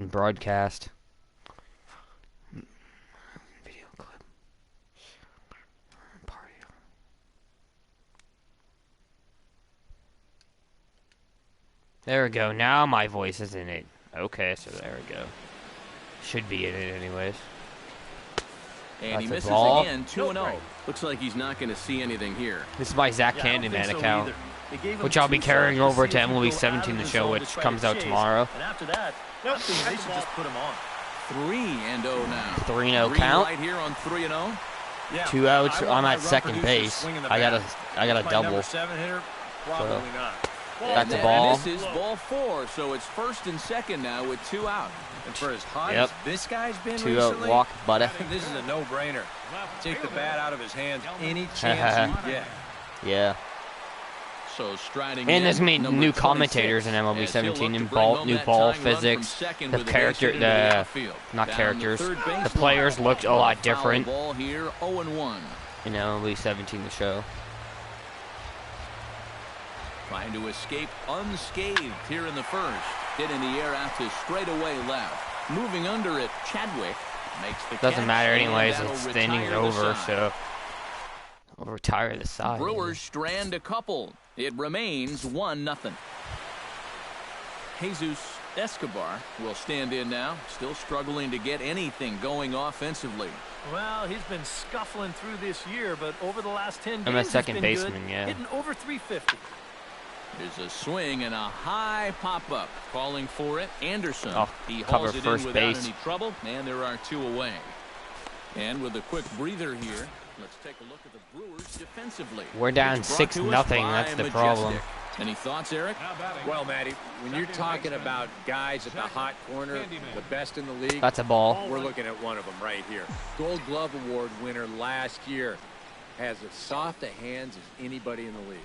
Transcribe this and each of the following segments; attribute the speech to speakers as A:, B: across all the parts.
A: broadcast. Video clip. Party. There we go. Now my voice is in it. Okay, so there we go. Should be in it anyways.
B: And
A: That's
B: he misses
A: ball.
B: again, 2-0. Looks like he's not going to see anything here.
A: This is my Zach Candyman account, which I'll be carrying over to MLB 17 the show, which comes out tomorrow.
C: And after that, they should just put him on.
B: 3-0 now.
A: 3-0 count.
B: Right here on 3-0.
C: Yeah,
A: 2 outs. I'm at second base. I got a double.
C: Number 7 hitter, probably not.
A: That's a ball.
B: This is ball 4, so it's first and second now with 2 out.
C: And for as hot as this guy's been
A: 2 out
C: recently,
A: walk, buddy.
C: I think this is a no-brainer. Take the bat out of his hands any chance you get.
A: Yeah.
B: So striding
A: And there's
B: in,
A: many new commentators in MLB 17 and new ball physics. The character, not characters. The players looked a lot different.
B: Ball here, 0-1.
A: In MLB 17 the show.
B: Trying to escape unscathed here in the first. Hit in the air out to straightaway left. Moving under it, Chadwick makes the
A: Doesn't
B: catch,
A: matter
B: and
A: anyways.
B: that'll
A: It's the inning's
B: retire the
A: over,
B: side.
A: so we'll retire the side.
B: Brewers strand a couple. It remains 1-0. Jesus Escobar will stand in now, still struggling to get anything going offensively.
C: Well, he's been scuffling through this year, but over the last 10 games,
A: I'm a second
C: he's been
A: baseman,
C: good,
A: yeah.
C: hitting over 350.
B: There's a swing and a high pop-up. Calling for it, Anderson.
A: Oh,
B: he
A: cover
B: hauls it
A: first
B: in without
A: base.
B: any trouble, and there are 2 away. And with a quick breather here, let's take a look at the Brewers defensively.
A: We're down
B: It's brought
A: 6-0.
B: to us by
A: That's the
B: Majestic.
A: problem.
B: Any thoughts, Eric?
D: Well, Matty, when you're talking about guys at the hot corner, the best in the league,
A: That's a ball.
D: we're looking at one of them right here. Gold Glove Award winner last year. Has as soft a hands as anybody in the league.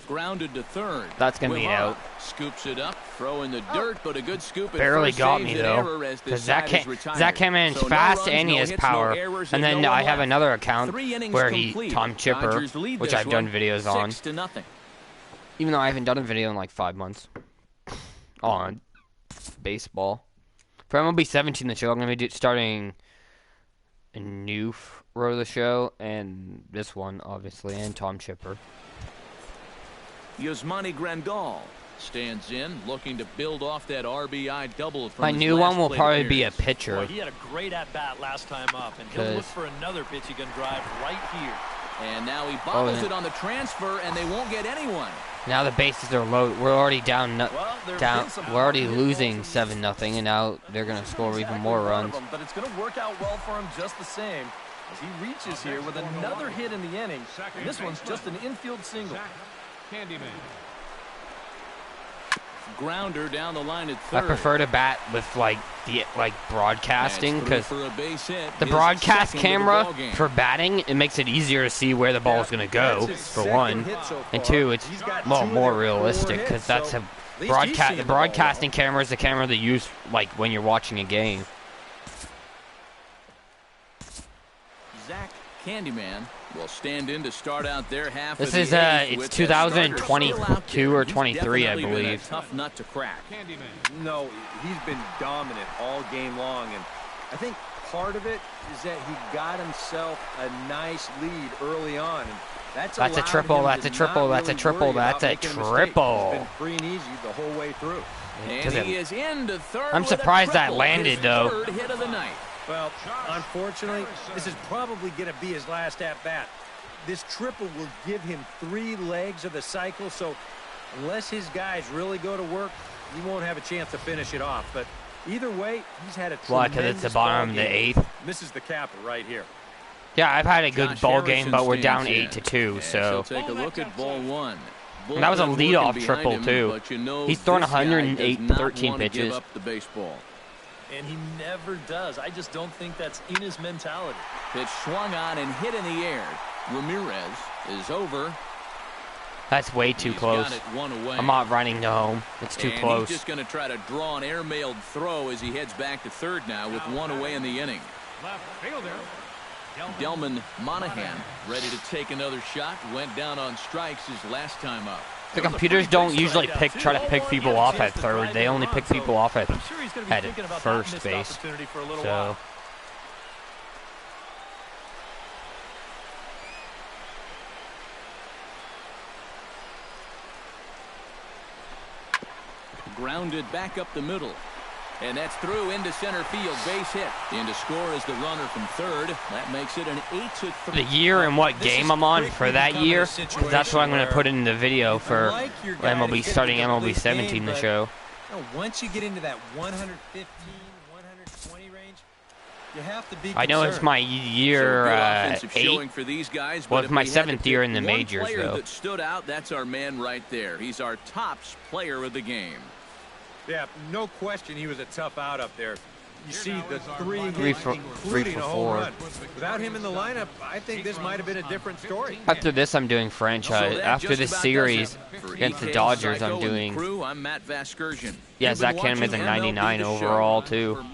B: Grounded to third.
A: That's going to be
B: Wilhar
A: out.
B: Scoops it up, throw in the dirt, but a good scoop at
A: Barely
B: first
A: got
B: saves
A: me,
B: an
A: though.
B: error as this
A: Because Zach
B: side is retired.
A: Cameron's
B: So no
A: fast
B: runs,
A: and he
B: no
A: has
B: hits, no
A: power.
B: errors,
A: And then
B: no
A: I
B: one
A: have
B: left.
A: another account
B: 3 innings
A: where he,
B: complete.
A: Tom Chipper,
B: Dodgers lead
A: which
B: this
A: I've done
B: one,
A: videos on.
B: 6-0.
A: Even though I haven't done a video in like 5 months. On baseball. For MLB 17 the show, I'm going to be starting a new row of the show. And this one, obviously. And Tom Chipper.
B: Yasmani Grandal stands in, looking to build off that RBI double from
A: My
B: his
A: new
B: last
A: one will
B: plate
A: probably be a
B: appearance.
A: pitcher.
C: Boy, he had a great at-bat last time up, and he'll look for another pitch he can drive right here.
B: And now he bobbles it on the transfer, and they won't get anyone.
A: Now the bases are low. We're already down.
C: Well,
A: We're already losing 7-0, and now they're gonna score even more runs.
C: But it's going to work out well for him just the same, as he reaches here with another hit in the inning. And this one's just an infield single.
E: Candyman.
B: Grounder down the line at
A: I
B: third.
A: prefer to bat with like broadcasting, because the broadcast
B: second
A: camera
B: of the ballgame.
A: for batting, it makes it easier to see where the ball is going to go, for one, and two, it's more realistic, because that's a broadcast. The broadcasting camera is the camera they use like when you're watching a game.
B: Zach Candyman will stand in to start out their half.
A: This
B: of the
A: is
B: eighth
A: it's
B: with the starter still out
A: 2022
B: there.
A: or
B: He's
A: 23, I
B: definitely been a
A: believe.
B: tough nut to crack.
E: Candyman.
D: No, he's been dominant all game long, and I think part of it is that he got himself a nice lead early on. And
A: That's a
D: allowed
A: triple,
D: him
A: that's
D: to
A: a triple,
D: not
A: that's a
D: really
A: triple,
D: worry about
A: that's a
D: making mistake.
A: triple.
D: It's been free and easy the whole way through.
B: And he is into third.
A: I'm
B: with a
A: surprised that
B: triple.
A: landed,
B: His
A: though.
B: Third hit of the night.
D: Well, unfortunately, this is probably going to be his last at-bat. This triple will give him 3 legs of the cycle, so unless his guys really go to work, he won't have a chance to finish it off. But either way, he's had a
A: Why?
D: tremendous
A: Because it's the bottom of the
D: ball game.
A: 8th.
D: This is the capper right here.
A: Yeah, I've had a good
B: Josh
A: ball
B: Harrison
A: game, but we're down
B: stands
A: 8-2,
B: in.
A: so.
B: As he'll take a look at ball one.
A: And that was a
B: Bullpen
A: leadoff
B: working
A: triple,
B: behind
A: too.
B: but you know
A: He's thrown
B: this guy
A: 108
B: does not
A: 13
B: want to give
A: pitches.
B: up the baseball.
C: And he never does. I just don't think that's in his mentality.
B: Pitch swung on and hit in the air. Ramirez is over.
A: That's way too
B: He's
A: close.
B: got it one away.
A: I'm not running to home. It's too
B: And
A: close.
B: he's just going to try to draw an air-mailed throw as he heads back to third now with one away in the inning.
E: Left fielder.
B: Delman Monahan ready to take another shot. Went down on strikes his last time up.
A: The computers don't usually try to pick people off at third. They only pick people off at first base. So.
B: Grounded back up the middle. And that's through into center field, base hit. And to score is the runner from third. That makes it an 8-3.
A: The year and what game I'm on for that year, because that's what I'm going to put in the video for MLB starting MLB 17 the show.
D: Once you get into that 115, 120 range, you have to be
A: I know it's my year 8.
B: For these guys,
A: Well, it's my 7th year in the majors, though.
B: That stood out, that's our man right there. He's our tops player of the game.
D: Yeah, no question he was a tough out up there. You see the 3 hits, including a home
A: 4.
D: run. Without him in the lineup, I think this might have been a different story.
A: After this, I'm doing franchise. After this series against the Dodgers, I'm doing.
B: I'm Matt Vasgersian.
A: Yeah, Zach Hanneman's a 99 overall, too.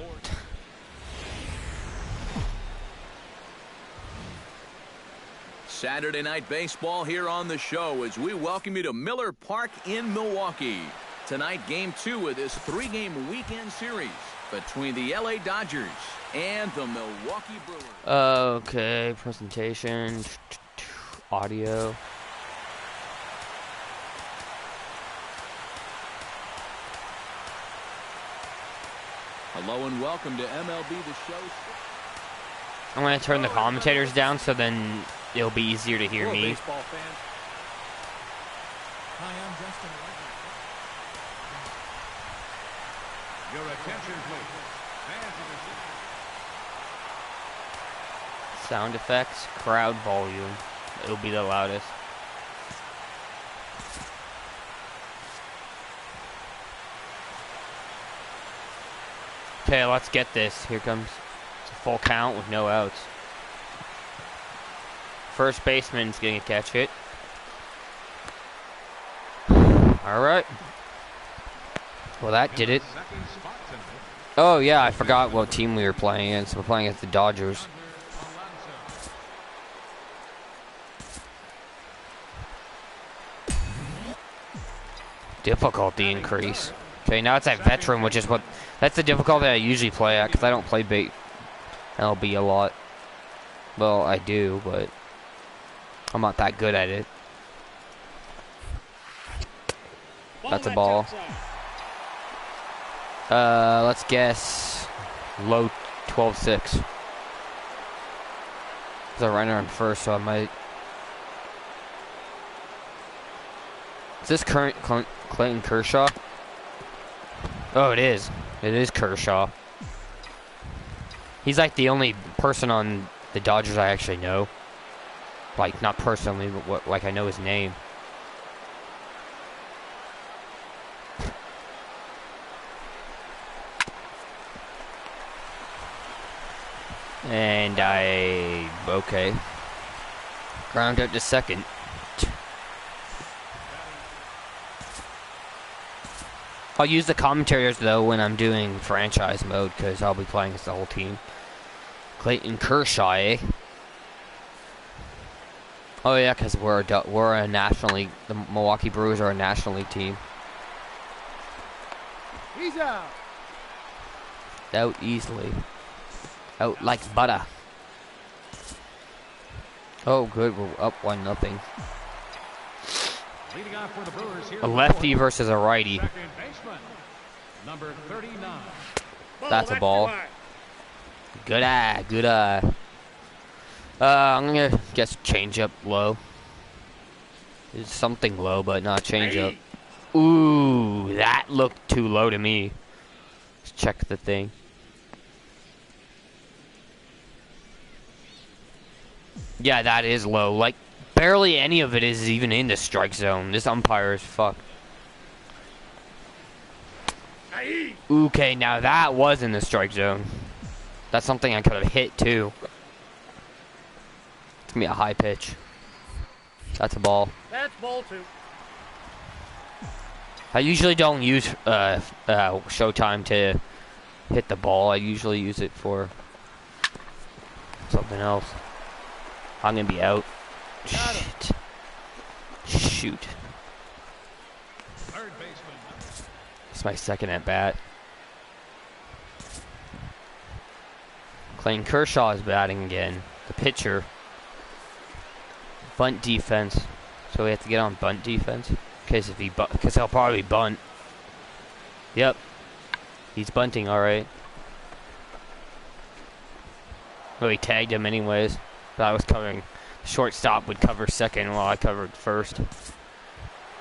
B: Saturday Night Baseball here on the show as we welcome you to Miller Park in Milwaukee. Tonight, Game 2 of this 3-game weekend series between the LA Dodgers and the Milwaukee Brewers.
A: Okay, presentation, audio.
B: Hello and welcome to MLB The Show.
A: I'm going to turn the commentators down so then it'll be easier to hear me.
E: Baseball fans. Hi, I'm Justin. Your attention, please. Fans of the
A: Sound effects, crowd volume. It'll be the loudest. Okay, let's get this. Here comes it's a full count with no outs. First baseman's gonna catch it. Alright. Well, that did it. Oh, yeah, I forgot what team we were playing against. We're playing against the Dodgers. Difficulty increase. Okay, now it's at veteran, which is what... That's the difficulty I usually play at, because I don't play MLB a lot. Well, I do, but... I'm not that good at it. That's a ball. Let's guess low 12-6. There's a runner on first, so I might. Is this current Clayton Kershaw? Oh, it is. It is Kershaw. He's like the only person on the Dodgers I actually know. Like, not personally, but like I know his name. And okay. Ground out to second. I'll use the commentators though when I'm doing franchise mode because I'll be playing as the whole team. Clayton Kershaw, eh? Oh yeah, because we're a National League. The Milwaukee Brewers are a National League team.
E: He's out.
A: Out easily. Out like butter. Oh, good. We're up 1-0.
E: Leading off for the Brewers here.
A: A lefty versus a righty.
E: Second baseman, number 39.
A: That's a ball. Good eye. Good eye. I'm gonna guess change up low. It's something low, but not change up. Ooh, that looked too low to me. Let's check the thing. Yeah, that is low. Like, barely any of it is even in the strike zone. This umpire is fucked. Okay, now that was in the strike zone. That's something I could have hit, too. It's gonna be a high pitch. That's a ball.
E: That's ball 2.
A: I usually don't use Showtime to hit the ball. I usually use it for something else. I'm gonna be out. Shit. Shoot.
E: Third baseman.
A: It's my second at bat. Clayton Kershaw is batting again. The pitcher. Bunt defense. So we have to get on bunt defense. Because he'll probably bunt. Yep. He's bunting alright. Well, he tagged him anyways. But I was covering. Shortstop would cover second while I covered first.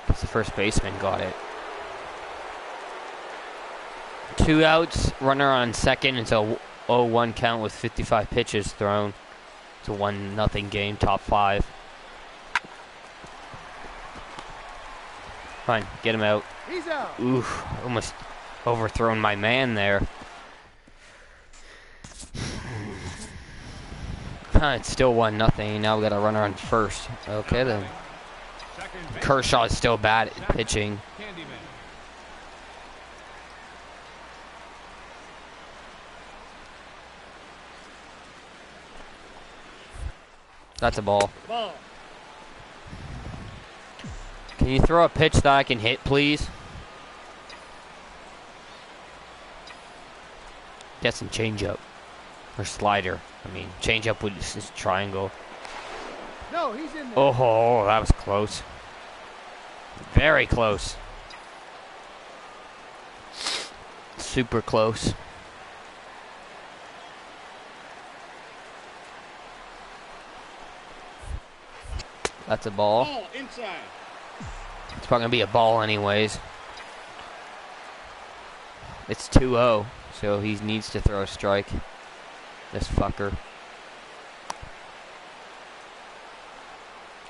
A: Because the first baseman got it. 2 outs. Runner on second until 0-1 count with 55 pitches thrown. It's a 1-0 game. Top 5. Fine. Get him out.
E: He's out.
A: Oof. Almost overthrown my man there. It's still 1-0. Now we got a runner on first. Okay then. Kershaw is still bad at pitching. That's a ball.
E: Ball.
A: Can you throw a pitch that I can hit, please? Get some changeup. Or slider. I mean, changeup with this triangle.
E: No, he's in there.
A: Oh, that was close. Very close. Super close. That's a ball.
E: Ball inside.
A: It's probably going to be a ball anyways. It's 2-0, so he needs to throw a strike. This fucker.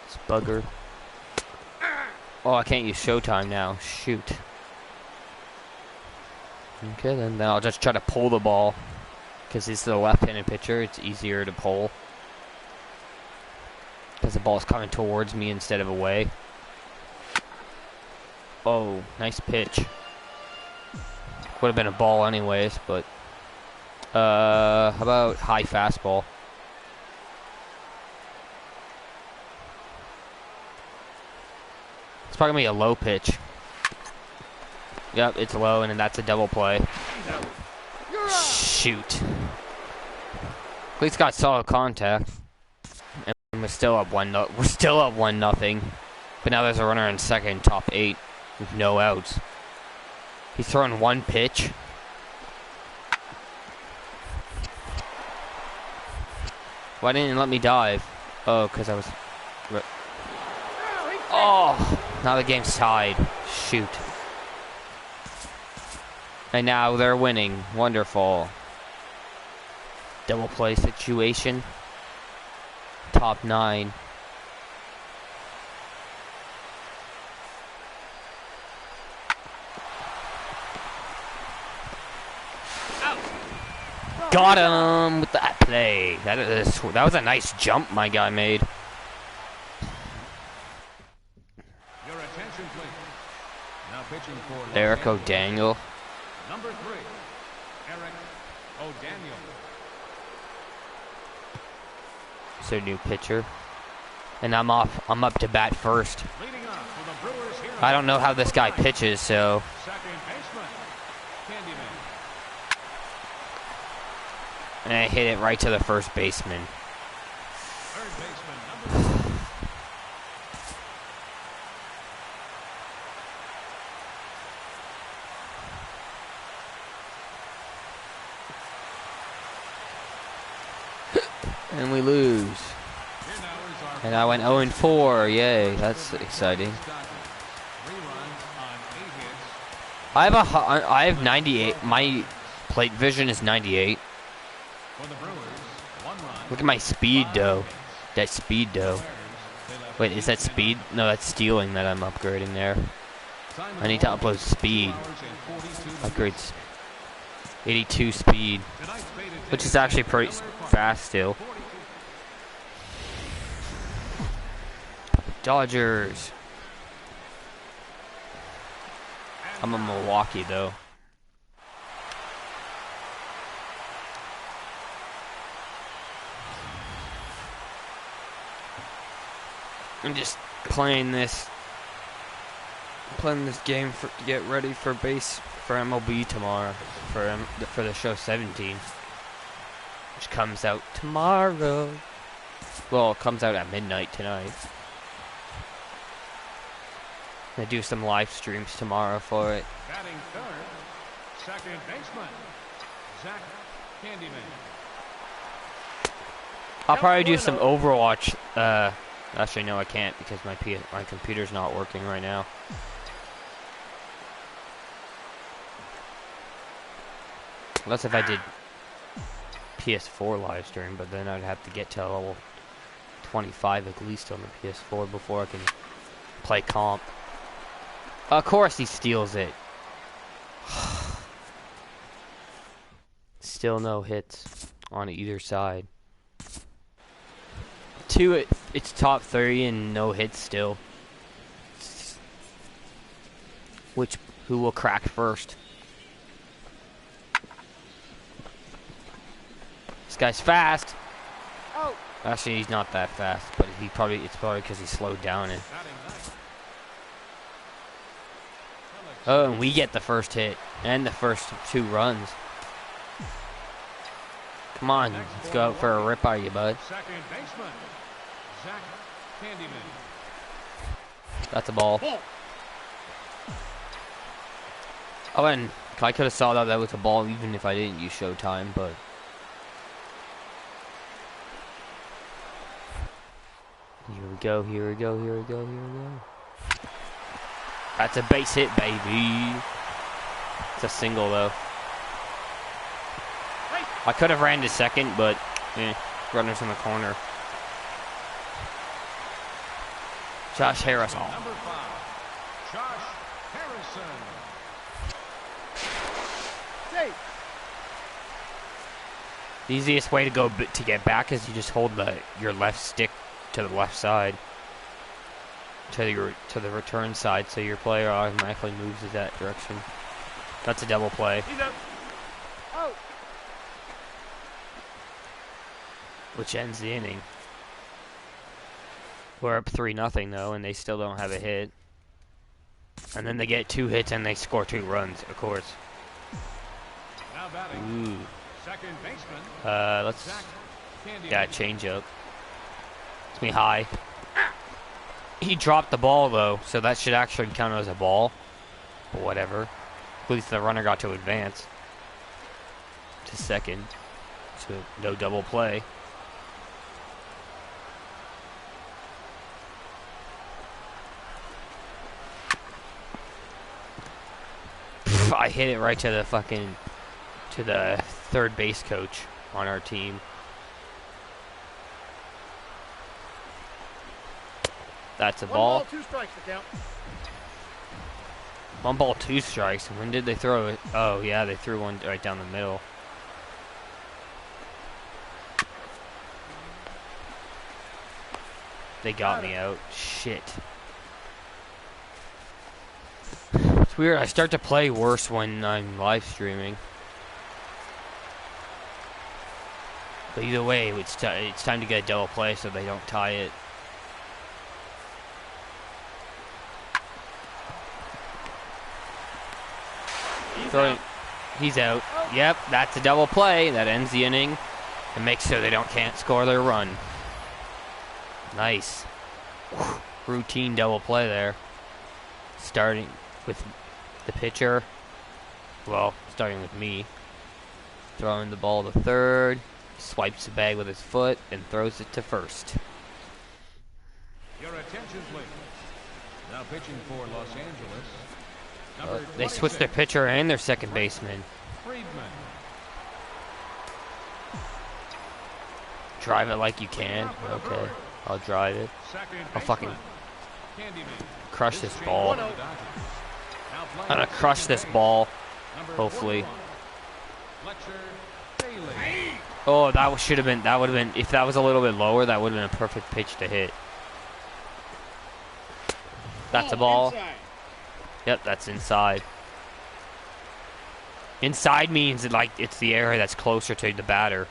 A: This bugger. Oh, I can't use Showtime now. Shoot. Okay, then I'll just try to pull the ball. Because he's the left-handed pitcher, it's easier to pull. Because the ball's coming towards me instead of away. Oh, nice pitch. Would have been a ball anyways, but... how about high fastball? It's probably going to be a low pitch. Yep, it's low, and then that's a double play. Shoot. At least got solid contact. And we're still up 1-0. We're still up 1-0. But now there's a runner in second, top 8, with no outs. He's throwing one pitch. Why didn't you let me dive? Oh, because I was... Oh! Now the game's tied. Shoot. And now they're winning. Wonderful. Double play situation. Top 9. Got him with that play. That was a nice jump my guy made.
E: Your attention, please. Now pitching for
A: Eric O'Daniel.
E: number 3, Eric O'Daniel.
A: So new pitcher. And I'm up to bat first.
E: Leading off for the Brewers here.
A: I don't know how this guy pitches, so
E: Second baseman, Candyman.
A: and I hit it right to the first baseman.
E: Third baseman, number 2.
A: And we lose.
E: Here now is our
A: And I went 0-4. Yay, that's exciting.
E: Dodgers. 3 runs on 8 hits.
A: I have 98. My plate vision is 98.
E: For the Brewers, 1 run.
A: Look at my speed though. That speed though. Wait, is that speed? No, that's stealing that I'm upgrading there. I need to upload speed. Upgrades. 82 speed. Which is actually pretty fast still. Dodgers. I'm in Milwaukee though. I'm just playing this playing this game to get ready for MLB tomorrow for the show 17, which comes out tomorrow. Well, it comes out at midnight tonight. I do some live streams tomorrow for it.
E: Batting third, second baseman, Zach Candyman.
A: I'll probably do some Overwatch. Actually, no, I can't because my computer's not working right now. Unless if I did PS4 live stream, but then I'd have to get to level 25 at least on the PS4 before I can play comp. Of course he steals it. Still no hits on either side. It's top 30 and no hits still. Who will crack first? This guy's fast.
C: Oh.
A: Actually, he's not that fast, but it's probably because he slowed down and. Oh, and we get the first hit and the first 2 runs. Come on, let's go out for a rip, are you, bud?
E: Second baseman, Zach Candyman.
A: That's a ball. Oh, and I could have saw that was a ball even if I didn't use Showtime, but. Here we go, here we go, here we go, here we go. That's a base hit, baby. It's a single, though. I could have ran to second, but runner's in the corner. Josh Harris. Oh.
E: Number 5, Josh Harrison.
A: The easiest way to get back is you just hold your left stick to the left side. To the return side, so your player automatically moves in that direction. That's a double play.
C: Oh.
A: Which ends the inning. We're up 3-0 though, and they still don't have a hit. And then they get 2 hits and they score 2 runs, of course.
E: Now batting,
A: Ooh.
E: second baseman,
A: Let's
E: Zach Candyman.
A: yeah, change up. It's me high. He dropped the ball though, so that should actually count as a ball. But whatever. At least the runner got to advance to second. So no double play. I hit it right to the third base coach on our team. That's a ball.
C: 1 ball, 2 strikes to count.
A: 1 ball, 2 strikes. When did they throw it? Oh, yeah, they threw one right down the middle. They got me out. Shit. It's weird. I start to play worse when I'm live streaming. But either way, it's time to get a double play so they don't tie it. He's out. Yep, that's a double play. That ends the inning and makes sure they can't score their run. Nice. Routine double play there. Starting with the pitcher. Well, starting with me. Throwing the ball to third. Swipes the bag with his foot and throws it to first.
E: Your attention, please. Now pitching for Los Angeles.
A: They switched their pitcher and their second baseman.
E: Friedman.
A: Drive it like you can. Okay, I'll drive it. I'll fucking crush this ball. I'm gonna crush this ball. Hopefully. Oh, that should have been. That would have been. If that was a little bit lower, that would have been a perfect pitch to hit. That's a ball. Yep, that's inside. Inside means like it's the area that's closer to the batter.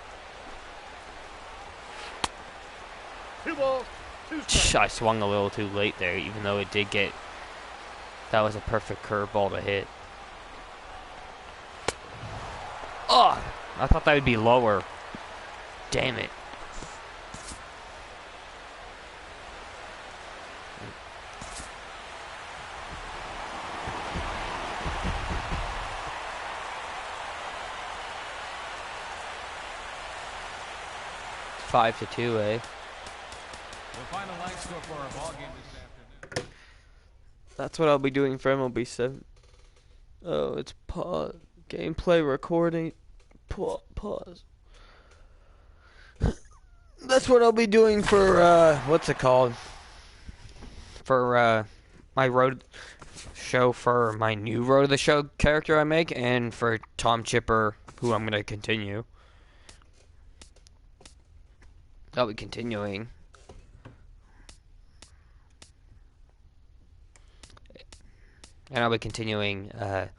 C: 2 balls, 2 strikes.
A: I swung a little too late there, even though it did get That was a perfect curveball to hit. Oh! I thought that would be lower. Damn it. It's 5-2, eh?
E: The final line score for our ball game this afternoon.
F: That's what I'll be doing for MLB 7. Oh, it's pause. Gameplay recording. Pause. That's what I'll be doing for, what's it called?
A: For my road show, for my new Road to the Show character I make, and for Tom Chipper, who I'm going to continue. I'll be continuing. And I'll be continuing, and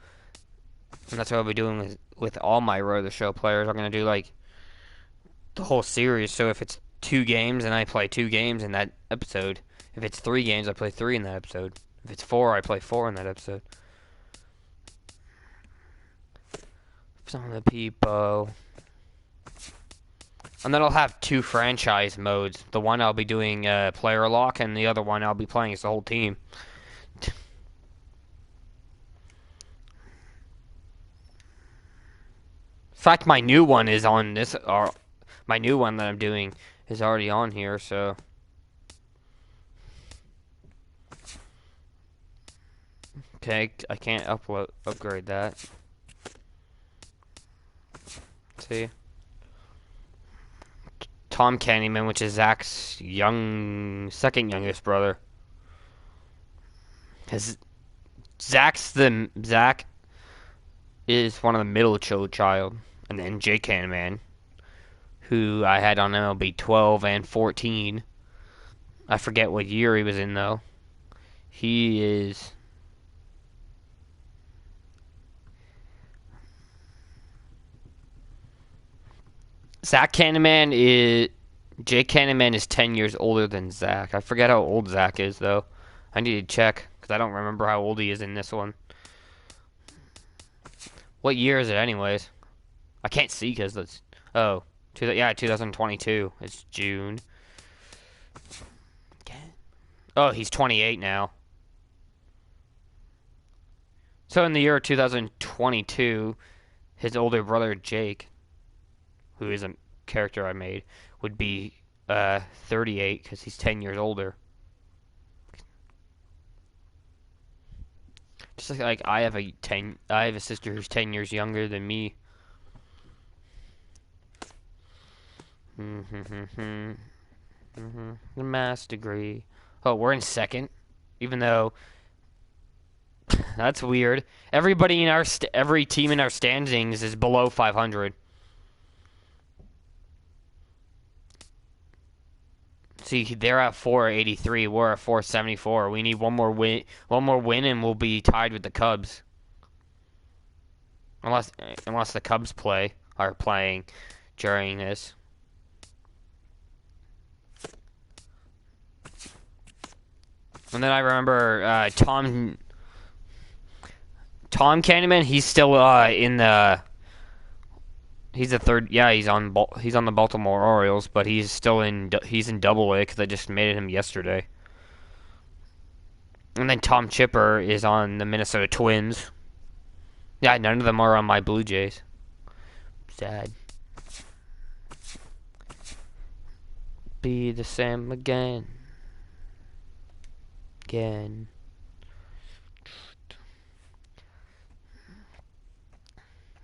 A: that's what I'll be doing with all my Road to the Show players. I'm going to do, like, the whole series. So if it's 2 games, and I play 2 games in that episode. If it's 3 games, I play 3 in that episode. If it's 4, I play 4 in that episode. Some of the people. And then I'll have 2 franchise modes. The one I'll be doing player lock, and the other one I'll be playing as the whole team. In fact, my new one is on this, or my new one that I'm doing is already on here, so. Okay, I can't upgrade that. Let's see. Tom Candyman, which is Zach's second youngest brother. Zach is one of the middle child. And then Jake Candyman, who I had on MLB 12 and 14. I forget what year he was in, though. He is... Jake Candyman is 10 years older than Zach. I forget how old Zach is, though. I need to check, because I don't remember how old he is in this one. What year is it, anyways? I can't see, because it's... Oh. 2022. It's June. Oh, he's 28 now. So in the year 2022, his older brother, Jake, who is a character I made, would be 38 because he's 10 years older. Just like I have a sister who's 10 years younger than me. The mass degree. Oh, we're in second, even though that's weird. Everybody in our every team in our standings is below 500. See, they're at 483. We're at 474. We need one more win, and we'll be tied with the Cubs. Unless the Cubs are playing during this. And then I remember Tom Candyman. He's still in the. He's a third. Yeah, he's on the Baltimore Orioles, but he's still in. He's in Double A because I just made him yesterday. And then Tom Chipper is on the Minnesota Twins. Yeah, none of them are on my Blue Jays. Sad. Be the same again.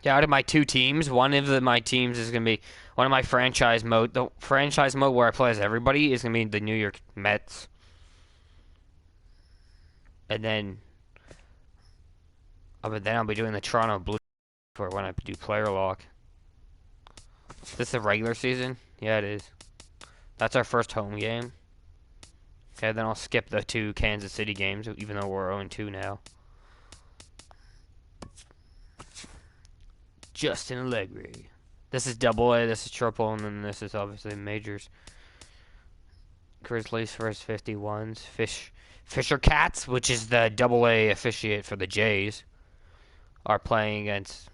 A: Yeah, out of my 2 teams, one of my teams is going to be one of my franchise mode. The franchise mode where I play as everybody is going to be the New York Mets. And then I'll be doing the Toronto Blue for when I do player lock. Is this the regular season? Yeah, it is. That's our first home game. Okay, then I'll skip the 2 Kansas City games, even though we're 0-2 now. Justin Allegri. This is Double A, this is Triple, and then this is obviously Majors. Grizzlies first 51s. Fisher Cats, which is the AA officiate for the Jays, are playing against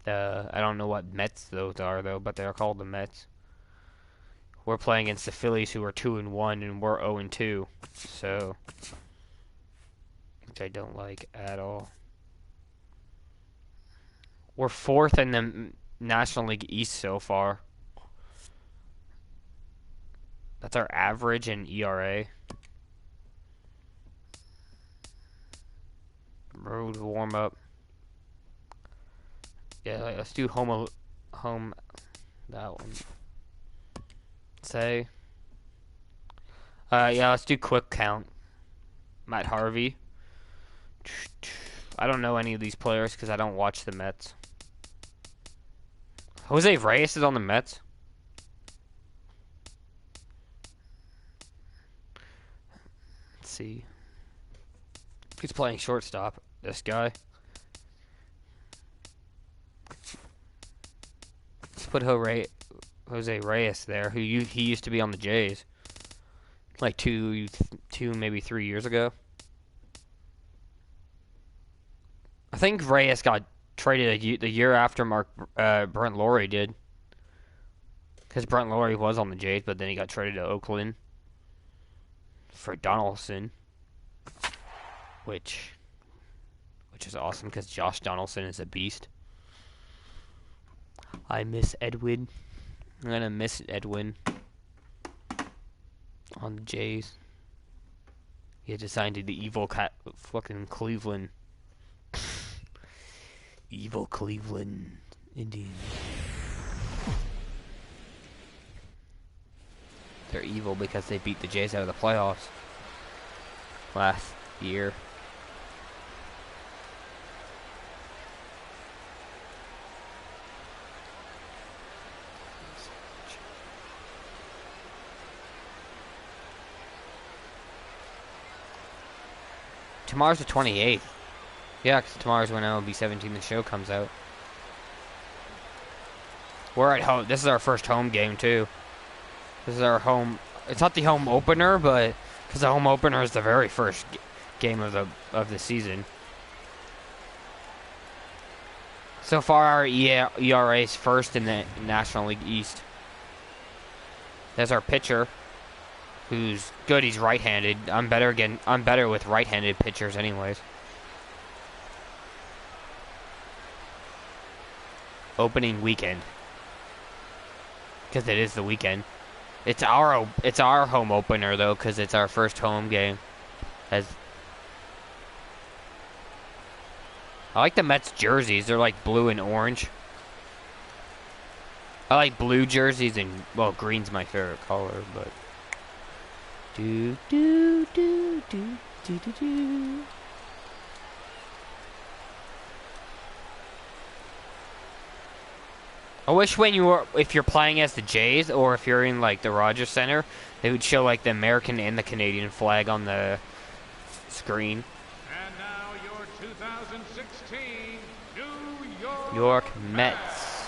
A: the, I don't know what Mets those are though, but they're called the Mets. We're playing against the Phillies, who are 2-1, and we're 0-2. So, which I don't like at all. We're 4th in the National League East so far. That's our average in ERA. Road warm up. Yeah, let's do home that one. Say. Yeah, let's do quick count. Matt Harvey. I don't know any of these players because I don't watch the Mets. Jose Reyes is on the Mets. Let's see. He's playing shortstop. This guy. Let's put Jose Reyes there, who he used to be on the Jays, like two maybe 3 years ago. I think Reyes got traded the year after Brent Laurie did, because Brent Laurie was on the Jays, but then he got traded to Oakland for Donaldson, which is awesome because Josh Donaldson is a beast. I miss Edwin. I'm gonna miss Edwin on the Jays. He had to sign to the evil fucking Cleveland. Evil Cleveland Indians. They're evil because they beat the Jays out of the playoffs last year. Tomorrow's the 28th. Yeah, because tomorrow's when MLB 17 the show comes out. We're at home. This is our first home game, too. This is our home. It's not the home opener, but because the home opener is the very first game of the season. So far, our ERA is first in the National League East. There's our pitcher, who's good. He's right-handed. I'm better with right-handed pitchers, anyways. Opening weekend, because it is the weekend. It's our home opener though, because it's our first home game. I like the Mets jerseys. They're like blue and orange. I like blue jerseys, and well, green's my favorite color, but do do do do do do do. I wish if you're playing as the Jays, or if you're in like the Rogers Center, they would show like the American and the Canadian flag on the screen.
E: And now your 2016 New
A: York Mets.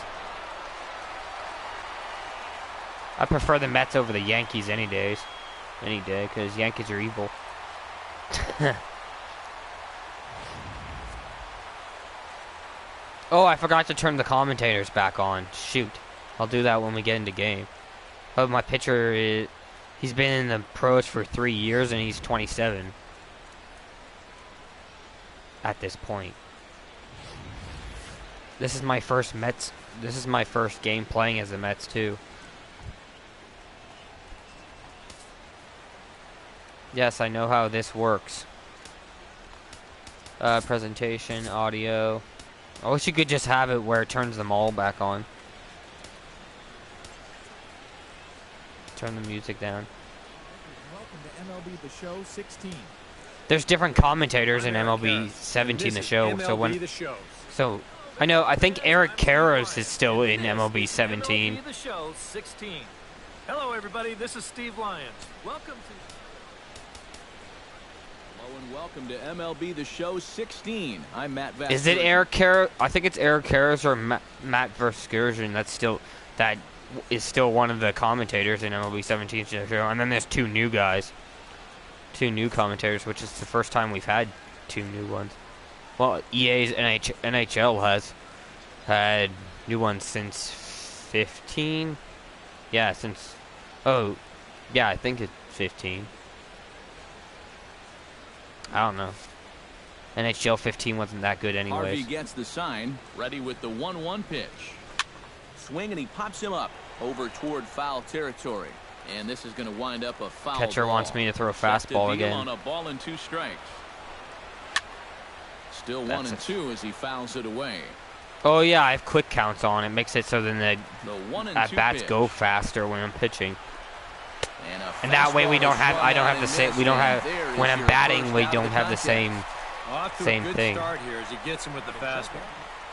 A: I prefer the Mets over the Yankees any day, because Yankees are evil. Oh, I forgot to turn the commentators back on. Shoot. I'll do that when we get into game. Oh, my pitcher he's been in the pros for 3 years, and he's 27 at this point. This is my first Mets. This is my first game playing as the Mets, too. Yes, I know how this works. Presentation, audio. I wish you could just have it where it turns them all back on. Turn the music down.
G: Welcome to MLB The Show 16.
A: There's different commentators in MLB 17 the show. So I think Eric Karros is still in MLB 17.
C: MLB The Show 16. Hello everybody, this is Steve Lyons. Welcome to
B: And welcome to MLB The Show 16. I'm Matt Vasquez.
A: Is it Eric Karros? I think it's Eric Karros or Matt Vasquez. That is still one of the commentators in MLB 17 show. And then there's two new guys. 2 new commentators, which is the first time we've had 2 new ones. Well, EA's NHL has had new ones since 15. Yeah, since... Oh, yeah, I think it's 15. I don't know. NHL 15 wasn't that good anyways.
B: Harvey gets the sign, ready with the 1-1 pitch. Swing, and he pops him up over toward foul territory. And this is going to wind up a foul
A: Catcher
B: ball.
A: wants me to throw a fastball again.
B: On a ball and 2 strikes. Still 1-2 as he fouls it away.
A: Oh yeah, I have quick counts on. It makes it so then
B: The 1-2
A: at bats
B: pitch.
A: go faster when I'm pitching.
B: And
A: that way we don't
B: fastball
A: have.
B: is
A: I don't
B: swung
A: have the
B: on
A: same.
B: and
A: We don't
B: missed,
A: have.
B: and there
A: When
B: is
A: I'm
B: your
A: batting,
B: first
A: we
B: out
A: don't
B: of
A: have the
B: contest.
A: same.
D: Off to
A: Same
D: a good
A: thing.
D: start here as he gets him with the fastball.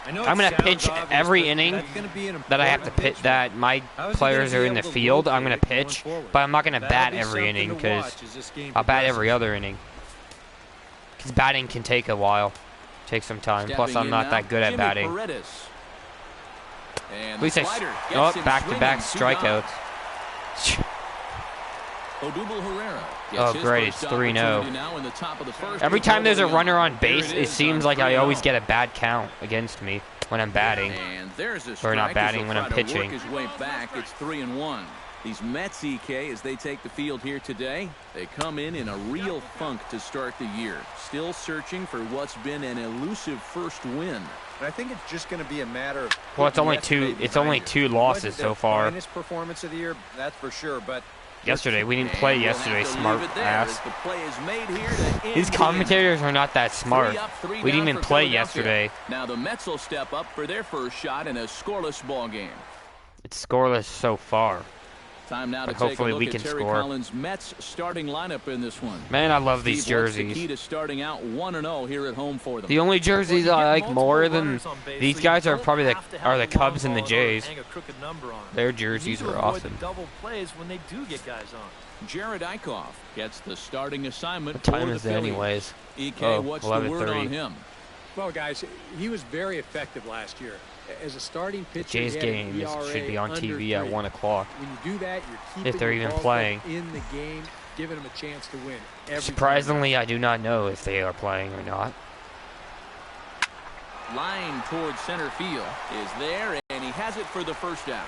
D: I know
A: I'm
D: it
A: gonna
D: sounds
A: pitch
D: obvious,
A: every
D: but
A: inning
D: that's gonna be an
A: that I have to
D: important
A: pitch.
D: pitch.
A: That my
D: How is he
A: players
D: gonna
A: are
D: be
A: in the
D: able to
A: field. I'm gonna
D: locate going
A: pitch,
D: forward?
A: but I'm not gonna
D: That'll
A: bat
D: be
A: every
D: something
A: inning
D: to
A: because
D: watch as this game
A: I'll bat every
D: progresses.
A: other inning. Because batting can take a while, take some time. Plus,
B: Stepping
A: I'm
B: in
A: not
B: now,
A: that good at
B: Jimmy
A: batting.
B: Paredes. And
A: At least I.
B: slider
A: Oh,
B: gets him
A: back-to-back
B: swinging, 2 gone.
A: strikeouts.
B: Odubel Herrera gets
A: Oh,
B: his
A: great,
B: first
A: it's 3-0.
B: opportunity now in the top of the first.
A: Every time there's a
B: Early
A: runner on
B: Here
A: base, it
B: is
A: seems
B: on
A: like I always
B: 3-0.
A: get a bad count against me when I'm batting.
B: And there's a
A: Or
B: strike
A: not
B: as
A: batting,
B: he'll
A: when
B: try
A: I'm
B: to
A: pitching.
B: Work his way back. It's 3-1. These Mets, EK, as they take the field here today, they come in a real funk to start the year. Still searching for what's been an elusive first win.
D: And I think it's just going to be a matter of.
A: Well, it's
D: putting
A: only
D: yesterday
A: two. It's
D: behind
A: only
D: you.
A: 2
D: It
A: losses
D: wasn't
A: so
D: their
A: far.
D: Finest performance of the year, that's for sure. But
A: Yesterday, we didn't
B: And
A: play
B: we'll
A: yesterday,
B: have to
A: smart
B: leave it there
A: ass.
B: as the play is made here to end
A: These
B: the
A: commentators are not that smart.
B: 3 up, 3
A: We didn't
B: down
A: even
B: for
A: play
B: Philadelphia.
A: yesterday.
B: Now the Mets will step up for their first shot in a scoreless ball game.
A: It's scoreless so far.
B: Time now to
A: But
B: take a
A: hopefully
B: look
A: we
B: at
A: can
B: Terry
A: score.
B: Collins' Mets starting lineup in this one.
A: Man, I love these
B: Steve, what's the key
A: jerseys.
B: to starting out 1-0 here at home for them?
A: The only jerseys
C: Well, you
A: I
C: get
A: like
C: multiple
A: more than
C: runners on base,
A: these
C: so you
A: guys are
C: don't
A: probably
C: have to have
A: the
C: the
A: Cubs and the
C: long ball in order to
A: Jays.
C: hang a crooked number on 'em.
A: Their
C: You
A: jerseys
C: need to
A: are
C: avoid
A: awesome.
C: the double plays when they do get guys on.
B: Jared Eichhoff gets the starting assignment
A: What time
B: for the
A: is it
B: Phillies.
A: anyways?
B: EK,
A: Oh,
B: what's the word
A: 11:30.
B: on him?
H: Well, guys, he was very effective last year. As a starting pitcher,
A: Jays
H: he had an
A: game should
H: ERA
A: be on
H: under
A: TV at
H: 3.
A: 1 o'clock.
H: When you do that, you're keeping
A: If they're
H: your
A: even
H: ball club
A: playing.
H: in the game, giving them a chance to win. Every
A: Surprisingly, I do not know if they are playing or not.
B: Line towards center field is there, and he has it for the first out.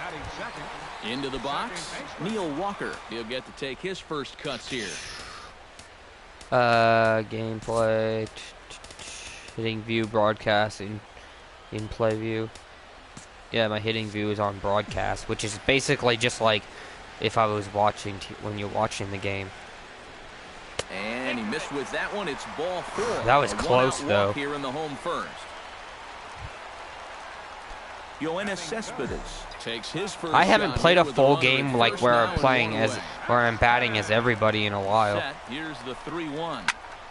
E: Batting second.
B: Into the box, Neil Walker. He'll get to take his first cuts here.
A: Gameplay, hitting view, broadcasting, in play view. Yeah, my hitting view is on broadcast, which is basically just like if I was watching when you're watching the game.
B: And he missed with that one. It's ball 4.
A: That was
B: A
A: close,
B: one-out
A: though.
B: walk here in the home first. Yoenis Cespedes takes his first
A: I haven't
B: shot
A: played
B: here
A: a
B: with
A: full
B: runner
A: game
B: at
A: like
B: first
A: where
B: now
A: I'm
B: and
A: playing
B: one
A: as
B: away.
A: where I'm batting as everybody in a while.
B: Set. Here's the 3-1.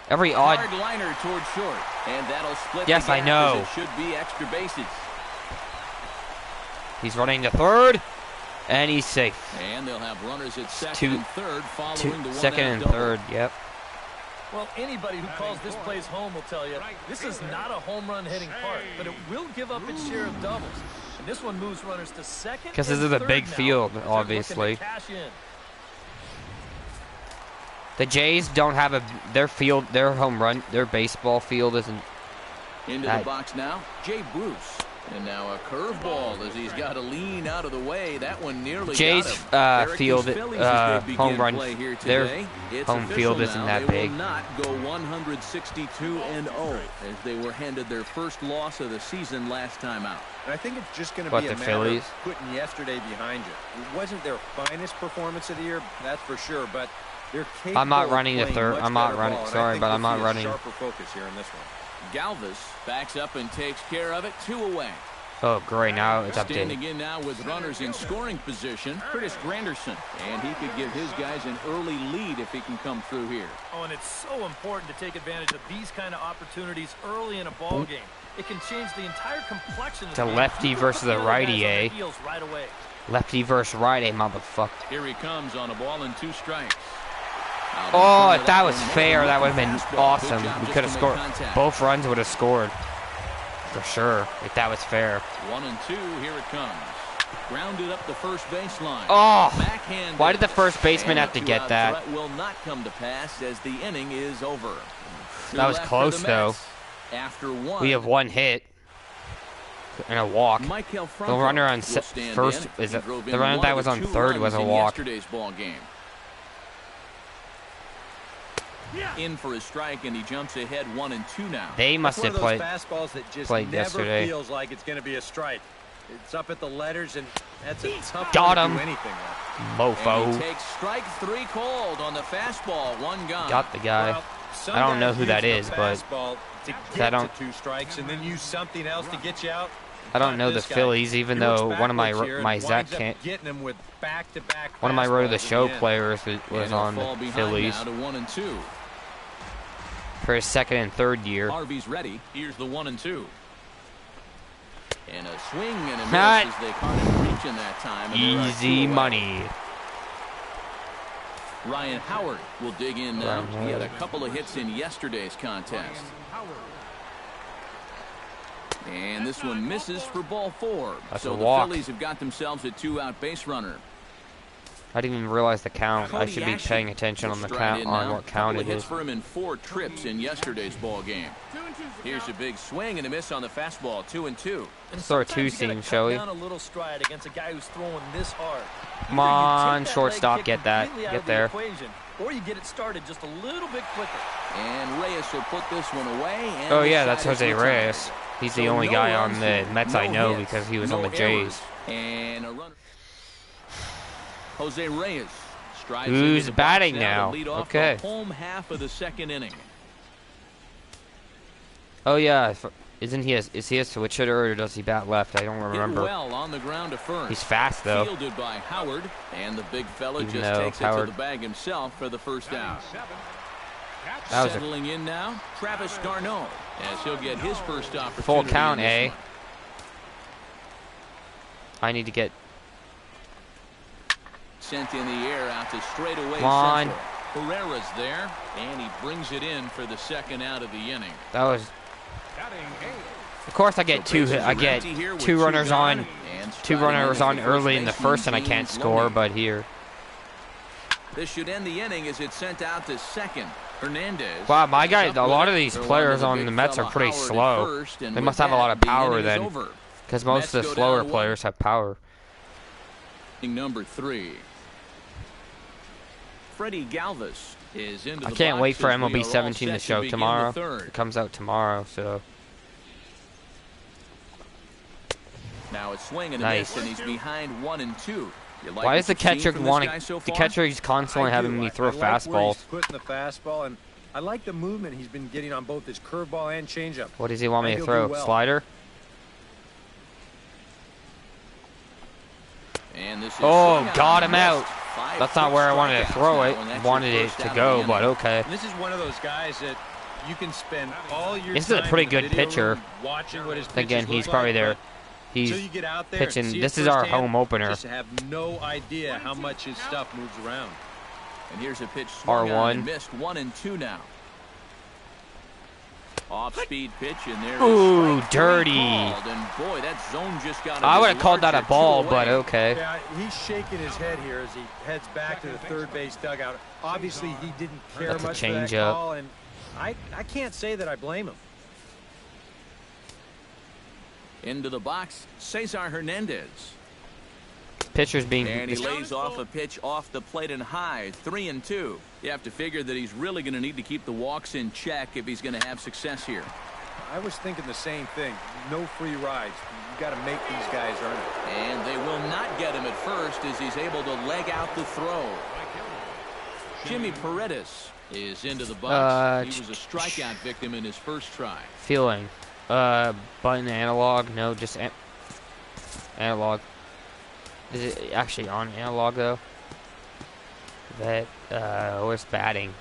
A: Every odd.
B: Hard liner toward short, and that'll split.
A: Yes,
B: the
A: I
B: gap
A: know.
B: as it should be extra bases.
A: He's running to third, and he's safe.
B: And they'll have runners at second
A: Two-
B: and third following the
A: Second
B: one-out
A: and
B: double.
A: third. Yep.
C: Well, anybody who calls this place home will tell you this is not a home run hitting park, but it will give up its share of doubles. And this one moves runners to second.
A: 'Cause this
C: and
A: is a
C: third
A: big
C: now,
A: field,
C: as they're looking to
A: obviously.
C: cash in.
A: The Jays don't have their field, their home run, their baseball field isn't.
B: Into the box now, Jay Bruce. And now a curveball as he's got to lean out of the way. That one nearly
A: Jays
B: got him. Eric,
A: field,
B: these Phillies, as they
A: home
B: begin
A: run,
B: play here
A: their
B: today, it's
A: home
B: official
A: field isn't
B: now.
A: that
B: they
A: big.
B: will not go 162-0 as they were handed their first loss of the season last time out.
D: And I think it's just going to
A: What,
D: be a
A: the
D: matter
A: Phillies?
D: of putting yesterday behind you. It wasn't their finest performance of the year, that's for sure, but they're capable
A: I'm not
D: of
A: running the
D: playing
A: third.
D: much
A: I'm not
D: better
A: running.
D: ball, and I
A: Sorry,
D: think
A: but
D: we'll
A: I'm not
D: see a
A: running.
D: sharper focus here in this one.
B: Galvis backs up and takes care of it. 2 away.
A: Oh, great! Now it's
B: Standing
A: updated.
B: in now with runners in scoring position, Curtis Granderson. And he could give his guys an early lead if he can come through here.
C: Oh, and it's so important to take advantage of these kind of opportunities early in a ball game. It can change the entire complexion of
A: It's a
C: the game.
A: lefty
C: You can
A: versus
C: put
A: a
C: the other guys
A: righty,
C: on their
A: eh?
C: heels right away.
A: Lefty versus righty, motherfucker.
B: Here he comes on a ball and 2 strikes.
A: Oh, if that was fair, that would have been awesome.
B: Good job
A: We
B: just
A: could have
B: to make
A: scored.
B: contact.
A: Both runs would have scored. For sure, if that was fair.
B: 1-2, here it comes. Grounded up the first baseline.
A: Oh!
B: Backhand.
A: Why did the first baseman
B: And
A: have to get that?
B: threat will not come to pass as the inning is over.
A: That was close, though.
B: After one,
A: We have one hit and a walk.
B: Michael
A: The runner on first is the runner that was on third was a walk.
B: Yesterday's ball game. In for a strike, and he jumps ahead 1-2 now.
A: They must have played
D: fastballs that just
A: played
D: never
A: yesterday.
D: feels like it's going to be a strike. It's up at the letters, and that's a tough
A: Got
D: one
A: him.
D: to do anything with.
B: And
A: Mofo.
B: he takes strike 3 cold on the fastball. One gone.
A: Got the guy.
D: Well, some
A: I don't know
D: guys
A: who that
D: use
A: is,
D: the
A: but
D: fastball to
A: I
D: get
A: don't-
D: to 2 strikes and then use something else to get you out.
A: I don't know the
D: This guy,
A: Phillies, even
D: he works
A: though one of my
D: backwards here and
A: my
D: winds
A: Zach
D: up
A: can't.
D: getting him with back-to-back
A: One of my road to the
D: fastballs
A: show
D: at the end.
A: players was
B: And he'll
A: on
B: fall
A: the
B: behind
A: Phillies
B: now to 1-2.
A: for his second and third year.
B: Harvey's ready. Here's the 1-2. And a swing and a miss
A: Not
B: as they caught him reaching that time. And they're
A: easy
B: 2 away.
A: money.
B: Ryan Howard will dig in now.
A: Ryan
B: He had a
A: Howard.
B: couple of hits in yesterday's contest. And this one misses for ball 4.
A: That's
B: so
A: a
B: the
A: walk.
B: Phillies have got themselves a 2-out base runner.
A: I didn't even realize the count. I
B: Cody
A: should be
B: Ashton
A: paying attention
B: will
A: on the
B: stride
A: count
B: in
A: on
B: now.
A: what count
B: Couple
A: it
B: of hits
A: is.
B: for him in 4 trips in yesterday's ball game. Here's a big swing and a miss on the fastball. 2-2.
C: And
A: Throw a
C: sometimes you
A: two-seam,
C: gotta
A: shall
C: cut
A: we?
C: down a little stride against a guy who's throwing this hard.
A: Come
C: Either you
A: on,
C: take that
A: shortstop,
C: leg kick
A: get that.
C: completely out
A: Get
C: of the
A: there.
C: equation, or you get it started just a little bit quicker.
B: And Reyes will put this one away. And
A: Oh
B: the
A: yeah, that's
B: side is
A: Jose
B: retired.
A: Reyes. He's the
B: So
A: only
B: no
A: guy
B: runs
A: on the
B: here,
A: Mets
B: no
A: I know
B: hits,
A: because he was
B: no
A: on the
B: errors.
A: Jays.
B: And a runner. Jose Reyes strides
A: Who's
B: into the box
A: batting
B: to
A: now?
B: lead off
A: Okay.
B: the home half of the second inning.
A: Oh yeah, isn't he? Is he a switch hitter or does he bat left? I don't
B: Hit
A: remember.
B: well on the ground to first.
A: He's fast though.
B: Fielded by Howard, and the big fella
A: Even
B: just
A: though
B: takes it
A: Howard-
B: to the bag himself for the first out.
A: That was a
B: Settling in now, Travis Garneau, as he'll get his first opportunity.
A: full count,
B: in this
A: eh?
B: one.
A: I need to get.
B: Sent in the air out to straightaway
A: Come on.
B: central. Herrera's there, and he brings it in for the second out of the inning.
A: That was. Of course, I get
B: So
A: two.
B: bases
A: I
B: are
A: get
B: empty here with
A: 2 runners
B: gone,
A: on.
B: and
A: 2
B: striding
A: runners
B: in
A: on
B: as
A: early in the
B: baseman,
A: first, and I can't
B: James
A: score.
B: Loney.
A: But here,
B: This should end the inning as it's sent out to second. Hernandez.
A: wow, my guy.
B: is
A: A
B: up
A: lot
B: with
A: of
B: it.
A: these
B: They're
A: players
B: to
A: on
B: big
A: the Mets are
B: fella
A: pretty
B: Howard at
A: slow.
B: first, and
A: They
B: with
A: must have a
B: that,
A: lot of
B: the
A: power
B: inning is
A: then,
B: over.
A: because most
B: Mets
A: of the
B: go
A: slower
B: down 1.
A: players have power.
B: Number 3. Freddie Galvis is into
A: I
B: the
A: can't
B: box
A: wait for
B: as we
A: MLB
B: are all
A: 17 to
B: set
A: show
B: begin
A: tomorrow.
B: the third.
A: It comes out tomorrow, so
B: Now it's swing and a
A: Nice.
B: miss, and he's behind 1-2. You like
A: why
B: what
A: does the
B: you've seen
A: catcher
B: from this
A: want
B: guy
A: to?
B: so
A: The
B: far?
A: catcher is constantly
D: I
A: having
D: do.
A: me throw
D: I like where
A: fastballs.
D: he's putting the fastball, and I like the movement he's been getting on both his curveball and changeup.
A: What does he want me
D: I
A: to
D: think
A: throw?
D: he'll do well.
A: Slider?
B: And this is
A: Oh,
B: swung
A: got
B: and
A: him out.
B: missed. 5
A: That's not where I wanted to
B: strikeouts
A: throw
B: now,
A: it.
B: and that's
A: Wanted
B: your
A: it
B: first
A: to
B: out of
A: go,
B: the
A: but
B: inning.
A: okay.
D: And this is one of those guys that you can spend all your
A: This is a
D: time
A: pretty
D: in the
A: good
D: video
A: pitcher.
D: room watching what his
A: Again,
D: pitches
A: he's
D: look
A: probably
D: like,
A: there.
D: but
A: He's
D: until you get out there and
A: pitching.
D: see it
A: This is our
D: firsthand,
A: home opener.
D: Just have no idea how much his stuff moves around.
B: And here's a pitch swung on
A: R1.
B: and missed. 1-2 now. Off-speed pitch, and there is
A: Ooh,
B: strike 3
A: dirty.
B: called, and boy, that zone just got
A: I
B: a
A: would
B: bit
A: have called that a
B: larger,
A: ball,
B: 2
A: but
B: away.
A: okay.
D: Yeah, he's shaking his head here as he heads back to the third base dugout. Obviously, he didn't care
A: That's a
D: much for that
A: changeup.
D: call, and I can't say that I blame him.
B: Into the box, Cesar Hernandez.
A: Pitcher's being.
B: And he lays off a pitch off the plate and high. 3-2. You have to figure that he's really going to need to keep the walks in check if he's going to have success here.
D: I was thinking the same thing. No free rides. You got to make these guys earn it.
B: And they will not get him at first as he's able to leg out the throw. Jimmy Paredes is into the box. He was a strikeout victim in his first try.
A: Feeling. Button analog? No, just analog. Is it actually on analog though? That where's batting?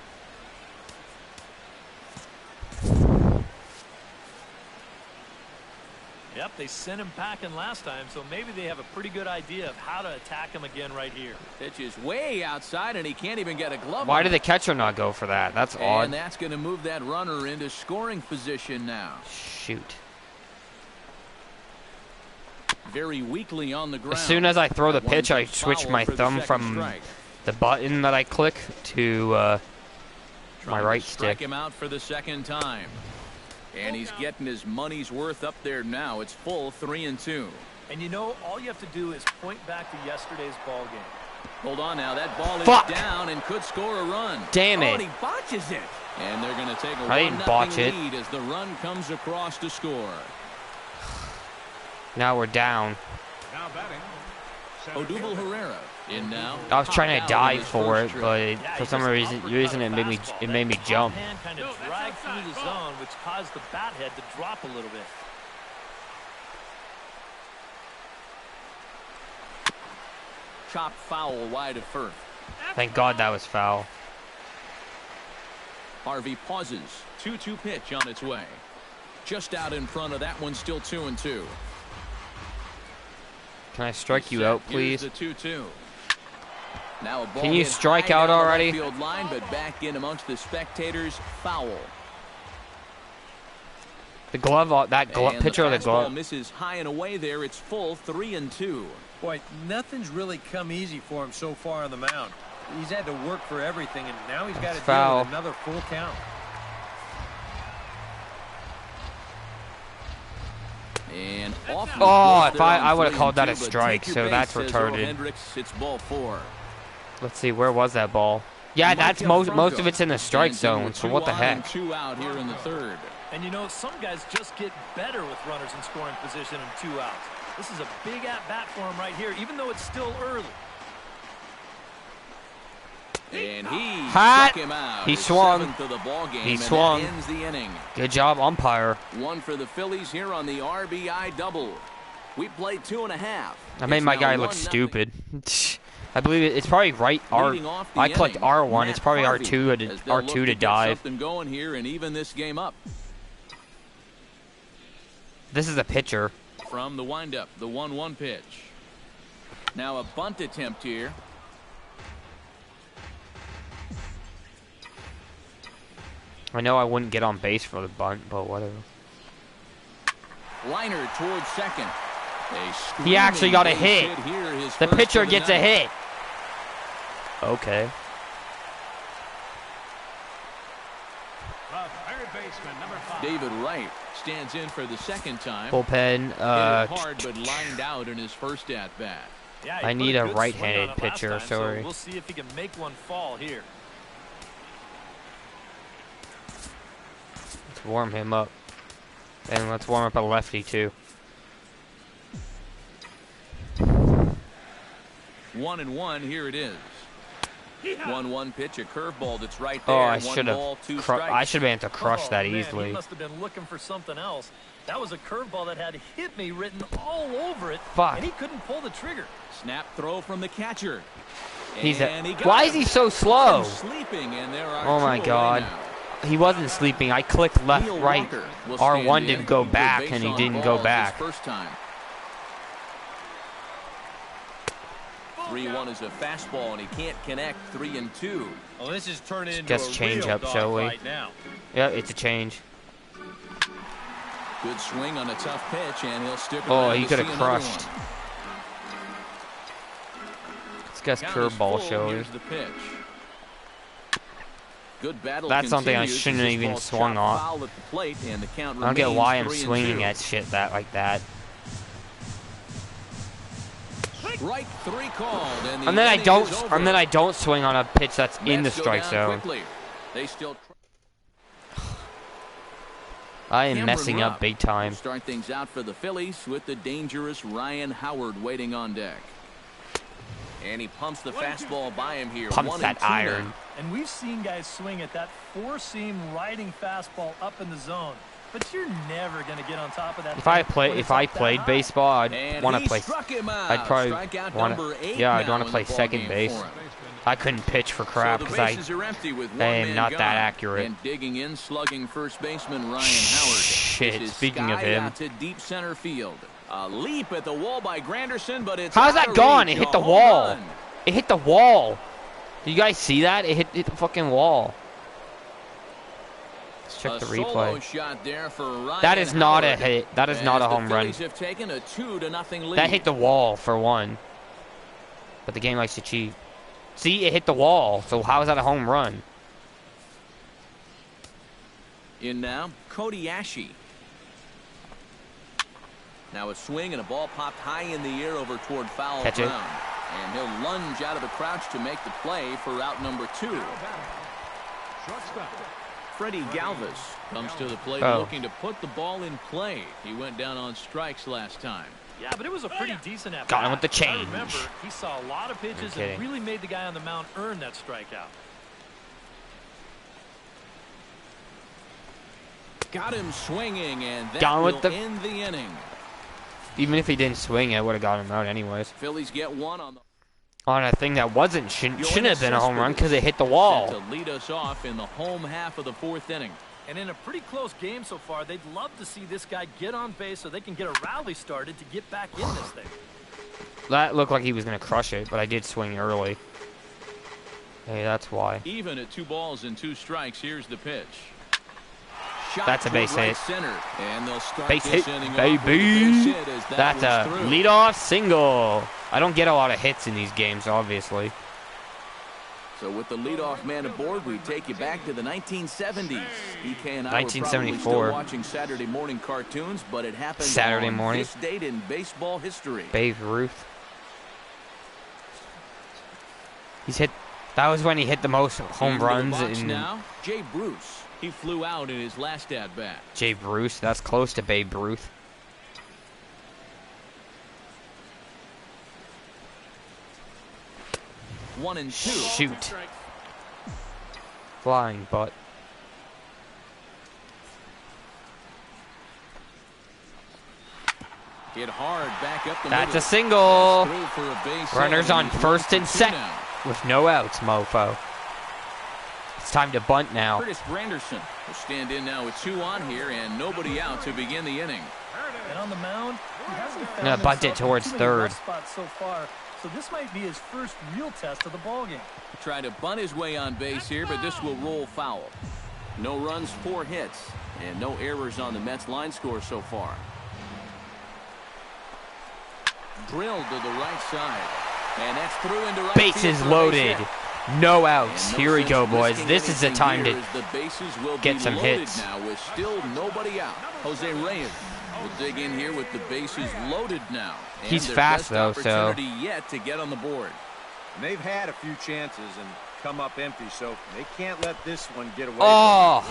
C: Yep, they sent him packing last time, so maybe they have a pretty good idea of how to attack him again right here.
B: Pitch is way outside, and he can't even get a glove
A: Why
B: on
A: did
B: it.
A: the catcher not go for that? That's
B: And
A: odd.
B: that's going to move that runner into scoring position now.
A: Shoot.
B: very weakly on the ground.
A: As soon as I throw the
B: One
A: pitch, I
B: foul
A: switch my
B: for the
A: thumb
B: second
A: from
B: strike.
A: the button that I click to my
B: Trying
A: right
B: to strike
A: stick.
B: him out for the second time. And he's getting his money's worth up there now. It's full 3-2.
C: And you know, all you have to do is point back to yesterday's ball game.
B: Hold on now. That ball
A: Fuck.
B: is down and could score a run.
A: Damn it.
B: Oh, and he botches it. And they're going to take a
A: I didn't
B: 1-0
A: botch it.
B: lead as the run comes across to score.
A: Now we're down.
E: Now batting.
B: Odubel Herrera in now.
A: I was trying to
B: Popped out
A: dive
B: in his
A: for it,
B: first trip.
A: but
C: Yeah,
A: for
C: he
A: some
C: just
A: reason
C: uppercut
A: it
C: a
A: made me
C: fastball.
A: jump.
C: That hand kind of dragged through the zone, which caused the bat head to drop a little bit.
B: Chop foul wide of first.
A: Thank God that was foul.
B: Harvey pauses. 2-2 pitch on its way. Just out in front of that one, still 2-2.
A: Can I strike you out, please?
B: Here's the 2-2. Now a ball
A: Can you
B: hit
A: strike
B: high
A: out
B: down the
A: already?
B: left field line, but back in amongst the spectators. Foul.
A: The glove, that
B: And
A: picture of the
B: fastball
A: glove.
B: misses high and away there. It's full 3-2.
D: Boy, nothing's really come easy for him so far on the mound. He's had to work for everything, and now he's got to deal
A: Foul.
D: with another full count.
B: And off.
A: Oh, if I would have called that a strike, so that's retarded.
B: Hendricks, it's ball 4.
A: Let's see, where was that ball? Yeah, that's most of it's in the strike zone. So what the heck?
B: 2 out here in the third.
C: And you know, some guys just get better with runners in scoring position and 2 outs. This is a big at-bat for him right here, even though it's still early.
B: And he
A: Hot.
B: struck him out.
A: He
B: His
A: swung.
B: 7th of the ball game,
A: He
B: and that
A: swung.
B: ends the inning.
A: Good job, umpire.
B: One for the Phillies here on the RBI double. We played 2.5.
A: I made my guy look stupid. I believe it's probably right. I clicked R1. It's probably R2 to dive.
B: Something going here and even this game up.
A: This is a pitcher.
B: From the windup, the 1-1 pitch. Now a bunt attempt here.
A: I know I wouldn't get on base for the bunt, but whatever.
B: Liner towards second.
A: He actually got a hit.
B: Here, his
A: The
B: first
A: pitcher
B: of the
A: gets a
B: night.
A: hit. Okay.
E: The third baseman, number 5.
B: David Wright stands in for the second time.
A: Bullpen.
B: Hit it hard, but lined out in his first at bat.
C: Yeah,
A: I
C: he
A: need
C: put
A: a
C: good swing
A: right-handed
C: on it last
A: pitcher,
C: time, so
A: sorry.
C: we'll see if he can make one fall here.
A: Let's warm him up. And let's warm up a lefty, too.
B: 1-1, here it is. 1-1 pitch, a curveball that's right there.
A: Oh, I
B: 1
A: should
B: ball,
A: have.
B: 2
A: I
B: strikes.
A: should have been able to crush that
C: Man,
A: easily.
C: he must have been looking for something else. That was a curveball that had "hit me" written all over it,
A: Fuck.
C: and he couldn't pull the trigger.
B: Snap throw from the catcher.
A: He's
B: And he got
A: Why
B: him.
A: is he so slow?
B: Sleeping, and there are
A: Oh my
B: 2 away
A: God.
B: now.
A: He wasn't sleeping. I clicked left,
B: Neil
A: right.
B: Walker will stand
A: R1
B: in.
A: didn't go
B: Good
A: back,
B: base
A: and he
B: on
A: didn't
B: balls
A: go
B: his
A: back.
B: First time. 3-1 is a fastball, and he can't connect. 3-2.
D: Well, this is turning into
A: Guess
D: a
A: change
D: real
A: up, shall we?
D: dogfight now.
A: Yeah, it's a change.
B: Good swing on a tough pitch, and he'll stick
A: Oh,
B: around
A: he
B: to
A: could have
B: see another
A: crushed.
B: one.
A: Let's guess
B: Count is full.
A: curveball, shall we?
B: Here's the pitch. Good battle.
A: That's something I
B: continues
A: shouldn't
B: as this
A: even
B: ball's
A: swung
B: chopped
A: on.
B: foul at the plate, and the count
A: I don't get why I'm
B: remains 3-2.
A: swinging at shit like that.
B: Strike 3 called, and the
A: And then I
B: inning
A: don't.
B: is over.
A: And then I don't swing on a pitch that's in the
B: Mets go
A: strike
B: down
A: zone.
B: quickly. They still.
A: I am
B: Cameron
A: messing up
B: Rupp
A: big time.
B: will start things out for the Phillies with the dangerous Ryan Howard waiting on deck. And he pumps the fastball by him here.
A: Pumps
B: 1-2
A: that
B: now.
A: iron.
C: And we've seen guys swing at that four-seam riding fastball up in the zone, but you're never going to get on top of that.
A: If I
C: thing when
A: played,
C: it's
A: if I
C: up that
A: played
C: high.
A: baseball, I'd
B: And
A: want
B: he
A: to play.
B: struck him out.
A: I'd probably
B: Strikeout
A: want
B: number
A: to.
B: 8
A: Yeah, I'd
B: now
A: want to
B: in
A: play
B: the ball
A: second
B: game
A: base.
B: for him.
A: I couldn't pitch for crap
B: So the
A: because
B: bases are empty with
A: I am
B: one man
A: not
B: gone.
A: that accurate.
B: And digging in, slugging first baseman Ryan Howard.
A: Shit,
B: This is
A: speaking of
B: skied
A: him.
B: out to deep center field. A leap at the wall by Granderson, but it's
A: How's
B: out
A: that
B: of
A: gone?
B: reach.
A: It hit
B: A
A: the
B: home
A: wall.
B: run.
A: It hit the wall. Did you guys see that? It hit the fucking wall. Let's check the
B: Solo
A: replay.
B: shot there for Ryan
A: That is not a
B: Howard,
A: hit. That is not a
B: as
A: home
B: the
A: run.
B: Phillies have taken a 2-0 lead.
A: That hit the wall for one. But the game likes to cheat. See, it hit the wall. So how is that a home run?
B: In now, Cody Ashe. Now a swing and a ball popped high in the air over toward foul
A: Catch it.
B: ground. And he'll lunge out of the crouch to make the play for out number 2.
E: Shortstop.
B: Freddie Galvis comes to the plate looking to put the ball in play. He went down on strikes last time.
C: Yeah, but it was a pretty decent at-bat.
A: Got him with the change.
C: I remember, he saw a lot of pitches and really made the guy on the mound earn that strikeout.
B: Got him swinging, and that
A: Gone with
B: will
A: the-
B: end the inning.
A: Even if he didn't swing it, would have got him out anyways.
B: Phillies get one on the
A: On a thing that shouldn't have been a home run because it hit the wall.
B: to lead us off in the home half of the 4th inning.
C: And in a pretty close game so far, they'd love to see this guy get on base so they can get a rally started to get back in this thing.
A: That looked like he was going to crush it, but I did swing early. Hey, that's why.
B: Even at 2 balls and 2 strikes, here's the pitch. Shot
A: That's a base
B: toward right
A: hit.
B: Center, and they'll start
A: Base
B: this
A: hit,
B: inning off with a
A: baby.
B: base hit as that
A: That's a
B: was through.
A: leadoff single. I don't get a lot of hits in these games, obviously.
B: So with the leadoff man aboard, we take you back to the 1970s. EK and I were
A: 1974.
B: probably still watching Saturday morning cartoons, but it happened
A: Saturday
B: on
A: morning.
B: this date in baseball history.
A: Babe Ruth. He's hit. That was when he hit the most home
B: Into the
A: runs
B: box
A: in
B: now, Jay Bruce. He flew out in his last at-bat.
A: Jay Bruce. That's close to Babe Ruth.
B: One and two.
A: Shoot. Flying butt.
B: Hit hard back up the
A: That's
B: middle.
A: a single.
B: Through for a base hit,
A: Runners on
B: and he's
A: first and
B: 1 for 2
A: second
B: now.
A: with no outs, mofo. It's time to bunt now.
B: Curtis Granderson will stand in now with 2 on here and nobody out to begin the inning.
C: And on the mound, he hasn't found
A: gonna bunt it
C: himself in
A: towards
C: too many
A: third.
C: rough spots so far, so this might be his first real test of the ballgame.
B: Trying to bunt his way on base here, but this will roll foul. No runs, 4 hits, and no errors on the Mets line score so far. Drilled to the right side, and that's through into right field
A: Bases
B: for a base
A: loaded.
B: hit.
A: No outs.
B: And no
A: Here we
B: sense
A: go,
B: risking
A: boys. This is the
B: anything
A: time
B: here
A: to
B: as the bases will
A: get
B: be
A: some
B: loaded
A: hits.
B: now with still nobody out. Jose Reyes will dig in here with the bases loaded now. And
A: He's
B: their
A: fast,
B: best
A: though, so-
B: opportunity yet to get on the board.
I: And they've had a few chances and come up empty, so they can't let this one get away.
A: Oh,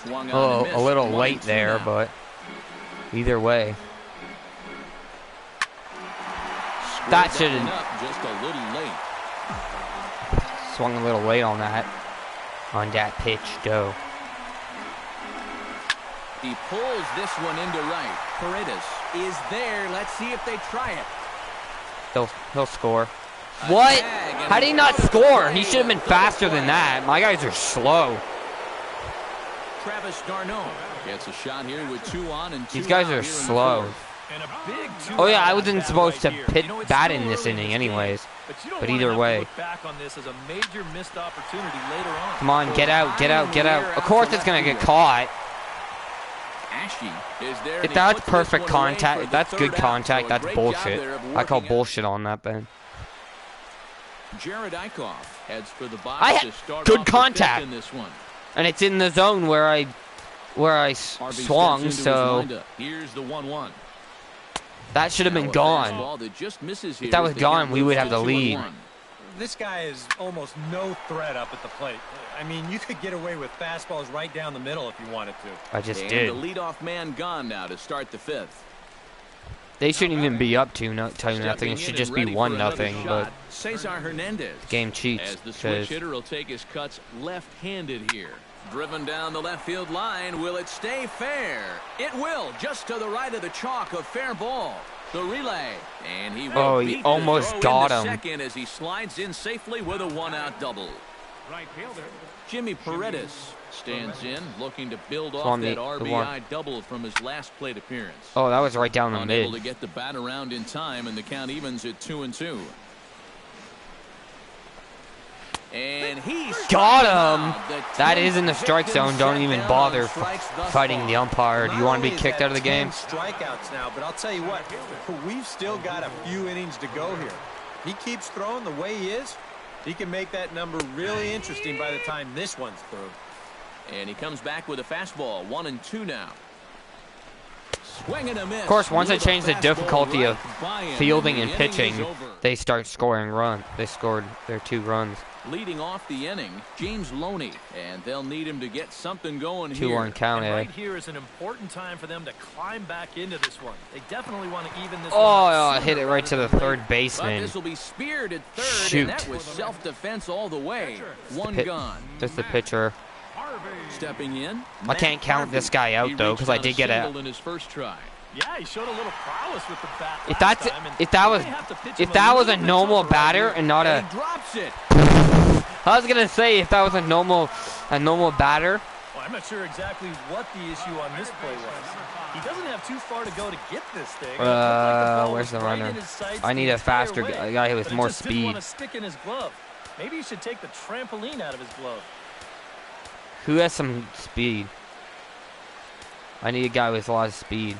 B: Swung on and missed.
A: a little
B: 1
A: late
B: and 2
A: there,
B: now.
A: but either way. That
B: Squared
A: should've-
B: one up just a little late.
A: Swung a little late on that pitch, though.
B: He pulls this one into right. Paredes is there. Let's see if they try it.
A: He'll score. What?
B: tag, and
A: How did he not
B: another
A: score?
B: play,
A: He should have been
B: double
A: faster
B: play.
A: than that. My guys are slow.
B: Travis d'Arnaud gets a shot here with 2 on and 2
A: These guys
B: out
A: are
B: here in the
A: slow.
B: 4th.
C: And a big
A: Oh yeah, I
C: two-out
A: wasn't
C: at-bat
A: supposed to
C: right here.
A: pit
C: You know, it's
A: bat
C: still
A: in this
C: early
A: inning
C: game,
A: anyways.
C: but you don't
A: But
C: wanna
A: either
C: have to
A: way.
C: look back on this as a major missed opportunity later on.
A: Come on, get out, get out, get out. Of course it's going to get caught.
B: Ashe is there. and
A: If
B: he
A: that's
B: puts this
A: perfect
B: one away for
A: contact,
B: the
A: if that's good
B: third out.
A: contact,
B: So a
A: that's
B: great job
A: bullshit.
B: there of
A: I call
B: working out.
A: bullshit on that, Ben.
B: Jared Eichhoff heads for the box
A: I
B: to
A: had
B: start
A: good
B: off the fifth
A: contact.
B: in this one.
A: And it's in the zone where I
B: Harvey steps
A: swung,
B: into his
A: so
B: windup. Here's the 1-1.
A: that should have
B: Now
A: been
B: a
A: gone.
B: fastball that just misses here
A: If that
B: as
A: was
B: the
A: gone,
B: count
A: we
B: moves
A: would
B: to
A: have the
B: 2-1.
A: lead.
D: This guy is almost no threat up at the plate. I mean, you could get away with fastballs right down the middle if you wanted to.
A: I just
B: And
A: did.
B: the leadoff man gone now to start the 5th.
A: They shouldn't even be up 2-0.
B: Stepping
A: It
B: in
A: should
B: and
A: just be
B: ready for
A: 1-0.
B: another
A: But
B: shot, Cesar Hernandez.
A: game cheats
B: As the switch
A: because
B: hitter will take his cuts left-handed here. Driven down the left field line. Will it stay fair? It will. Just to the right of the chalk, a fair ball. The relay. And he will
A: Oh, he
B: beat the
A: almost
B: throw
A: got
B: into
A: him.
B: second as he slides in safely with a 1-out double.
E: Right fielder.
B: Jimmy Paredes stands in, looking to build off
A: on
B: that
A: the
B: RBI double from his last plate appearance.
A: oh, that was right down the
B: Unable to
A: mid.
B: get the bat around in time, and the count evens at 2-2. And he
A: got him. That is in the strike zone. Don't even bother fighting the umpire. Do you want to be kicked out of the game?
I: Strikeouts now, but I'll tell you what, we've still got a few innings to go here. He keeps throwing the way he is. He can make that number really interesting by the time this one's through.
B: And he comes back with a fastball. 1-2 now. Swing and a miss.
A: Of course, once they change the difficulty of fielding and pitching, they start scoring runs. They scored their 2 runs.
B: Leading off the inning, James Loney, and they'll need him to get something going
A: 2
B: here.
A: uncounted.
C: Right here is an important time for them to climb back into this one. They definitely want to even this
A: Oh,
C: one
A: I
C: out
A: hit it right to the third
B: But
A: baseman.
B: this will be speared at third,
A: Shoot.
B: and that was self-defense all the way. One gone.
A: That's the pitcher.
B: Stepping in,
A: I can't count this guy out, though, because I did get
B: a in his first try.
C: Yeah, he showed a little prowess with the bat
A: If
C: last
A: that's
C: time, and
A: if that
C: they
A: was
C: have to pitch
A: if
C: him
A: that was a
C: little bit
A: normal
C: tougher right
A: batter
C: here.
A: and not
B: And
A: a,
B: he drops it.
A: I was gonna say if that was a normal batter.
C: Well, I'm not sure exactly what the issue on this play was. He doesn't have too far to go to get this thing. It looked like the ball
A: Where's the
C: was right
A: runner?
C: in his sights
A: I need
C: the
A: a
C: entire
A: faster
C: way,
A: guy with
C: but it
A: more
C: just didn't
A: speed.
C: want to stick in his glove. Maybe he should take the trampoline out of his glove.
A: Who has some speed? I need a guy with a lot of speed.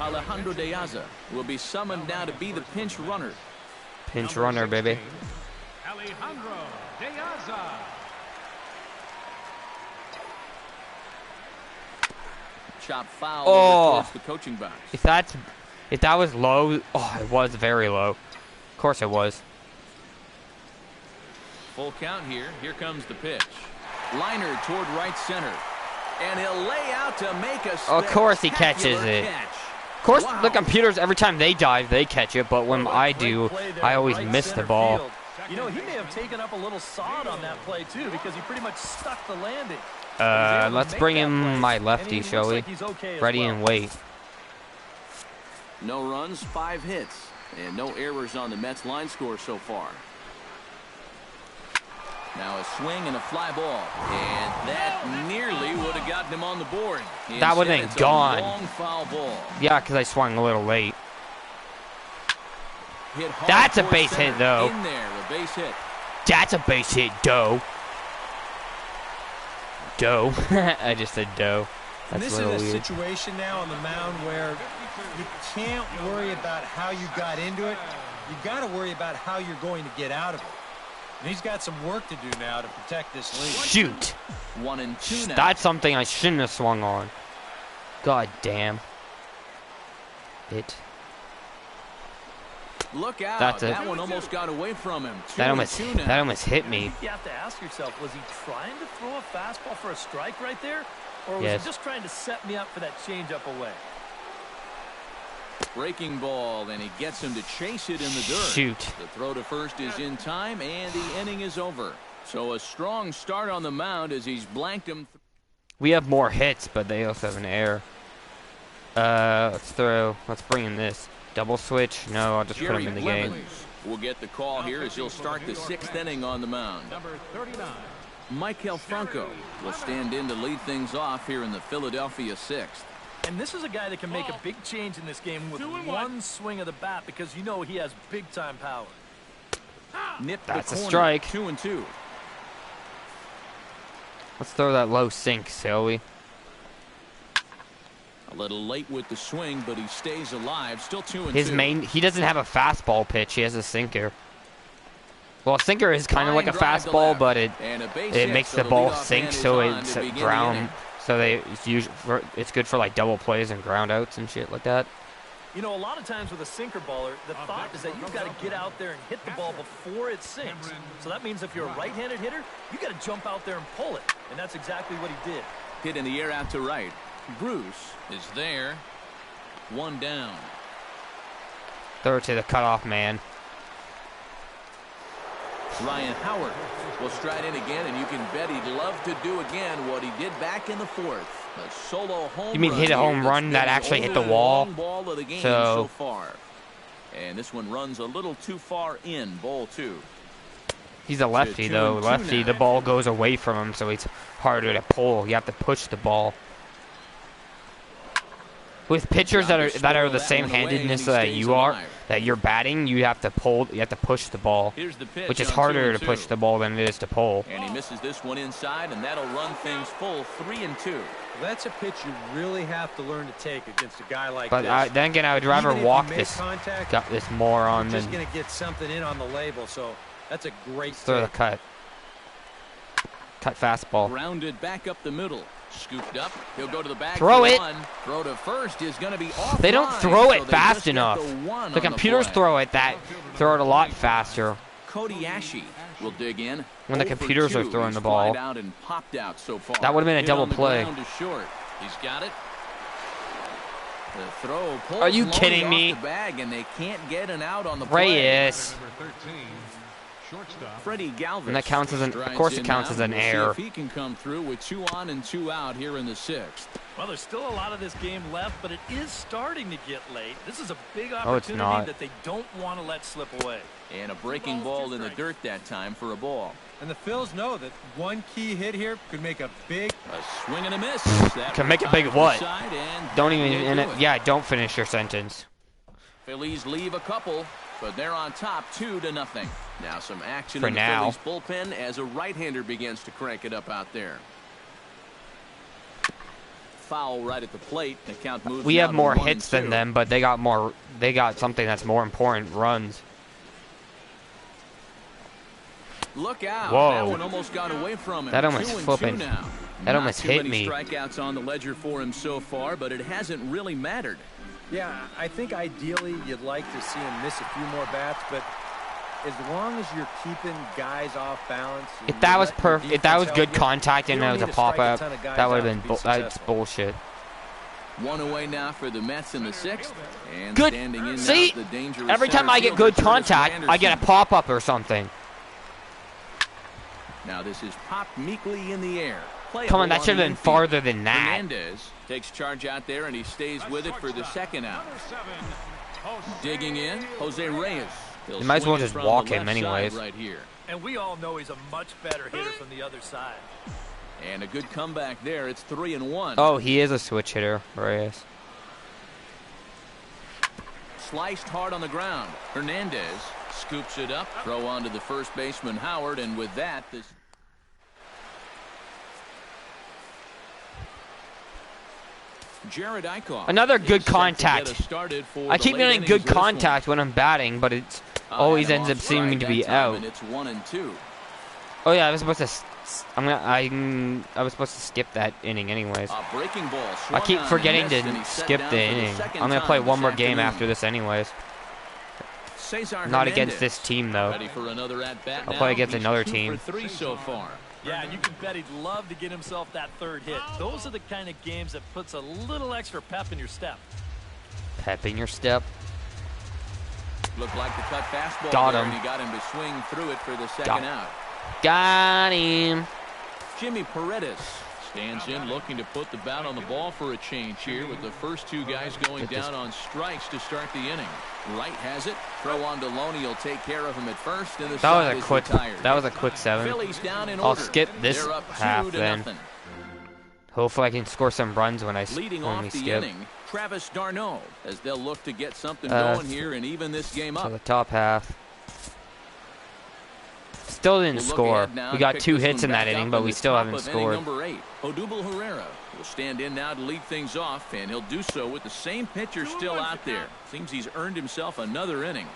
B: Alejandro De Aza will be summoned now to be the pinch runner.
A: Pinch runner, baby.
E: Alejandro De Aza.
B: Chop foul
A: Oh.
B: over towards the coaching box.
A: If that was low, oh, it was very low. Of course it was.
B: Full count here. Here comes the pitch. Liner toward right center. And he'll lay out to make a
A: Of course he catches
B: spectacular
A: it.
B: catch.
A: Of course,
B: Wow.
A: the computers, every time they dive, they catch it. But when I do, I always miss the ball.
C: You know, he may have taken up a little sod on that play, too, because he pretty much stuck the landing.
A: Let's bring in my lefty, shall we? Ready and wait.
B: No runs, 5 hits, and no errors on the Mets line score so far. Now a swing and a fly ball, and that nearly would have gotten him on the board.
A: That would
B: Instead,
A: have
B: it's
A: gone.
B: A long foul ball.
A: Yeah, because I swung a little late.
B: Hit hard
A: That's a
B: towards
A: base
B: center.
A: hit, though.
B: In there, a base hit.
A: That's a base hit, doe. Doe. I just said doe.
I: And
A: That's
I: this
A: a little
I: is a
A: weird.
I: situation now on the mound where you can't worry about how you got into it. You got to worry about how you're going to get out of it. And he's got some work to do now to protect this lead.
A: Shoot.
B: 1-2 now.
A: That's something I shouldn't have swung on. God damn. It.
B: Look out.
A: That's it.
B: That one almost got away from him.
A: That
B: 2-2 now.
A: almost hit me.
C: You have to ask yourself, was he trying to throw a fastball for a strike right there? Or was
A: Yes.
C: he just trying to set me up for that changeup away?
B: Breaking ball, and he gets him to chase it in the dirt.
A: Shoot.
B: The throw to first is in time, and the inning is over. So a strong start on the mound as he's blanked him.
A: We have more hits, but they also have an error. Let's bring in this. Double switch? No, I'll just put him in the game.
B: Will get the call here as he'll start the 6th inning on the mound.
E: Number 39.
B: Michael Franco will stand in to lead things off here in the Philadelphia 6th.
C: And this is a guy that can make a big change in this game with one swing of the bat because you know he has big-time power.
B: Nipped
A: That's
B: the
A: a
B: corner.
A: strike.
B: 2-2.
A: Let's throw that low sink, shall we?
B: A little late with the swing, but he stays alive. Still 2-2.
A: He doesn't have a fastball pitch. He has a sinker. Well, a sinker is kind of like a fastball, but it makes the ball sink, so it's ground. So it's good for like double plays and ground outs and shit like that.
C: You know, a lot of times with a sinker baller, the thought is that you've got to get out there and hit the ball before it sinks. So that means if you're a right-handed hitter, you got to jump out there and pull it. And that's exactly what he did.
B: Hit in the air out to right. Bruce is there. 1 down.
A: Throw it to the cutoff man.
B: Ryan Howard will stride in again, and you can bet he'd love to do again what he did back in the 4th. A solo home
A: You mean
B: run
A: hit a home
B: here that's
A: run
B: been
A: that
B: the
A: actually hit the
B: only
A: wall?
B: long ball of the game
A: So-
B: so far. And this one runs a little too far in, ball 2.
A: He's a lefty,
B: two
A: though.
B: and two
A: Lefty,
B: now.
A: the ball goes away from him, so it's harder to pull. You have to push the ball. With pitchers that are the same handedness that you are, that you're batting, you have to push the ball, which is harder to push the ball than it is to pull.
B: And he misses this one inside, and that'll run things full 3-2.
D: Well, that's a pitch you really have to learn to take against a guy like
A: But
D: this.
A: then again, I would rather walk this moron
D: you're
A: than
D: just going to get something in on the label, so that's a great
A: throw the
D: take.
A: cut fastball.
B: Rounded back up the middle. Scooped up. He'll go to the bag.
A: Throw it.
B: Throw to first is going to be off.
A: They don't throw it fast enough. The
B: The
A: computers throw it a lot faster.
B: Cody Ashe will dig in.
A: When the
B: 0 for
A: computers are
B: 2.
A: throwing
B: He's
A: the ball.
B: flied out and popped out so far.
A: That would've been a
B: Hit
A: double
B: on the
A: play.
B: ground to short. He's got it. The throw pulls
A: Are you
B: Loney
A: kidding
B: off
A: me?
B: the bag, and they can't get an out on the play.
A: Reyes.
E: Number 13, shortstop.
B: Freddie Galvis.
A: And that counts as of
B: strides
A: course it
B: in
A: counts
B: now.
A: as an
B: We'll see
A: error.
B: if he can come through with 2 on and 2 out here in the 6th.
C: Well, there's still a lot of this game left, but it is starting to get late. This is a big
A: Oh, it's
C: opportunity
A: not.
C: that they don't want to let slip away.
B: And a breaking ball in the dirt that time for a ball.
D: And the Phils know that one key hit here could make a big...
B: A swing and a miss. That
A: Can make a
B: was
A: big
B: tied to
A: what?
B: the side, and
A: Don't
B: that
A: even
B: did do it.
A: yeah, don't finish your sentence.
B: Phillies leave a couple, but they're on top 2-0. Now some action
A: For
B: in the
A: now.
B: Phillies bullpen as a right-hander begins to crank it up out there. Foul right at the plate. The count moves.
A: We
B: now
A: have
B: to
A: more
B: 1-2.
A: hits than them, but they got something that's more important, runs.
B: Look out.
A: Whoa.
B: That one almost got away from him.
A: That almost
B: 2-2
A: flipping-
B: now.
A: that
B: Not
A: almost
B: too
A: hit
B: many
A: me.
B: strikeouts on the ledger for him so far, but it hasn't really mattered.
D: Yeah, I think ideally you'd like to see him miss a few more bats, but as long as you're keeping guys off balance...
A: If that was good contact and that was a pop-up, that would have been that's bullshit.
B: One away now for the Mets in the 6th. And
A: Good.
B: standing in now
A: See,
B: is the dangerous
A: every time
B: center
A: I get
B: fielder,
A: good
B: Curtis
A: contact, I get a
B: Anderson.
A: pop-up or something.
B: Now this is popped meekly in the air.
A: Come on, that
B: Playable
A: should have
B: the
A: been
B: infield.
A: farther than that.
B: Hernandez takes charge out there, and he stays with it for the second out.
E: Number 7, Jose
B: Digging in, Jose Reyes. He'll
A: You might as well
B: swing it
A: just
B: from
A: walk
B: the
A: him
B: left side
A: anyways.
B: right here.
C: And we all know he's a much better hitter from the other side.
B: And a good comeback there. It's 3-1.
A: Oh, he is a switch hitter, Reyes.
B: Sliced hard on the ground. Hernandez scoops it up. Throw on to the first baseman, Howard. And with that, this... Jared Eichhoff.
A: Another good
B: is set to get
A: contact.
B: us started for
A: I
B: the
A: keep
B: late
A: getting
B: innings
A: good
B: of this one.
A: contact when I'm batting, but it's always
B: And
A: ends up
B: off
A: seeming
B: strike
A: to be
B: that time,
A: out.
B: And it's 1-2.
A: Oh yeah, I was supposed to. I was supposed to skip that inning anyways.
B: A breaking ball.
A: I
B: swung
A: keep
B: on and
A: forgetting
B: missed, and
A: to
B: he's set
A: skip
B: down
A: the
B: for
A: inning.
B: second
A: I'm gonna
B: time
A: play
B: this
A: one more game
B: afternoon.
A: after this anyways.
B: Cesar
A: Not against
B: Hernandez.
A: this team though.
B: Ready for another at bat
A: I'll
B: now.
A: play against
B: He's
A: another
B: 2
A: team.
B: for 3 so far.
C: Yeah, you can bet he'd love to get himself that third hit. Those are the kind of games that puts a little extra pep in your step.
A: Pep in your step.
B: Looked like the cut fastball
A: Got
B: there,
A: him.
B: and he got him to swing through it for the second out.
A: Got him.
B: Jimmy Paredes stands in, looking to put the bat on the ball for a change here, with the first 2 guys going down on strikes to start the inning. Wright has it. Throw on to Loney. He'll take care of him at first, and the
A: That
B: side
A: was a
B: is
A: quick.
B: retired.
A: That was a quick 7.
B: Phillies down in
A: I'll
B: order.
A: skip this
B: They're up
A: half
B: 2-0.
A: then. Hopefully I can score some runs when
B: Leading
A: when
B: off
A: we
B: the
A: skip.
B: inning, Travis d'Arnaud, as they'll look to get something going here and even this game
A: So
B: up.
A: the top half. Still didn't
B: We'll look
A: score.
B: ahead now
A: We
B: to
A: got
B: pick
A: 2
B: this
A: hits
B: one
A: in that
B: back
A: inning,
B: up
A: but
B: in
A: we
B: the
A: still
B: top
A: haven't
B: of inning
A: scored.
B: number 8. Odubel Herrera will stand in now to lead things off, and he'll do so with the same pitcher still out there. Seems he's earned himself another inning.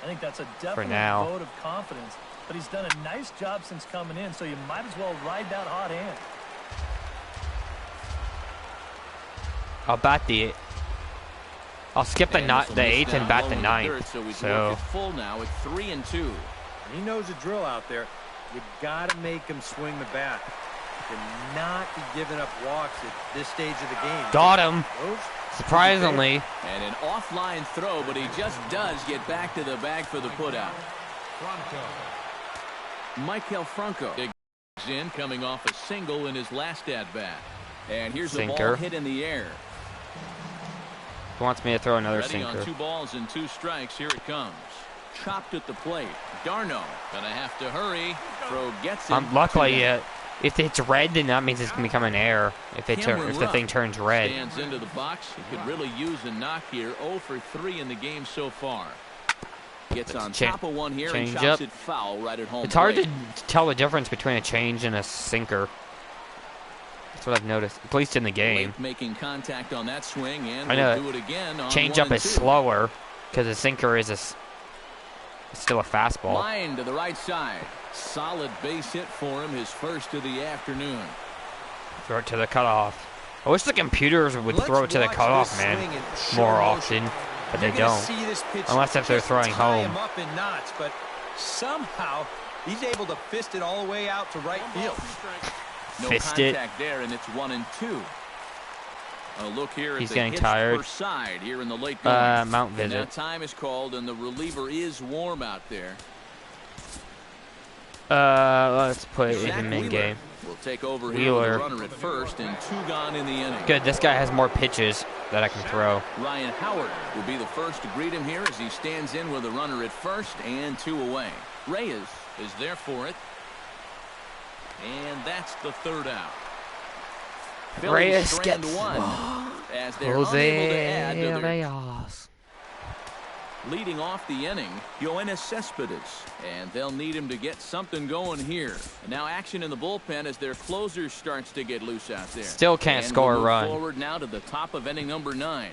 C: I think that's a definite
A: now.
C: vote of confidence. But he's done a nice job since coming in, so you might as well ride that hot hand.
A: I'll skip the
B: And this will miss
A: 8th and
B: down
A: bat
B: low
A: the
B: in
A: 9th.
B: third, so he's
A: So
B: working full now at 3-2.
D: And he knows the drill out there. You got to make him swing the bat. To not be giving up walks at this stage of the game.
A: got him.
D: Those-
A: Surprisingly.
B: And an offline throw, but he just does get back to the bag for the putout.
E: Franco.
B: Michael Franco digs in, coming off a single in his last at-bat. And here's the ball
A: Sinker.
B: hit in the air.
A: He wants me to throw another
B: Ready on
A: sinker.
B: 2 balls and 2 strikes. Here it comes. Chopped at the plate. d'Arnaud gonna have to hurry. Throw gets him.
A: Luckily, If it's red, then that means it's gonna become an error. If the thing turns red.
B: Stands into the box. He could really use a knock here. 0 for 3 in the game so far. Gets on top of one here and chops it foul right at home.
A: It's hard to tell the difference between a change and a sinker. That's what I've noticed, at least in the game.
B: Making contact on that swing, and
A: I know.
B: we'll do it again on
A: Change up
B: 1
A: is
B: and 2.
A: slower because a sinker is still a fastball.
B: Line to the right side. Solid base hit for him, his first of the afternoon.
A: Throw it to the cutoff. I wish the computers would throw it to the cutoff, man, more often, but they don't. Unless if they're throwing home.
I: Up in knots, but somehow he's able to fist it all the way out to right field.
B: No contact there, and it's 1 and 2. A look here at
A: He's
B: the
A: getting
B: hits
A: tired.
B: per side here in the late going.
A: Mount visit.
B: And that time is called, and the reliever is warm out there.
A: Let's put him in game.
B: Will take over here with the runner at first, and 2 gone in the inning.
A: Good. This guy has more pitches that I can throw.
B: Ryan Howard will be the first to greet him here as he stands in with a runner at first and 2 away. Reyes is there for it. And that's the 3rd out.
A: Reyes gets
B: one as they're unable to add to their...
A: Reyes.
B: Leading off the inning, Yoenis Cespedes, and they'll need him to get something going here. And now action in the bullpen as their closer starts to get loose out there.
A: Still can't score a run.
B: Forward now to the top of inning number 9.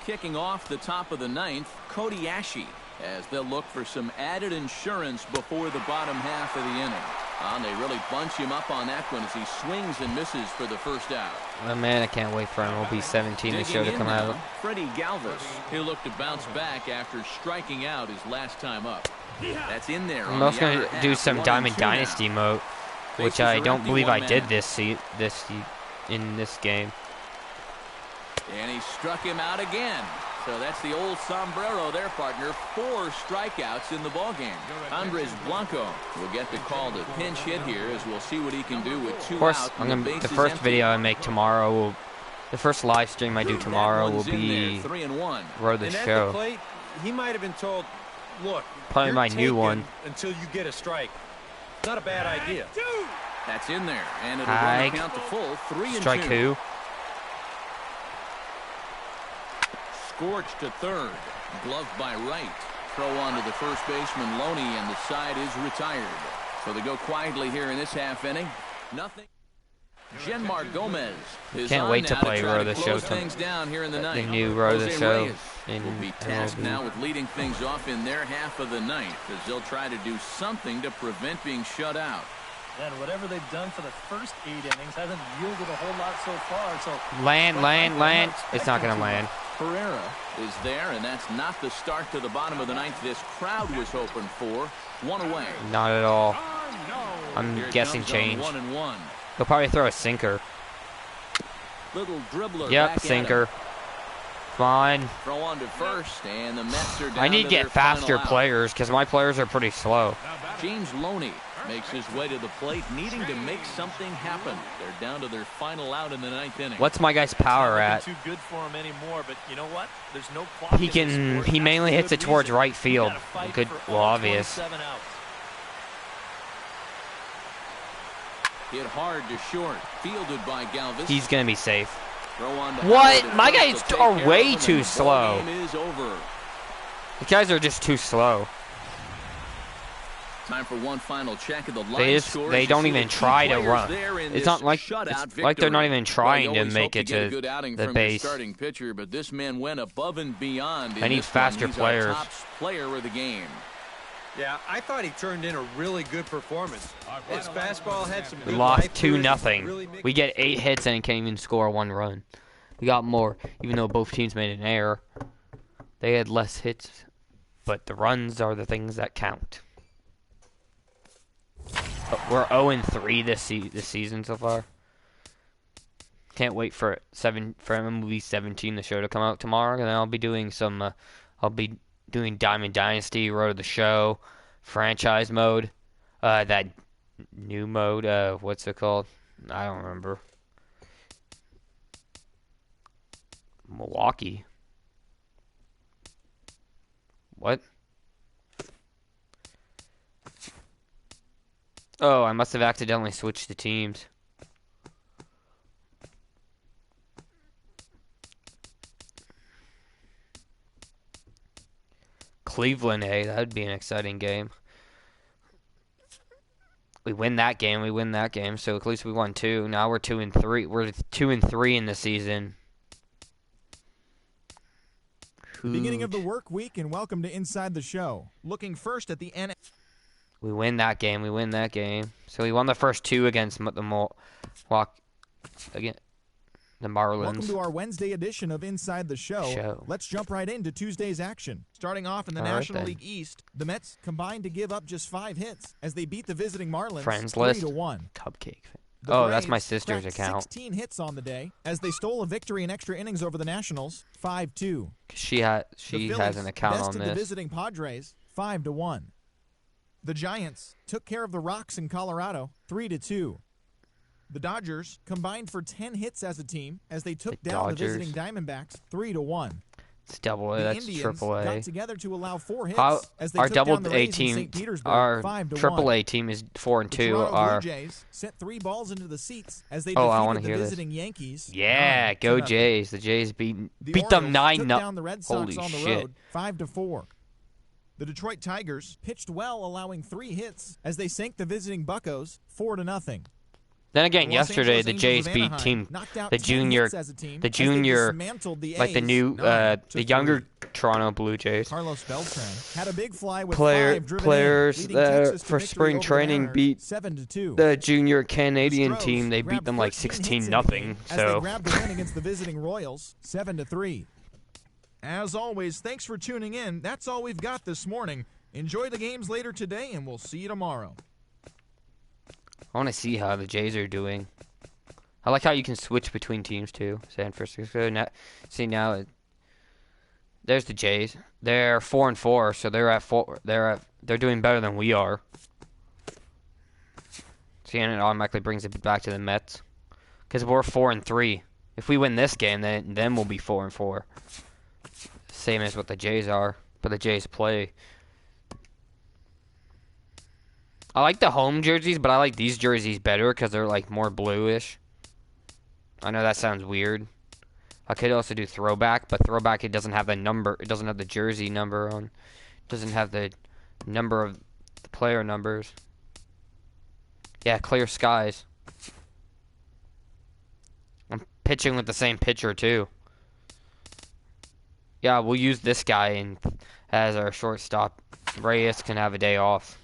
B: Kicking off the top of the 9th, Cody Ashe, as they'll look for some added insurance before the bottom half of the inning. And they really bunch him up on that one as he swings and misses for the first out.
A: Oh man, I can't wait for MLB 17 the show to come out.
B: Freddie Galvis, he'll look to bounce back after striking out his last time up. That's in there.
A: I'm also going to do some Diamond Dynasty mode, which I don't believe I did in this game.
B: And he struck him out again. So that's the old sombrero there, partner. 4 strikeouts in the ballgame. Andres Blanco will get the call to pinch hit here as we'll see what he can do with 2 out.
A: The first video I make tomorrow, the first live stream I do tomorrow will be Road the Show.
I: Plate, he might have been told, look,
A: probably my new one.
I: Until you get a strike. Not a bad idea.
B: That's in there, and it'll run the count to full. 3 and 2.
A: Strike 2.
B: Scorched to third. Glove by right. Throw on to the first baseman, Loney, and the side is retired. So they go quietly here in this half inning. Nothing. Genmar Gomez is
A: Can't wait to play Road the Show.
B: Things down here in the ninth.
A: The new Road the Show.
B: Will be tasked now with leading things off in their half of the ninth as they'll try to do something to prevent being shut out.
C: And whatever they've done for the first 8 innings hasn't yielded a whole lot so far. So
A: land. It's not going to land.
B: Pereira is there, and that's not the start to the bottom of the ninth this crowd was hoping for. 1 away.
A: Not at all. I'm guessing change.
B: 1-1.
A: He'll probably throw a sinker.
B: Little dribbler.
A: Yep, sinker. Come on.
B: Throw on to first, and the Mets are down.
A: I need to get faster players because my players are pretty slow.
B: James Loney makes his way to the plate, needing to make something happen. They're down to their final out in the 9th inning.
A: What's my guy's power at?
C: Too good for him anymore, but you know what? There's no clock.
A: He mainly hits it towards right field. Good, well, obvious.
B: Hit hard to short, fielded by Galvis.
A: He's gonna be safe.
B: What?
A: My guys are way too slow. The guys are just too slow.
B: Time for one final check of the line scores.
A: They don't even try to run. It's not like they're not even trying to make it to the base.
B: Starting pitcher, but this man went above and beyond.
A: I need faster players.
B: Top player of the game.
I: Yeah, I thought he turned in a really good performance. His fastball had some good
A: We lost
I: life to it.
A: 2-0. We get 8 hits and can't even score 1 run. We got more, even though both teams made an error. They had less hits, but the runs are the things that count. We're 0-3 this season so far. Can't wait for MLB 17 the show to come out tomorrow, and then I'll be doing some. I'll be doing Diamond Dynasty, Road to the Show, franchise mode, that new mode. What's it called? I don't remember. Milwaukee. What? Oh, I must have accidentally switched the teams. Cleveland, hey, that would be an exciting game. We win that game, so at least we won 2. Now we're 2-3. We're 2-3 in the season.
G: Beginning of the work week, and welcome to Inside the Show. Looking first at the
A: We win that game. So we won the first 2 against the Marlins.
G: Welcome to our Wednesday edition of Inside the Show. Let's jump right into Tuesday's action. Starting off in the National League East, the Mets combined to give up just 5 hits as they beat the visiting Marlins 3-1.
A: Cupcake. Oh, that's my sister's account.
G: 16 hits on the day as they stole a victory in extra innings over the Nationals 5-2.
A: She has an account on
G: bested
A: this.
G: The visiting Padres 5-1. The Giants took care of the Rocks in Colorado 3-2. The Dodgers combined for 10 hits as a team as they took down the visiting Diamondbacks 3-1.
A: It's double A. That's triple A.
G: Got together to allow 4 hits as they
A: our
G: took
A: double
G: down the
A: A
G: Rays
A: team,
G: in St. Petersburg,
A: our
G: 5-1.
A: triple A team is 4-2.
G: The Toronto
A: Our
G: Blue Jays sent 3 balls into the seats as they
A: I
G: defeated the
A: hear
G: visiting Yankees.
A: Yeah, go Jays. The Jays beat them 9-0.
G: Took down the Red Sox
A: Holy
G: on the
A: shit.
G: road 5-4. The Detroit Tigers pitched well, allowing 3 hits as they sank the visiting Buccos 4-0
A: Then again, yesterday the Jays beat the junior, like the new, the younger Toronto Blue Jays.
G: Carlos Beltran had a big fly with
A: Players that for spring training beat
G: 7-2.
A: the junior Canadian team. They beat them like 16-0.
G: As they grabbed a win against the visiting Royals 7-3. As always, thanks for tuning in. That's all we've got this morning. Enjoy the games later today, and we'll see you tomorrow.
A: I want to see how the Jays are doing. I like how you can switch between teams too. San Francisco. Now, there's the Jays. They're 4-4, so they're at 4. They're doing better than we are. See, and it automatically brings it back to the Mets because we're 4-3. If we win this game, then we'll be 4-4. Same as what the Jays are, but the Jays play. I like the home jerseys, but I like these jerseys better because they're like more bluish. I know that sounds weird. I could also do throwback, but throwback it doesn't have the number. It doesn't have the jersey number on. It doesn't have the number of the player numbers. Yeah, clear skies. I'm pitching with the same pitcher too. Yeah, we'll use this guy as our shortstop. Reyes can have a day off.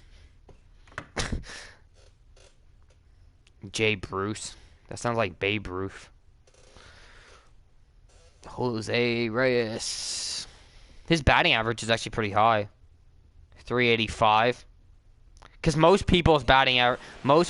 A: Jay Bruce. That sounds like Babe Ruth. Jose Reyes. His batting average is actually pretty high. 385. Because most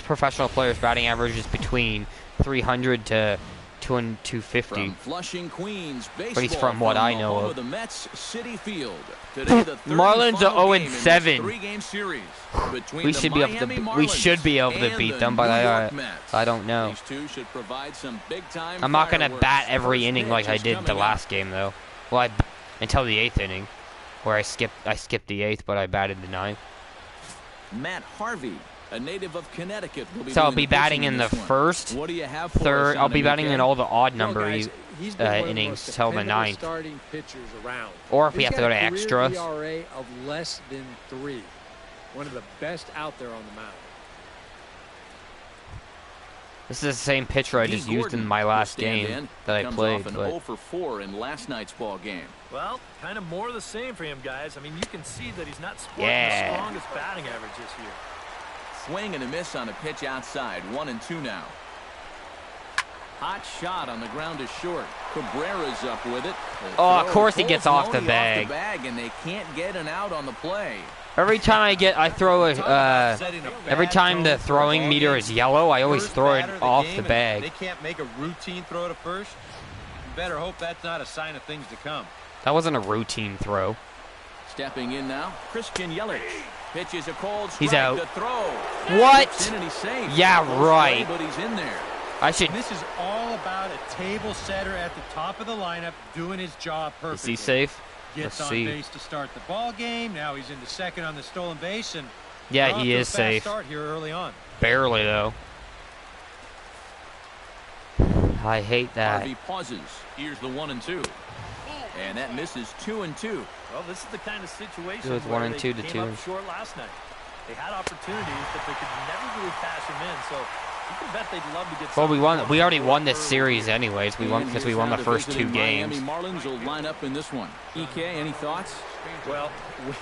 A: professional players' batting average is between 300 to 250.
B: From Flushing, Queens,
A: at least from what I know of.
B: The Mets City Field. Today, the
A: Marlins are 0-7.
B: 3-game series between
A: We should be able to beat them, but I don't know.
B: These two should provide some big-time
A: I'm not gonna
B: fireworks.
A: bat every inning like I
B: First pitch is
A: did the
B: coming
A: last game though. Well, until the 8th inning, where I skipped the 8th, but I batted the 9th.
B: Matt Harvey, a native of Connecticut, will be
A: So I'll
B: doing
A: be
B: the
A: batting
B: pitching
A: in the
B: this one.
A: first,
B: What do you have for
A: third.
B: us
A: I'll
B: on
A: be
B: him,
A: batting
B: Ken?
A: in all the odd
H: Well,
A: number
H: guys, he's been one of the
A: innings
H: most
A: till the
H: dependable
A: 9th.
H: starting pitchers around.
A: Or if we
H: He's
A: have to
H: got
A: go to
H: a career
A: extras.
H: ERA of less than 3. One of the best out there on the mound.
A: This is the same pitcher I just used in my last game that I played.
B: Comes off an
A: But
B: 0 for 4 in last night's ball game.
C: Well, kind of more of the same for him, guys. I mean, you can see that he's not sporting
A: Yeah.
C: the strongest batting average this year.
B: Swing and a miss on a pitch outside. 1-2 now. Hot shot on the ground is short. Cabrera's up with it.
A: Oh, of course he gets off the bag.
B: And they can't get an out on the play.
A: every time I throw every time the throwing meter is yellow, I always throw it off the bag.
I: They can't make a routine throw to first. You better hope that's not a sign of things to come.
A: That wasn't a routine throw.
B: Stepping in now, Christian Yelich. Pitches a cold strike.
A: He's out.
B: To throw.
A: What?
B: Gets in and he's safe.
A: Yeah, right.
B: But he's in there.
A: I should.
I: This is all about a table setter at the top of the lineup doing his job perfectly.
A: Is he safe?
I: Gets
A: Let's
I: on
A: see.
I: base to start the ball game. Now he's into second on the stolen base, and
A: Yeah, he is safe.
D: Start here early on.
A: Barely, though. I hate that.
B: Harvey pauses. Here's the 1-2. And that misses 2-2.
C: Well, this is the kind of situation
A: It was
C: where
A: 1-2 to
C: they
A: 2.
C: came up short last night. They had opportunities, but they could never really cash them in. So you can bet they'd love to get.
A: Well, we won. We already won this series, anyways. We won because we won the first 2 games.
B: Miami Marlins will line up in this one. EK, any thoughts?
D: Well,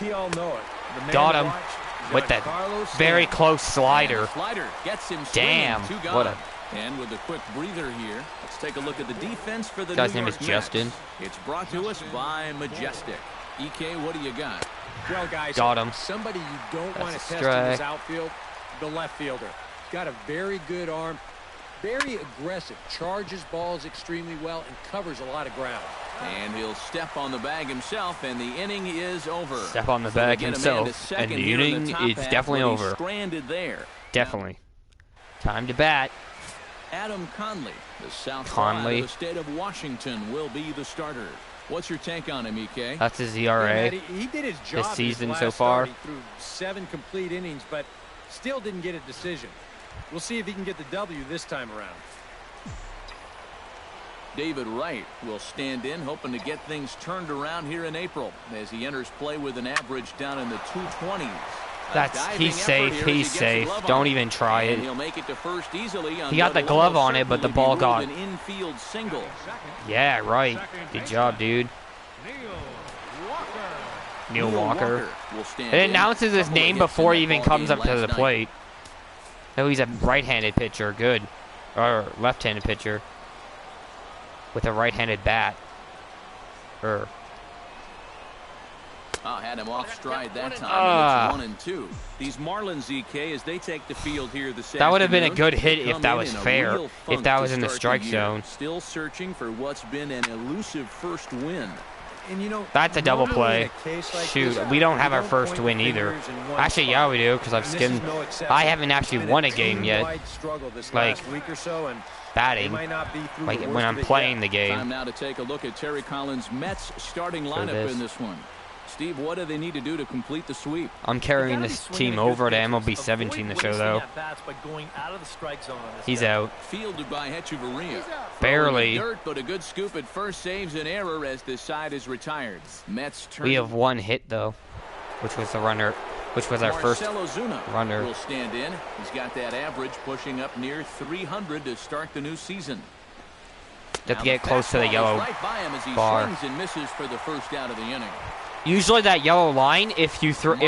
D: we all know it. The man
A: Got
D: to
A: him
D: watch,
A: with that
D: Giancarlo
A: very
D: Stanton.
A: close slider.
B: And the slider gets him
A: Damn,
B: swinging. 2 gone.
A: what a-
B: And with a quick breather here, let's take a look at the defense for the
A: Guy's
B: New
A: name
B: York
A: is
B: Mets.
A: Justin.
B: It's brought to us by Majestic. EK, what do you got?
H: Well, guys,
A: Got him.
H: somebody you don't want to
A: That's
H: test
A: a
H: in his
A: strike.
H: outfield, the left fielder. Got a very good arm, very aggressive, charges balls extremely well, and covers a lot of ground.
B: And he'll step on the bag himself, and the inning is over.
A: Step on the
B: So they
A: bag
B: get a man
A: himself,
B: to second
A: and the
B: here in
A: inning
B: top
A: is
B: half,
A: definitely
B: but he's
A: over.
B: Stranded there.
A: Definitely. Time to bat.
B: Adam Conley, the southpaw
A: Conley.
B: out of the state of Washington, will be the starter. What's your take on him, EK?
A: That's his
D: Yeah,
A: ERA.
D: Matt, he did his job
A: this season
D: his
A: so
D: last
A: far.
D: start. He threw 7 complete innings, but still didn't get a decision. We'll see if he can get the W this time around.
B: David Wright will stand in, hoping to get things turned around here in April as he enters play with an average down in the 220s.
A: He's safe. He's safe. Don't even try it.
B: He'll make it to first easily.
A: He got the glove on it, but the ball got.
B: An infield single.
A: Yeah, right. Good job, dude. Neil Walker.
B: Will stand
A: It
B: in.
A: announces his
B: Couple of
A: name
B: hits
A: before
B: in
A: he
B: that
A: even
B: ball
A: comes
B: game
A: up to the
B: last night.
A: plate. Oh, he's a right-handed pitcher. Good. Or left-handed pitcher. With a right-handed bat.
B: Oh, had him off stride that time. And it's 1-2. These Marlins, EK, as they take the field here this
A: That would have been a
B: afternoon,
A: good hit
B: they
A: if
B: come
A: that
B: in
A: was
B: in a
A: fair,
B: real
A: if
B: funk
A: that
B: to
A: was in the
B: start
A: strike
B: year.
A: zone.
B: Still searching for what's been an elusive first win.
D: And you know,
A: That's a double
D: normally in
A: play.
D: a case like
A: Shoot,
D: this,
A: we don't have
D: you
A: our first
D: point
A: win
D: the
A: either.
D: fingers in one
A: Actually, yeah,
D: spot.
A: we do, because I've
D: And this is
A: skimmed.
D: no exception.
A: I haven't actually
D: Been
A: won a game yet.
D: team-wide struggle this
A: Like,
D: last week or so, and they
A: Batting.
D: might not be through
A: Like
D: the
A: when
D: worst
A: I'm
D: of it
A: playing
D: yet.
A: the game.
B: Time now to take a look at Terry Collins' Mets starting lineup
A: this.
B: in this one. Steve, what do they need to do to complete the sweep?
A: I'm carrying this team over to MLB 17 to show, though. He's out.
B: Fielded by Hechavarria.
A: Barely.
B: Dirt, but a good scoop at first saves an error as this side is retired. Mets turn.
A: We have one hit, though, which was the runner, which was our first
B: Marcell Ozuna
A: runner.
B: will stand in. He's got that average pushing up near 300 to start the new season.
A: Just
B: Now
A: get close to the
B: fastball is
A: yellow
B: right by him as he
A: bar.
B: swings and misses for the first out of the inning.
A: Usually that yellow line, if you stop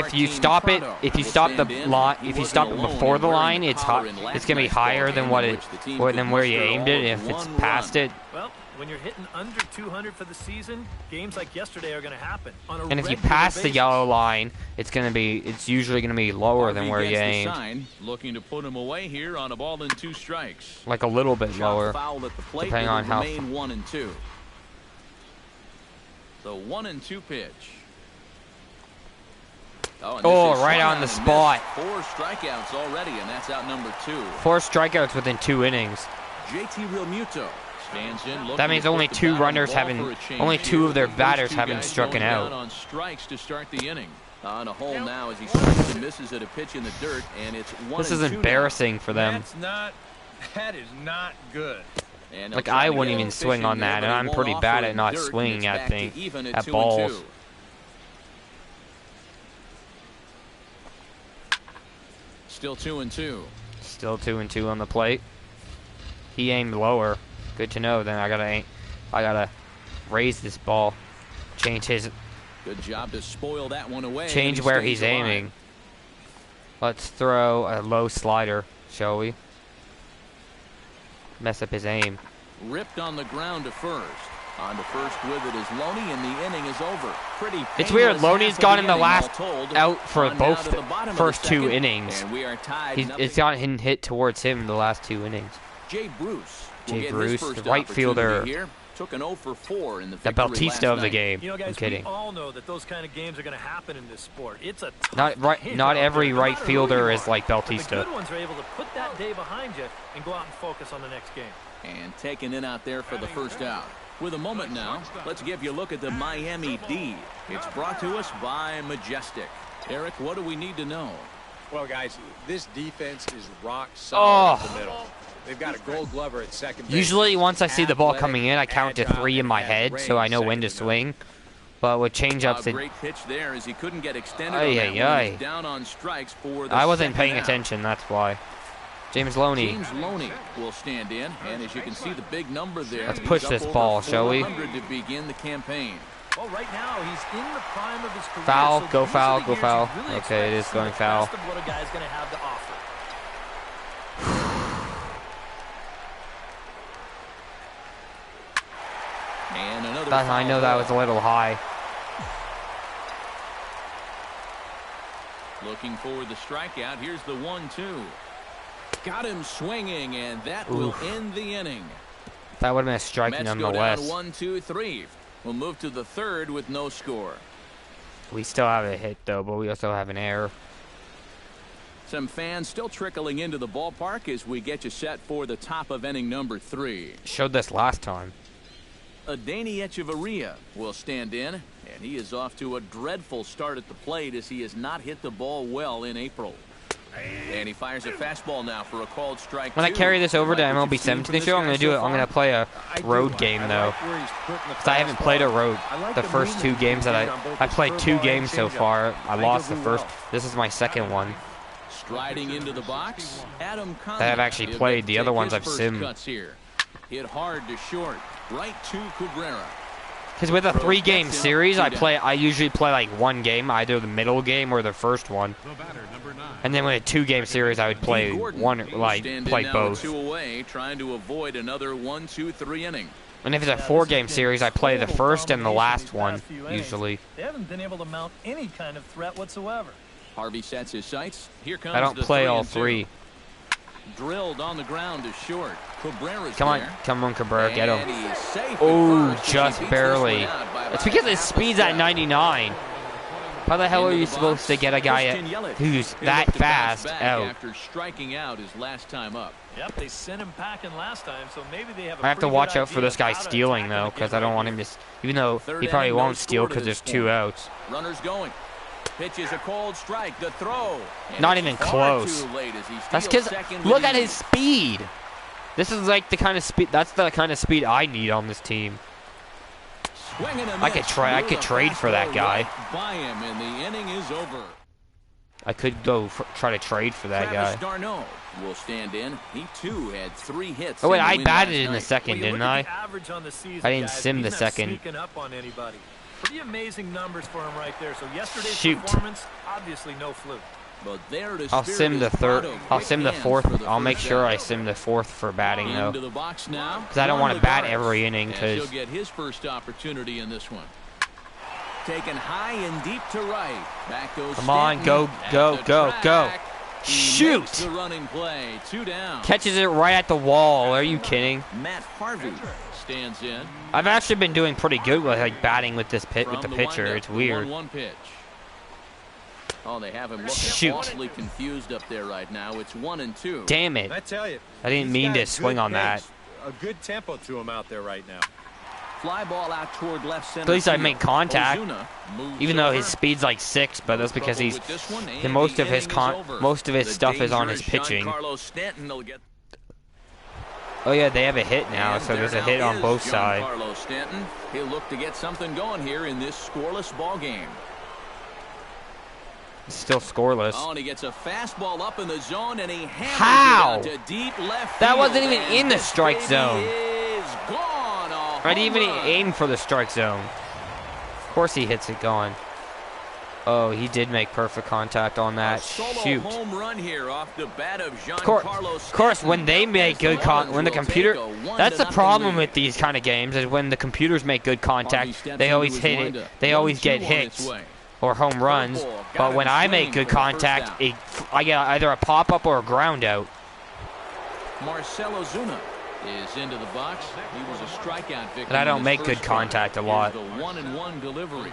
A: it, if you stop the line, if you stop it before the line, it's hot. It's gonna be higher than what it, than where you aimed it. If it's past it,
C: Well, when you're hitting under 200 for the season, games like yesterday are going to happen. On a
A: and if you
C: regular
A: pass the
C: basis.
A: yellow line, it's usually gonna be lower than where you
B: Harvey
A: aimed,
B: gets the sign, looking to put him away here on a ball and 2 strikes.
A: like a little bit
B: Shot
A: lower.
B: fouled at the plate,
A: depending
B: it'll
A: on how
B: remain 1-2. The 1-2 pitch. and this
A: Oh,
B: is
A: right
B: swung
A: on the
B: and
A: spot.
B: missed. 4 strikeouts already, and that's out number 2.
A: 4 strikeouts within 2 innings.
B: JT Realmuto stands in. looking
A: That means
B: to
A: only
B: put the
A: 2
B: bat on the
A: runners
B: ball
A: haven't,
B: for a change
A: only 2
B: here.
A: of their
B: The first
A: batters
B: 2
A: haven't
B: guys
A: struck
B: going
A: out.
B: down on strikes to start the inning. On a hole now as he swings and misses at a pitch in the dirt, and it's 1-2
A: This is
B: now.
A: embarrassing for them.
D: That is not good.
B: And they'll
A: Like,
B: try
A: I
B: to
A: wouldn't
B: get
A: even
B: a
A: swing
B: fishing
A: on
B: there,
A: that,
B: but
A: and
B: he
A: I'm
B: won't
A: pretty
B: offer
A: bad
B: in
A: at not
B: dirt, and
A: swinging
B: it's
A: at
B: back to
A: things,
B: even
A: at
B: 2-2.
A: balls.
B: Still 2-2.
A: Still 2-2 on the plate. He aimed lower. Good to know. Then I gotta raise this ball. Change his.
B: Good job to spoil that one away.
A: Change
B: and he
A: where
B: stays
A: he's
B: alive.
A: aiming. Let's throw a low slider, shall we? Mess up his aim.
B: Ripped on the ground to first. On to first with it is Loney, and the inning is over. Pretty
A: It's weird.
B: painless
A: Loney's
B: half of
A: gone in the
B: inning,
A: last
B: all told.
A: out for
B: On now
A: both
B: to the bottom of the
A: first 2
B: second,
A: innings.
B: And we are tied.
A: It's gotten hit towards him in the last 2 innings.
B: Jay Bruce. will
A: Jay
B: get his
A: Bruce,
B: first
A: the right
B: opportunity
A: fielder.
B: Here. Took an 0 for 4 in the
A: The
B: victory
A: Bautista
B: last
A: of the
B: night.
A: game.
C: You know, guys,
A: I'm kidding.
C: we all know that those kind of games are going to happen in this sport. It's a tough game
A: Not
C: out
A: every
C: there, no
A: right
C: matter who
A: fielder
C: you
A: is
C: are.
A: like
C: But the
A: Bautista.
C: good ones are able to put that day behind you and go out and focus on the next game.
B: And taken in out there for the first out. With a moment now, let's give you a look at the Miami D. It's brought to us by Majestic. Eric, what do we need to know?
H: Well, guys, this defense is rock solid in the middle. They've got a Gold Glover at second base.
A: Usually, once I see the ball coming in, I count to 3 in my head, so I know when to swing. But with changeups,
B: great pitch there as he couldn't get extended down on strikes for the
A: I wasn't paying attention, that's why. James Loney.
B: James Loney will stand in, and as you can see the big number there.
A: Let's push this ball, shall we?
B: To begin the campaign.
C: Well, right now he's in the prime of his career.
A: Foul,
C: so
A: go foul, go foul.
C: Really
A: okay, it is going foul.
C: What a guy's going to have to offer.
B: And another
A: I know that was a little high.
B: Looking for the strikeout. Here's the 1-2. Got him swinging, and that will end the inning.
A: That would have been a strike
B: Mets
A: nonetheless.
B: Go down 1-2-3. We'll move to the third with no score.
A: We still have a hit, though, but we also have an error.
B: Some fans still trickling into the ballpark as we get you set for the top of inning number 3.
A: Showed this last time.
B: Adeiny Echeverria will stand in, and he is off to a dreadful start at the plate as he has not hit the ball well in April. And he fires a fastball now for a called strike.
A: When I carry this over to MLB 17 this year, I'm going to do it. I'm going to play a road game, though. Because I haven't played a road. The first 2 games that I played 2 games so far. I lost the first. This is my second one.
B: Striding into the box, Adam Conley.
A: That I've actually played. The other ones I've simmed.
B: Hit hard to short, right to Cabrera.
A: Because with a 3-game series, I usually play like 1 game, either the middle game or the first one. And then with a 2-game series, I would play play both.
B: 2 away, trying to avoid another 1-2-3 inning.
A: And if it's a 4-game series, I play the first and the last one usually.
C: They haven't been able to mount any kind of threat whatsoever.
B: Harvey sets his sights. Here comes
A: I don't play all 3.
B: Drilled on the ground to short. Cabrera's
A: come on, Cabrera, get him. Oh, just barely. It's because his speed's at 99. How the hell are you supposed to get a guy who's that fast out?
B: After striking out his last time up.
C: Yep, they sent him packing last time, so maybe they have.
A: I have to watch out for this guy stealing though, because I don't want him to. Even though he probably won't steal because there's 2 outs.
B: Runners going. Pitches a cold strike. The throw.
A: Not even close. That's because look at his speed. This is like the kind of speed. That's the kind of speed I need on this team. I could trade for that guy.
B: By him, and the inning is over.
A: I could go try to trade for that guy.
B: D'Arnaud will stand in. He too had 3 hits.
A: Oh wait, I batted in the second, didn't I? I didn't sim the second.
C: Pretty amazing numbers for him right there. So yesterday's performance, obviously no fluke.
B: But there
A: I'll sim the third. I'll sim the 4th. I'll make sure I sim the 4th for batting though, because I don't want to bat every inning. Because
B: he'll get his first opportunity in this one. Taken high and deep to right. Back goes.
A: Come on, go, go, go, go! Shoot!
B: The running play. 2 down.
A: Catches it right at the wall. Are you kidding?
B: Matt Harvey stands in.
A: I've actually been doing pretty good with batting with this with the pitcher. It's weird.
B: 1-1 pitch. Oh, they have him looking awfully confused up there right now. It's 1-2.
A: Damn it!
H: I tell you,
A: I didn't mean to swing on that.
H: A good tempo to him out there right now.
B: Fly ball out toward left center.
A: At least I make contact, even though his speed's like 6. But that's because most of his stuff is on his pitching. Oh yeah, they have a hit now, so there's a hit on both sides.
B: Carlos Stanton. He'll look to get something going here in this scoreless ball game.
A: Still scoreless.
B: Oh, and he gets a fastball up in the zone, and he hammers it to deep left
A: that
B: field,
A: wasn't even in the strike zone.
B: I
A: didn't even aim for the strike zone. Of course he hits it gone. Oh, he did make perfect contact on that. Shoot.
B: Home run here off the bat of
A: Of course, when they make good when the computer, that's the problem with these kind of games, is when the computers make good contact, they always hit it. They always get hits or home runs. But when I make good contact, I get either a pop-up or a ground out.
B: Marcell Ozuna is into the box. He was a strikeout victim.
A: And I don't make good contact a lot.
B: The 1-1 delivery.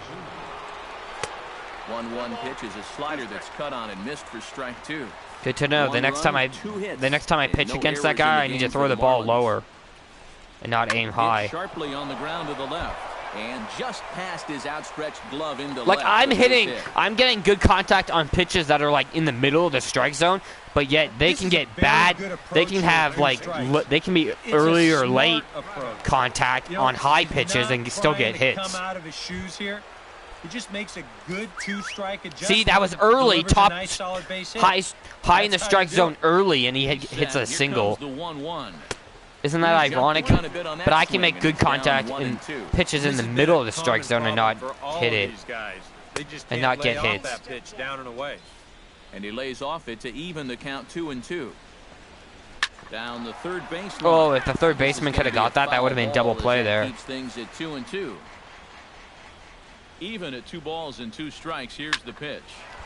B: 1-1 pitch is a slider that's cut on and missed for strike 2.
A: Good to know. The next time I pitch against that guy, I need to throw the ball lower and not aim high.
B: Sharply on the ground to the left. And just past his outstretched glove into
A: Like,
B: left.
A: I'm getting good contact on pitches that are, like, in the middle of the strike zone, but yet they can get bad. They can have, like, they can be early or late contact on high pitches and still get hits.
D: Come out of his shoes here. It just makes a good two-strike adjustment.
A: See, that was early, top,
D: nice, solid base hit.
A: high in the strike zone early, and he hits a single. Isn't that ironic? But I can make good contact in pitches in the middle of the strike zone and not hit it, and not get hits.
B: And he lays off it to even the count 2-2. Down the third baseline.
A: Oh, if the third baseman could have got that, that would have been double play there.
B: Keeps things at 2-2. Even at 2 balls and 2 strikes. Here's the pitch.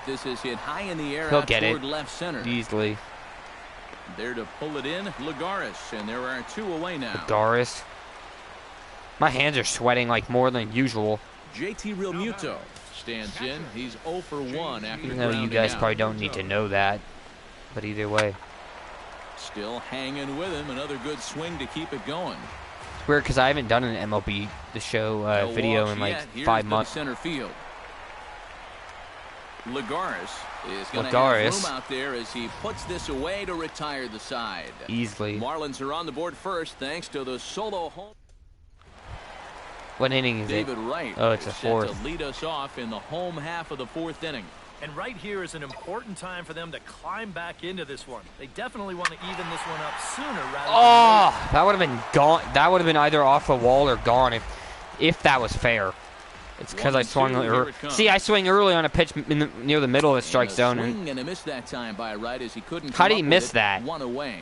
B: This is hit high in the air.
A: He'll get it
B: left center
A: easily.
B: There to pull it in, Lagares, and there are 2 away now.
A: Lagares. My hands are sweating like more than usual.
B: JT Realmuto stands in. He's 0 for 1 after
A: Even though you guys probably don't need to know that, but either way.
B: Still hanging with him. Another good swing to keep it going.
A: It's weird because I haven't done an MLB The Show video in like 5 months.
B: Center field. Lagares is going to have room out there as he puts this away to retire the side.
A: Easily.
B: Marlins are on the board first thanks to the solo home.
A: What inning is
B: David Wright
A: it? Oh, it's a fourth.
B: To lead us off in the home half of the 4th inning.
C: And right here is an important time for them to climb back into this one. They definitely want to even this one up sooner rather than
A: that would have been gone. That would have been either off the wall or gone if that was fair. It's because I swung early. See, I swing early on a pitch near the middle of the strike zone.
B: And a miss that time by Wright as he couldn't.
A: How did he miss that?
B: 1 away.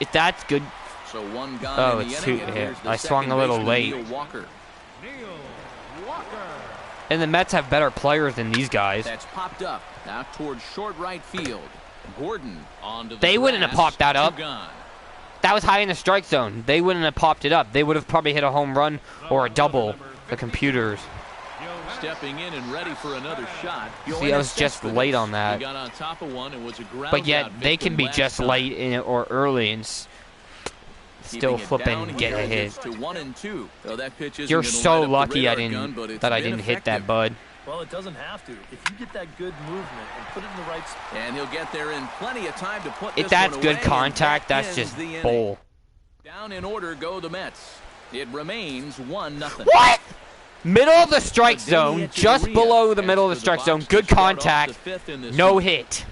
A: If that's good.
B: So 1 gone.
A: Oh, it's 2. Yeah. I swung a little late.
B: Neil Walker.
A: And the Mets have better players than these guys.
B: That's popped up now towards short right field. Gordon onto the
A: They wouldn't have popped that up. That was high in the strike zone. They wouldn't have popped it up. They would have probably hit a home run or a double. The computers.
B: Stepping in and ready for another shot.
A: See, I was just late on that.
B: He got on top of one. It was a ground
A: but yet they can be just late in it or early and still flip and get a hit.
B: To 1-2. So that pitch
A: You're so lucky that I didn't hit that, bud.
C: Well, it doesn't have to. If you get that good movement and put it in the right spot.
B: And he'll get there in plenty of time to put
A: if that's good contact, that's just bull.
B: Down in order go the Mets. It remains 1-0.
A: What? Middle of the strike zone, just below the middle of the strike zone. Good contact, no hit.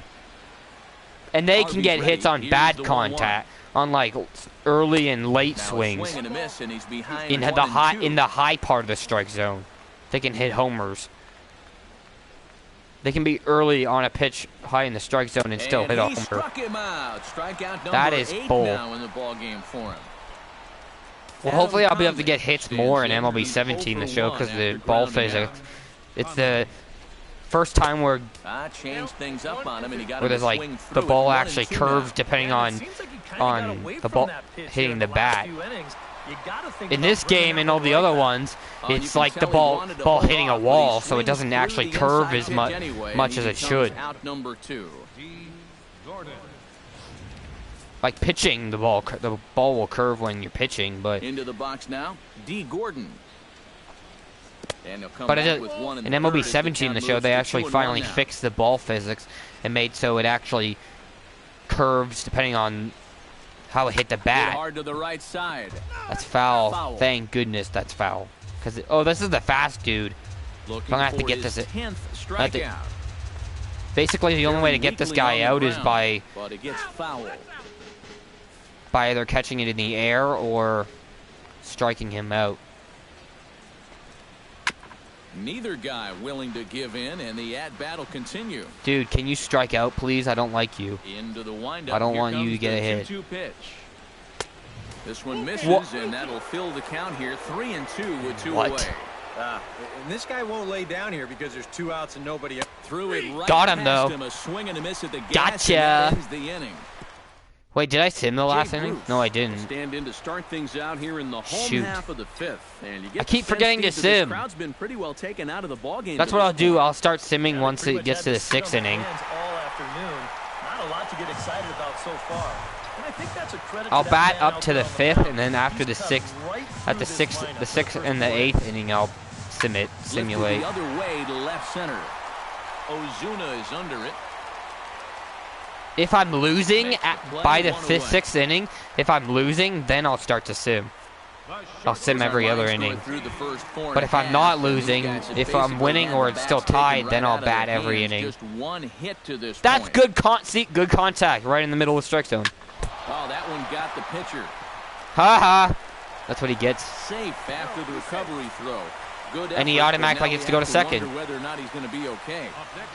A: And they can get hits on bad contact, on like early and late swings. In the high part of the strike zone, they can hit homers. They can be early on a pitch high in the strike zone and still hit a homer. That is bull.
B: Now in the ball game for him.
A: Well, hopefully I'll be able to get hits more in MLB 17 the show because the ball physics. It's the first time where there's like the ball actually curves depending on the ball hitting the bat. In this game and all the other ones, it's like the ball hitting a wall, so it doesn't actually curve as much as it should. Like pitching, the ball will curve when you're pitching, but
B: into the box now, D. Gordon.
A: But in MLB 17, the show, they actually finally fixed the ball physics and made so it actually curves depending on how it hit the bat.
B: Hard to the right side.
A: That's foul. Thank goodness that's foul. Because this is the fast dude. So I'm gonna have to get this. Basically, the only way to get this guy out is by either catching it in the air or striking him out.
B: Neither guy willing to give in, and the at-bat will continue.
A: Dude, can you strike out, please? I don't like you.
B: Into the windup.
A: I don't want you to get a hit.
B: Pitch. This one misses, and that'll fill the count here. 3-2 with 2 away.
D: And this guy won't lay down here because there's 2 outs and nobody else.
B: Threw it right
A: Got him, though.
B: A swing and a miss at the
A: gotcha.
B: Ends the inning.
A: Wait, did I sim the last inning? No, I didn't.
B: Stand in to start things out here in the home half of the 5th. And you get
A: I keep forgetting to sim.
B: Crowd's been pretty well taken out of the ball game.
A: That's what I'll do. I'll start simming once it gets to the 6th inning.
C: All afternoon. Not a lot to get excited about so far. And I think that's a credit
A: I'll
C: to
A: bat
C: that man
A: up to
C: out
A: the
C: there on
A: 5th,
C: the
A: and then after the
C: mound. He's
A: 6th,
C: cut right
A: at the
C: through this
A: 6th,
C: lineup.
A: the 6th and the
C: Perfect
A: 8th inning, I'll simulate.
B: The other way to left center. Ozuna is under it.
A: If I'm losing by the 5th, 6th inning, if I'm losing, then I'll start to sim. I'll sim every other inning. But if I'm not losing, if I'm winning or it's still tied, then I'll bat every inning. That's good good contact right in the middle of the strike zone.
B: Oh, that one got the pitcher.
A: Ha ha. That's what he gets.
B: Safe after the recovery throw. Good
A: And he
B: effort,
A: automatically
B: but now
A: gets
B: we
A: to go
B: have
A: to second.
B: wonder whether or not he's going to be okay.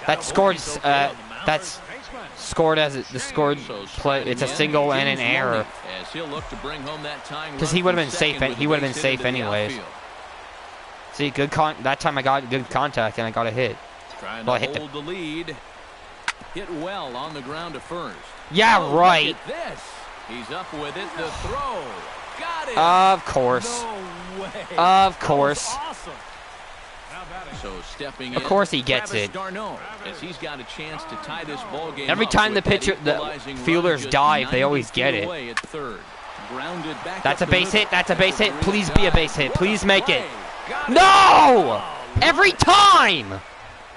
A: That's scored. That's scored as the scored play. It's a single and an error.
B: As he'll look to bring home that tying
A: Because
B: run
A: he would have
B: from
A: been safe.
B: second with
A: He
B: the
A: would have been
B: base hit
A: safe
B: into the
A: anyways.
B: outfield.
A: See, that time I got good contact and I got a hit.
B: Trying
A: Well, I
B: to
A: hit
B: hold the lead. Hit well on the ground to first.
A: Yeah,
B: Oh,
A: right.
B: Look at this. He's up with it. The throw. Got it.
A: Of course.
C: No way.
A: Of course.
C: That was awesome.
B: So stepping
A: Of
B: in,
A: course he gets
B: Travis
A: it.
B: d'Arnaud, as he's got a chance to tie this ball game
A: Every
B: up
A: time the
B: with that
A: pitcher, the
B: equalizing run
A: fielders
B: just
A: dive, they
B: 90
A: always get
B: feet
A: it.
B: away at third. Grounded back
A: That's a
B: up the
A: base
B: middle.
A: hit. That's a base hit.
B: That's
A: Please
B: great
A: be a
B: dive.
A: base hit.
B: What
A: Please
B: a
A: make
B: play.
A: it.
B: Got it.
A: No! Every time!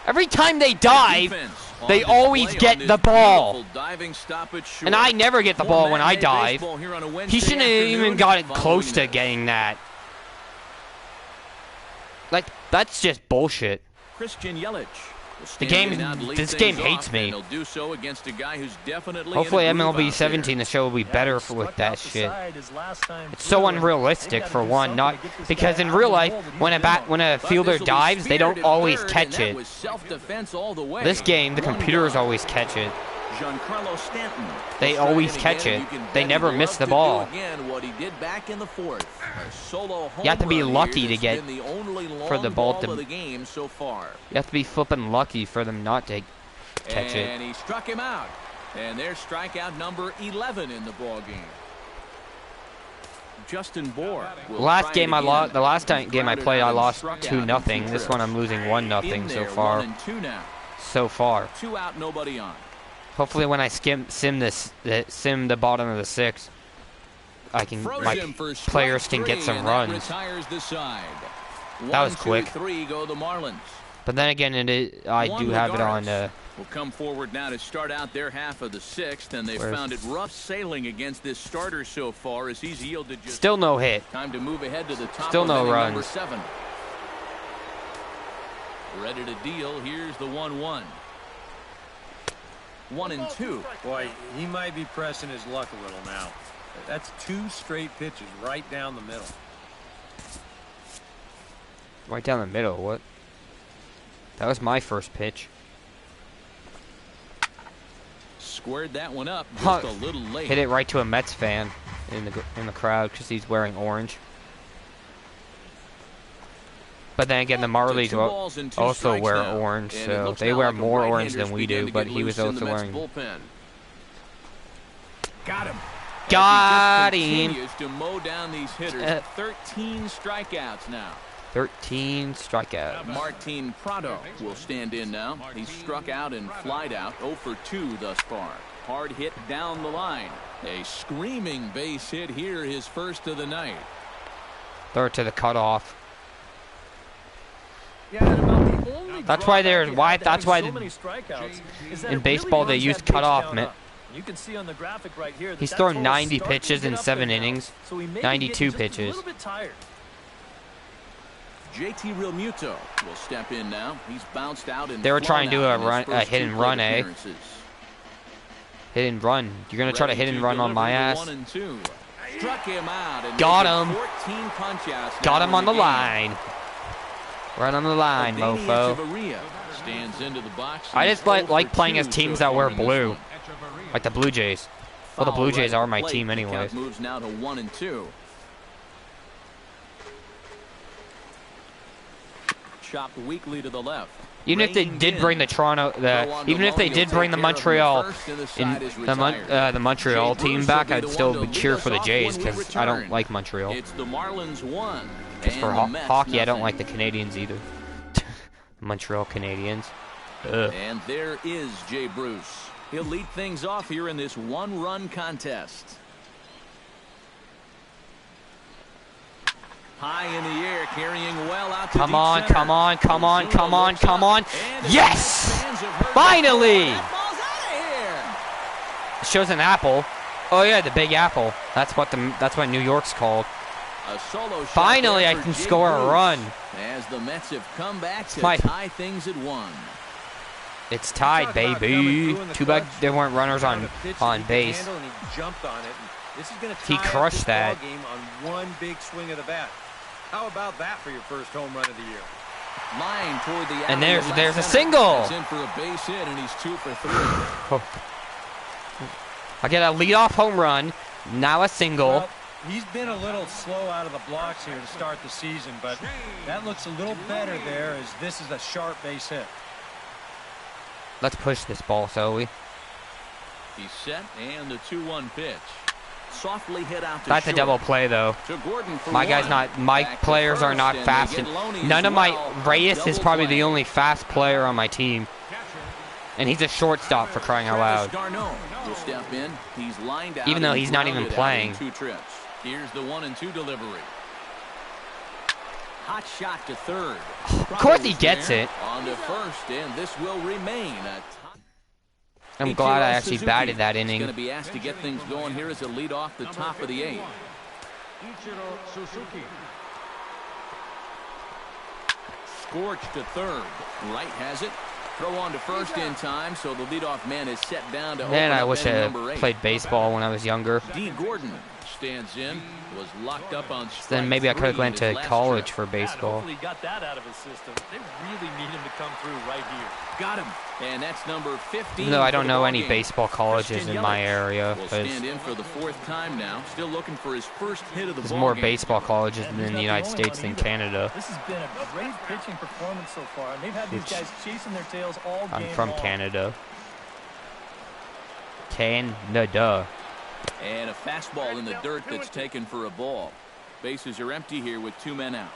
A: Every time they dive,
B: Defense on
A: they
B: display
A: always
B: on
A: get
B: this
A: the ball.
B: beautiful diving stoppage short.
A: And I never get the ball when I
B: Matinee
A: dive.
B: baseball here on a
A: He
B: Wednesday
A: shouldn't have even
B: afternoon
A: got it close
B: following
A: to
B: this.
A: getting that. Like, that's just bullshit.
B: Christian Yelich.
A: This game hates me.
B: He'll do so against a guy who's definitely
A: Hopefully
B: in a groove
A: MLB
B: out
A: 17, the show will be better for with
C: Struck
A: that
C: out the
A: shit.
C: side his last time
A: It's so
C: through, and
A: unrealistic
C: they gotta
A: for
C: do
A: one,
C: something
A: not
C: to get this
A: because
C: guy
A: in
C: out
A: real
C: of the
A: life,
C: hole that
A: when
C: he's in.
A: when a
B: But
A: fielder
B: this'll be
A: dives, they don't
B: speared at
A: always
B: third,
A: catch
B: and that
A: it.
B: was self-defense all the way.
A: This game, the
B: One
A: computers
B: gone.
A: always catch it.
B: Giancarlo Stanton.
A: They
B: will strike
A: always
B: in
A: catch
B: again,
A: it.
B: and you can
A: They
B: bet
A: never
B: he'd
A: miss
B: love
A: the
B: to
A: ball.
B: do again what he did back in the fourth. A solo home
A: You have to be
B: run
A: lucky
B: here
A: to
B: that's
A: get
B: been the only
A: for the
B: long
A: ball
B: ball
A: to-
B: of the game so far.
A: You have to be flipping lucky for them not to catch it.
B: And he struck him out. And there's strikeout number 11 in the ball game. Justin Bohr. will
A: Last
B: try
A: game
B: it
A: I
B: again.
A: lost. The last game
B: He's
A: I
B: grounded
A: played,
B: out
A: I
B: and
A: lost
B: struck out
A: 2-0.
B: on
A: This
B: two
A: one I'm
B: trips.
A: losing 1-0
B: In
A: so
B: there,
A: far.
B: 1-2 now.
A: So far.
B: 2 out, nobody on.
A: Hopefully, when I sim the bottom of the 6th, I can
B: Froze
A: my
B: him for
A: players
B: strike
A: can get
B: three,
A: some
B: and that
A: runs.
B: retires the side.
A: That was
B: 1, 2,
A: quick.
B: 3 go the Marlins.
A: But then again, I
B: Juan
A: do have it on.
B: Lagares will come forward now to start out their half of the 6th, and they
A: Where's-
B: found it rough sailing against this starter so far as he's yielded just
A: Still no hit.
B: time to move ahead to the top
A: Still
B: of
A: no
B: inning
A: runs.
B: number 7. Ready to deal. Here's the 1-1. 1-2.
D: Boy, he might be pressing his luck a little now. That's 2 straight pitches right down the middle.
A: Right down the middle. What? That was my first pitch.
B: Squared that one up just
A: Huh.
B: a little late.
A: Hit it right to a Mets fan in the crowd because he's wearing orange. But then again, the Marlies
B: 2 balls and 2
A: also
B: strikes
A: wear
B: now.
A: orange,
B: And it
A: so
B: looks
A: they
B: now
A: wear
B: like the
A: more orange
B: right-handers
A: than we
B: begin
A: do.
B: to
A: But
B: get
A: he was
B: loose in
A: also
B: the Mets
A: wearing.
B: bullpen. Got him.
A: Got
B: As he
A: him.
B: just continues to mow down these hitters. 13 strikeouts now.
A: 13 strikeouts.
B: Martin Prado will stand in now. He's struck out and flied out. 0 for 2 thus far. Hard hit down the line. A screaming base hit here, his first of the night.
A: Throw it to the cutoff.
C: Yeah, and about the only
A: That's why they're-
C: drawback
A: why-
C: you have to
A: that's
C: having
A: why
C: so many strikeouts is that
A: in
C: it
A: baseball
C: really
A: they
C: runs
A: use
C: that pitch
A: cutoff,
C: count
A: man.
C: up. You can see on the graphic right here that
A: He's
C: that
A: thrown
C: total's
A: 90
C: starting to
A: pitches
C: get
A: in
C: up there
A: 7
C: now.
A: innings.
C: So he may be
A: 92
C: getting just
A: pitches.
C: a little bit tired.
B: JT Realmuto will step in now. He's bounced out and
A: They were trying to do
B: flown
A: a
B: out in
A: run-
B: his
A: a
B: first
A: hit
B: 2
A: and run,
B: plate
A: eh?
B: appearances.
A: Hit and run. You're gonna try to hit
B: Ready
A: and run on my
B: deliver the
A: ass.
B: 1 and 2. Struck him out and
A: Got
B: making
A: him.
B: 14 punch-outs
A: Got
B: now
A: him
B: in
A: on the
B: game.
A: line. Right on the line,
B: Adeiny
A: mofo.
B: Echeverria stands into the box.
A: I
B: and
A: just
B: he's
A: like
B: 0 for
A: playing
B: 2
A: as teams
B: so
A: that
B: far
A: wear
B: in this
A: blue,
B: one.
A: like the Blue Jays. Well, the
B: Foul
A: Blue
B: right
A: Jays
B: at
A: are
B: the
A: my
B: plate.
A: team
B: The
A: anyways.
B: count moves now to 1 and 2. Chopped weakly to the left.
A: Even if they
B: Reined
A: did
B: in.
A: bring the Toronto, even if they did bring the Montreal, the Montreal team back, I'd still cheer for the Jays because I don't like Montreal.
B: It's the Marlins 1.
A: Because for
B: and the Mets
A: hockey, I don't
B: nothing.
A: like the Canadians either. Montreal Canadiens. Ugh.
B: And there is Jay Bruce. He'll lead things off here in this one-run contest. High in the air, carrying well out to
A: Come
B: deep
A: on,
B: center.
A: come on, come on, come on, come on.
B: And the
A: Yes!
B: fans have heard
A: Finally!
B: that ball's out of here.
A: It shows an apple. Oh yeah, the Big Apple. That's what New York's called.
B: A solo shot
A: Finally,
B: there
A: I
B: for
A: can
B: Jay
A: score a
B: Bruce,
A: run.
B: as the Mets have come back to
A: My-
B: tie things at 1.
A: It's tied,
D: Talk about
A: baby.
D: coming through in the
A: Too bad
D: clutch.
A: there weren't runners
D: Found
A: on
D: a pitch that
A: on
D: he could
A: base.
D: handle, and he jumped on it. And this is going to
A: He
D: tie up
A: crushed
D: this
A: that.
D: ball game on one big swing of the bat. How about that for your first home run of the year?
B: Line toward the
A: And
B: alley
A: there's
B: to
A: a
B: left
A: single.
B: center. That's in for a base hit, and he's 2 for 3.
A: I get a leadoff home run. Now a single.
D: Well, he's been a little slow out of the blocks here to start the season, but that looks a little better there as this is a sharp base hit.
A: Let's push this ball, Zoe.
B: He's set, and the 2-1 pitch. Softly hit out to
A: That's a
B: short.
A: double play, though.
B: To Gordon for
A: My guy's
B: one.
A: not. My
B: Back to
A: players are
B: first,
A: not
B: and
A: fast.
B: they get Loney
A: None
B: as
A: of my
B: well.
A: Reyes is
B: Double
A: probably
B: play.
A: the only fast player on my team, and he's a shortstop for crying out loud.
B: Travis Darno will step in. He's lined out.
A: Even though
B: and
A: he's not even
B: grounded out
A: playing.
B: in 2 trips. Here's the 1-2 delivery. Hot shot to third.
A: Of course he gets it.
B: On to first, and this will remain a tie.
A: I'm glad I
B: Ichiro
A: actually
B: Suzuki
A: batted that
B: is going to
A: inning.
B: be asked to get things going here as a lead off the top of the 8th.
E: Ichiro Suzuki.
B: Scorched to third. Wright has it. Throw on to first in time, so the leadoff man is set down to
A: Man,
B: open
A: I
B: up
A: wish I
B: inning
A: had
B: number 8.
A: played baseball when I was younger.
B: D. Gordon stands in, was locked up on strike
A: Then maybe I could have
B: 3
A: went
B: in his
A: to
B: last
A: college
B: trip.
A: for
C: Yeah, and
A: baseball.
C: hopefully he got that out of his system. They really need him to come through right here.
B: Got him. And that's number 15.
A: No, I
B: for
A: don't
B: the
A: know
B: ball
A: any
B: game.
A: baseball colleges
B: Christian
A: in my
B: Yelich
A: area.
B: will
A: There's
B: stand in for the 4th time now. Still looking for his first hit of the ball
A: more
B: game.
A: baseball colleges
C: And
A: in
C: he's
A: the
C: not
A: United
C: only
A: States
C: one
A: than
C: either.
A: Canada.
C: This has been a great pitching performance so far. And they've had these
A: Which-
C: guys chasing their tails all game
A: I'm from
C: long.
A: Canada. Canada.
B: And a fastball in the dirt that's taken for a ball. Bases are empty here with 2 men out.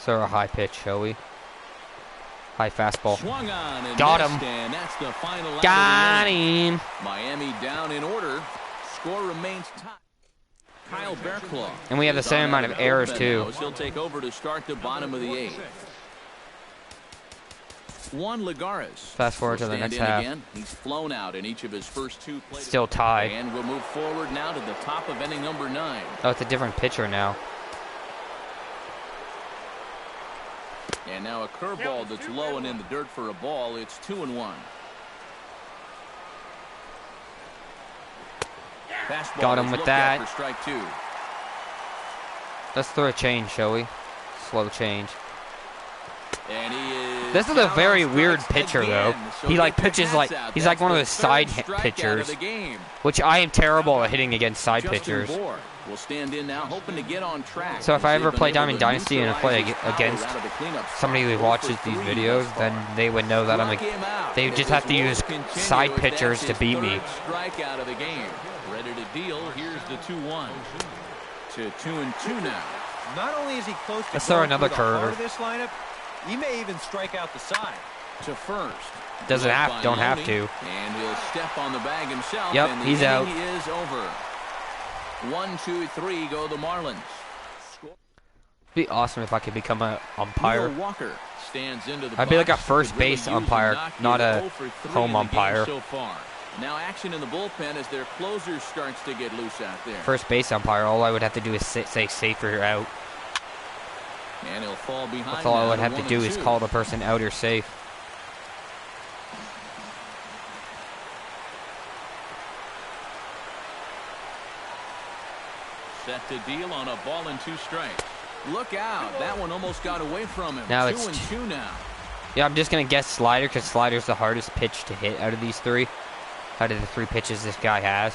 A: So a high pitch, shall we? High fastball.
B: Swung on and
A: Got
B: missed,
A: him.
B: and that's the final out
A: Got
B: of the inning.
A: him.
B: Miami down in order. Score remains tied. Kyle Bearclaw.
A: And we have the
B: is
A: same
B: on
A: amount
B: out
A: of errors,
B: bullpen
A: too.
B: now, as he'll take over to start the bottom of the 8th. Juan Lagares.
A: Fast forward
B: will
A: to the
B: stand
A: next
B: in
A: half.
B: Again. He's flown out in each of his first 2 plays.
A: Still tied.
B: And we'll move forward now to the top of inning number 9.
A: Oh, it's a different pitcher now.
B: And now a curveball that's low and in the dirt for a ball. It's 2-1. Fastball
A: Got him
B: is
A: with
B: looked at
A: that.
B: for strike 2.
A: Let's throw a change, shall we? Slow change.
B: And he is
A: This is a
B: down
A: very
B: on
A: weird
B: strikes
A: pitcher, though.
B: again. So
A: He, like,
B: get the
A: pitches
B: Pats
A: like-
B: out.
A: he's
B: That's
A: like one of
B: the
A: those side
B: third strikeout
A: pitchers.
B: of the game.
A: Which I am terrible at hitting against side
B: Justin
A: pitchers.
B: Bohr will stand in now, hoping to get on track.
A: So if I
B: As
A: ever
B: they've been
A: play
B: able
A: Diamond
B: to
A: Dynasty and I play
B: neutralize his power
A: against
B: out of the cleanup spot.
A: somebody who
B: 0 for
A: watches these
B: 3
A: videos,
B: thus
A: then
B: far.
A: they would know that I'm
B: Struck
A: like,
B: him out.
A: they
B: As
A: just
B: his
A: have to use
B: woes continue,
A: side
B: as
A: pitchers
B: that's
A: to
B: his
A: beat me.
B: third strikeout of the game. Ready to deal. Here's the 2-1 to 2-2 now.
D: Not only is he close to
A: Let's throw
D: going
A: another
D: through the heart
A: curve.
D: of this lineup, he may even strike out the side.
B: To first.
A: Doesn't
B: Led
A: have-
B: by
A: don't have
B: Loney,
A: to.
B: And he'll step on the bag himself.
A: Yep,
B: and the
A: he's
B: inning
A: out.
B: is over. 1, 2, 3 go the Marlins.
A: It'd be awesome if I could become an umpire.
B: Neil Walker stands into the
A: I'd be like a
B: box.
A: first
B: Could really
A: base
B: use a
A: umpire,
B: knock
A: not
B: here.
A: a
B: 0 for 3
A: home
B: in the game
A: umpire.
B: So far. Now action in the bullpen as their closer starts to get loose out there.
A: First base umpire, all I would have to do is say safe or out.
B: And he'll fall behind.
A: That's all I
B: now
A: would have to
B: 1
A: do
B: and
A: is
B: 2.
A: call the person out or safe.
B: Set to deal on a ball and 2 strikes. Look out. That one almost got away from him.
A: Now
B: 2
A: it's
B: and 2 now.
A: Yeah, I'm just going to guess slider because slider's the hardest pitch to hit out of these 3. Out of the 3 pitches this guy has.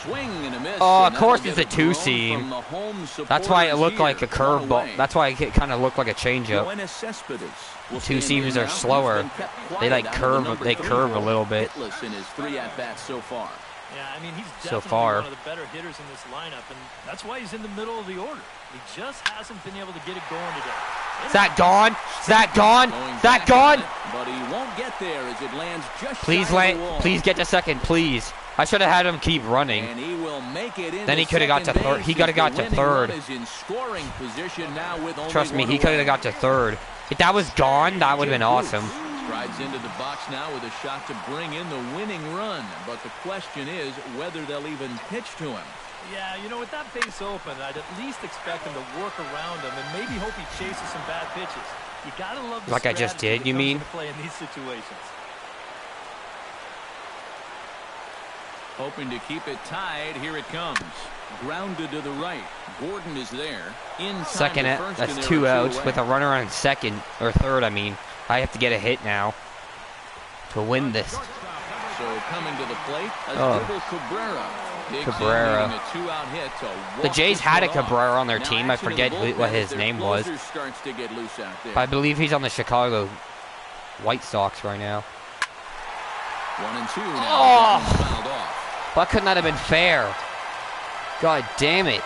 B: Swing and a miss.
A: Oh,
B: and
A: of course
B: that'll
A: it's a
B: get grown
A: 2-seam.
B: from the home
A: That's why it
B: supporters
A: looked like a
B: here. 1
A: curveball.
B: away.
A: That's why it kind of looked like a changeup.
B: Buenos Cespedes will
A: 2
B: stand
A: seams
B: in
A: are
B: now. He's
A: slower.
B: been kept
A: They
B: quiet
A: like
B: out of the
A: curve.
B: number
A: They
B: 3
A: curve a
B: role.
A: little bit.
B: Hitless in his 3 at-bats so far.
C: Yeah, I mean, he's
A: So
C: definitely
A: far.
C: one of the better hitters in this lineup, and that's why he's in the middle of the order. He just hasn't been able to get it going today.
A: Is that gone? Is that gone? Is that gone?
B: But he won't get there as it lands just
A: Please
B: shy of the
A: land.
B: wall.
A: Please get to second, please. I should have had him keep running.
B: And he will make it into
A: Then he could have got to
B: second
A: third.
B: base
A: He could have
B: as
A: got
B: the
A: to
B: winning
A: third.
B: run is in scoring position now with only
A: Trust me,
B: one
A: he could have
B: away.
A: got to third. If that was gone, that would have been awesome.
B: Strides into the box now with a shot to bring in the winning run. But the question is whether they'll even pitch to him.
C: Yeah, you know, with that base open, I'd at least expect him to work around him and maybe hope he chases some bad pitches. You gotta love the
A: Like I just
C: strategy
A: did,
C: that
A: you
C: comes
A: mean?
C: into play in these situations.
B: Hoping to keep it tied. Here it comes. Grounded to the right. Gordon is there. In time
A: Second,
B: to first, and
A: that's
B: there
A: two
B: are
A: outs
B: away.
A: with a runner on second or third. I mean, I have to get a hit now to win this.
B: So coming to the plate,
A: Oh.
B: Asdrubal Cabrera. Digs in,
A: Cabrera.
B: needing a two-out hit to walk
A: The Jays
B: this
A: had a
B: one off.
A: Cabrera on their
B: Now
A: team. I
B: action in
A: forget
B: the
A: what
B: bullpen
A: his
B: as their
A: name was.
B: closer starts to get loose out there.
A: I believe he's on the Chicago White Sox right now.
B: 1-2 now.
A: Oh.
B: That one's fouled off.
A: Why couldn't that have been fair? God damn it.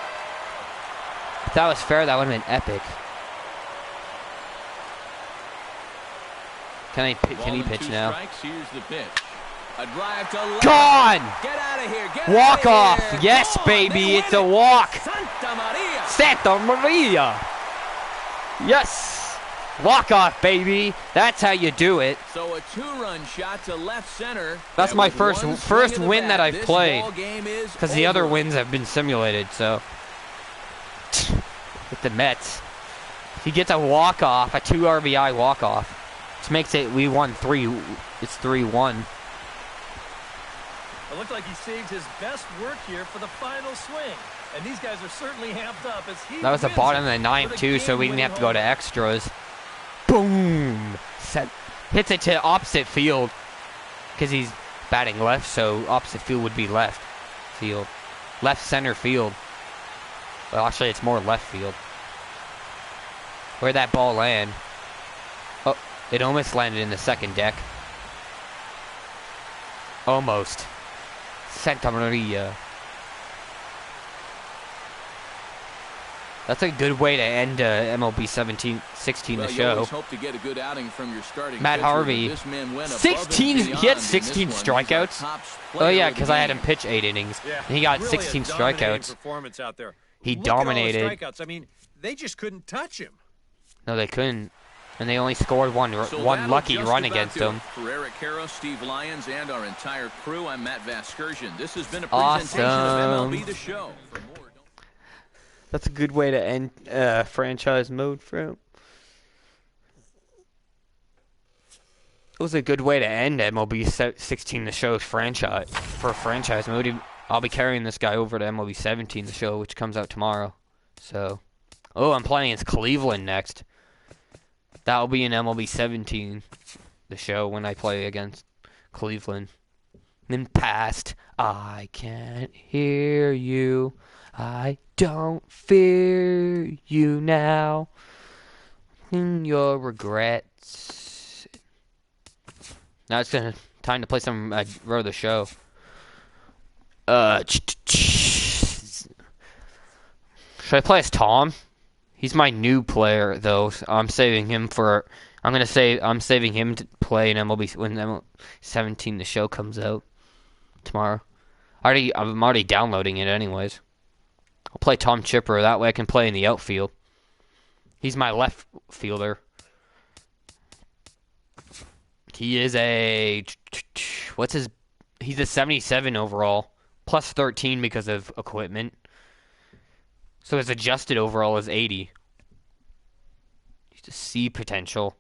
A: If that was fair, that would have been epic. Can he
B: Ball
A: pitch
B: and two
A: now?
B: strikes. Here's the pitch. A drive to left.
A: Gone!
B: Get out of here. Get
A: Walk
B: out of
A: off.
B: here.
A: Yes,
B: Gone.
A: baby.
B: They
A: It's
B: win
A: a
B: it.
A: walk.
B: Santa Maria.
A: Santa Maria. Yes. Walk off, baby. That's how you do it.
B: So a two-run shot to left center.
A: That's
B: And
A: my
B: with
A: first
B: one swing of the
A: win that
B: bat,
A: I've
B: this
A: played.
B: ball game is
A: Because the other
B: over.
A: wins have been simulated, so. With the Mets. He gets a walk-off, a 2 RBI walk-off. Which makes it, we won 3. It's 3-1.
C: It looked like he saved his best work here for the final swing. And these guys are certainly amped up as he
A: That was the
C: wins
A: bottom of
C: it
A: the ninth,
C: with a
A: too, so we didn't
C: game-winning
A: have to go to
C: home run.
A: extras. Boom! Hits it to opposite field. Because he's batting left, so opposite field would be left field. Left center field. Well, actually, it's more left field. Where'd that ball land? Oh, it almost landed in the second deck. Almost. Santa Maria. That's a good way to end MLB 16
B: Well,
A: the
B: you
A: show.
B: always hope to get a good outing from your starting
A: Matt
B: pitcher,
A: Harvey.
B: but this man went above
A: 16,
B: and
A: he
B: beyond
A: had
B: in
A: 16
B: this one. He's our
A: strikeouts.
B: top
A: Oh
B: player
A: yeah,
B: of the
A: because I had
B: game.
A: him pitch 8 innings.
D: Yeah,
A: And he got
D: really
A: 16
D: a dominating
A: strikeouts.
D: performance out there.
A: He
D: Look at all the
A: dominated.
D: strikeouts. I mean, they just couldn't touch him.
A: No, they couldn't. And they only scored one
B: So
A: one
B: that'll
A: lucky
B: just
A: run
B: about
A: against
B: do it.
A: them.
B: For Eric Caro, Steve Lyons, and our entire crew, I'm Matt Vasgersian. This has been a presentation of MLB
A: Awesome.
B: The Show. For more, don't
F: That's a good way to end franchise mode for him.
A: It was a good way to end MLB 16 the show's franchise for franchise mode. I'll be carrying this guy over to MLB 17 the show, which comes out tomorrow. So, oh, I'm playing against Cleveland next. That'll be in MLB 17 the show when I play against Cleveland. In past, I can't hear you. I don't fear you now. In your regrets. Now it's time to play some row of the show. Should I play as Tom? He's my new player though. So I'm saving him for. I'm saving him to play in MLB when MLB 17 the show comes out tomorrow. I'm already downloading it anyways. I'll play Tom Chipper. That way I can play in the outfield. He's my left fielder. He is a... He's a 77 overall. Plus 13 because of equipment. So his adjusted overall is 80. He's a C potential.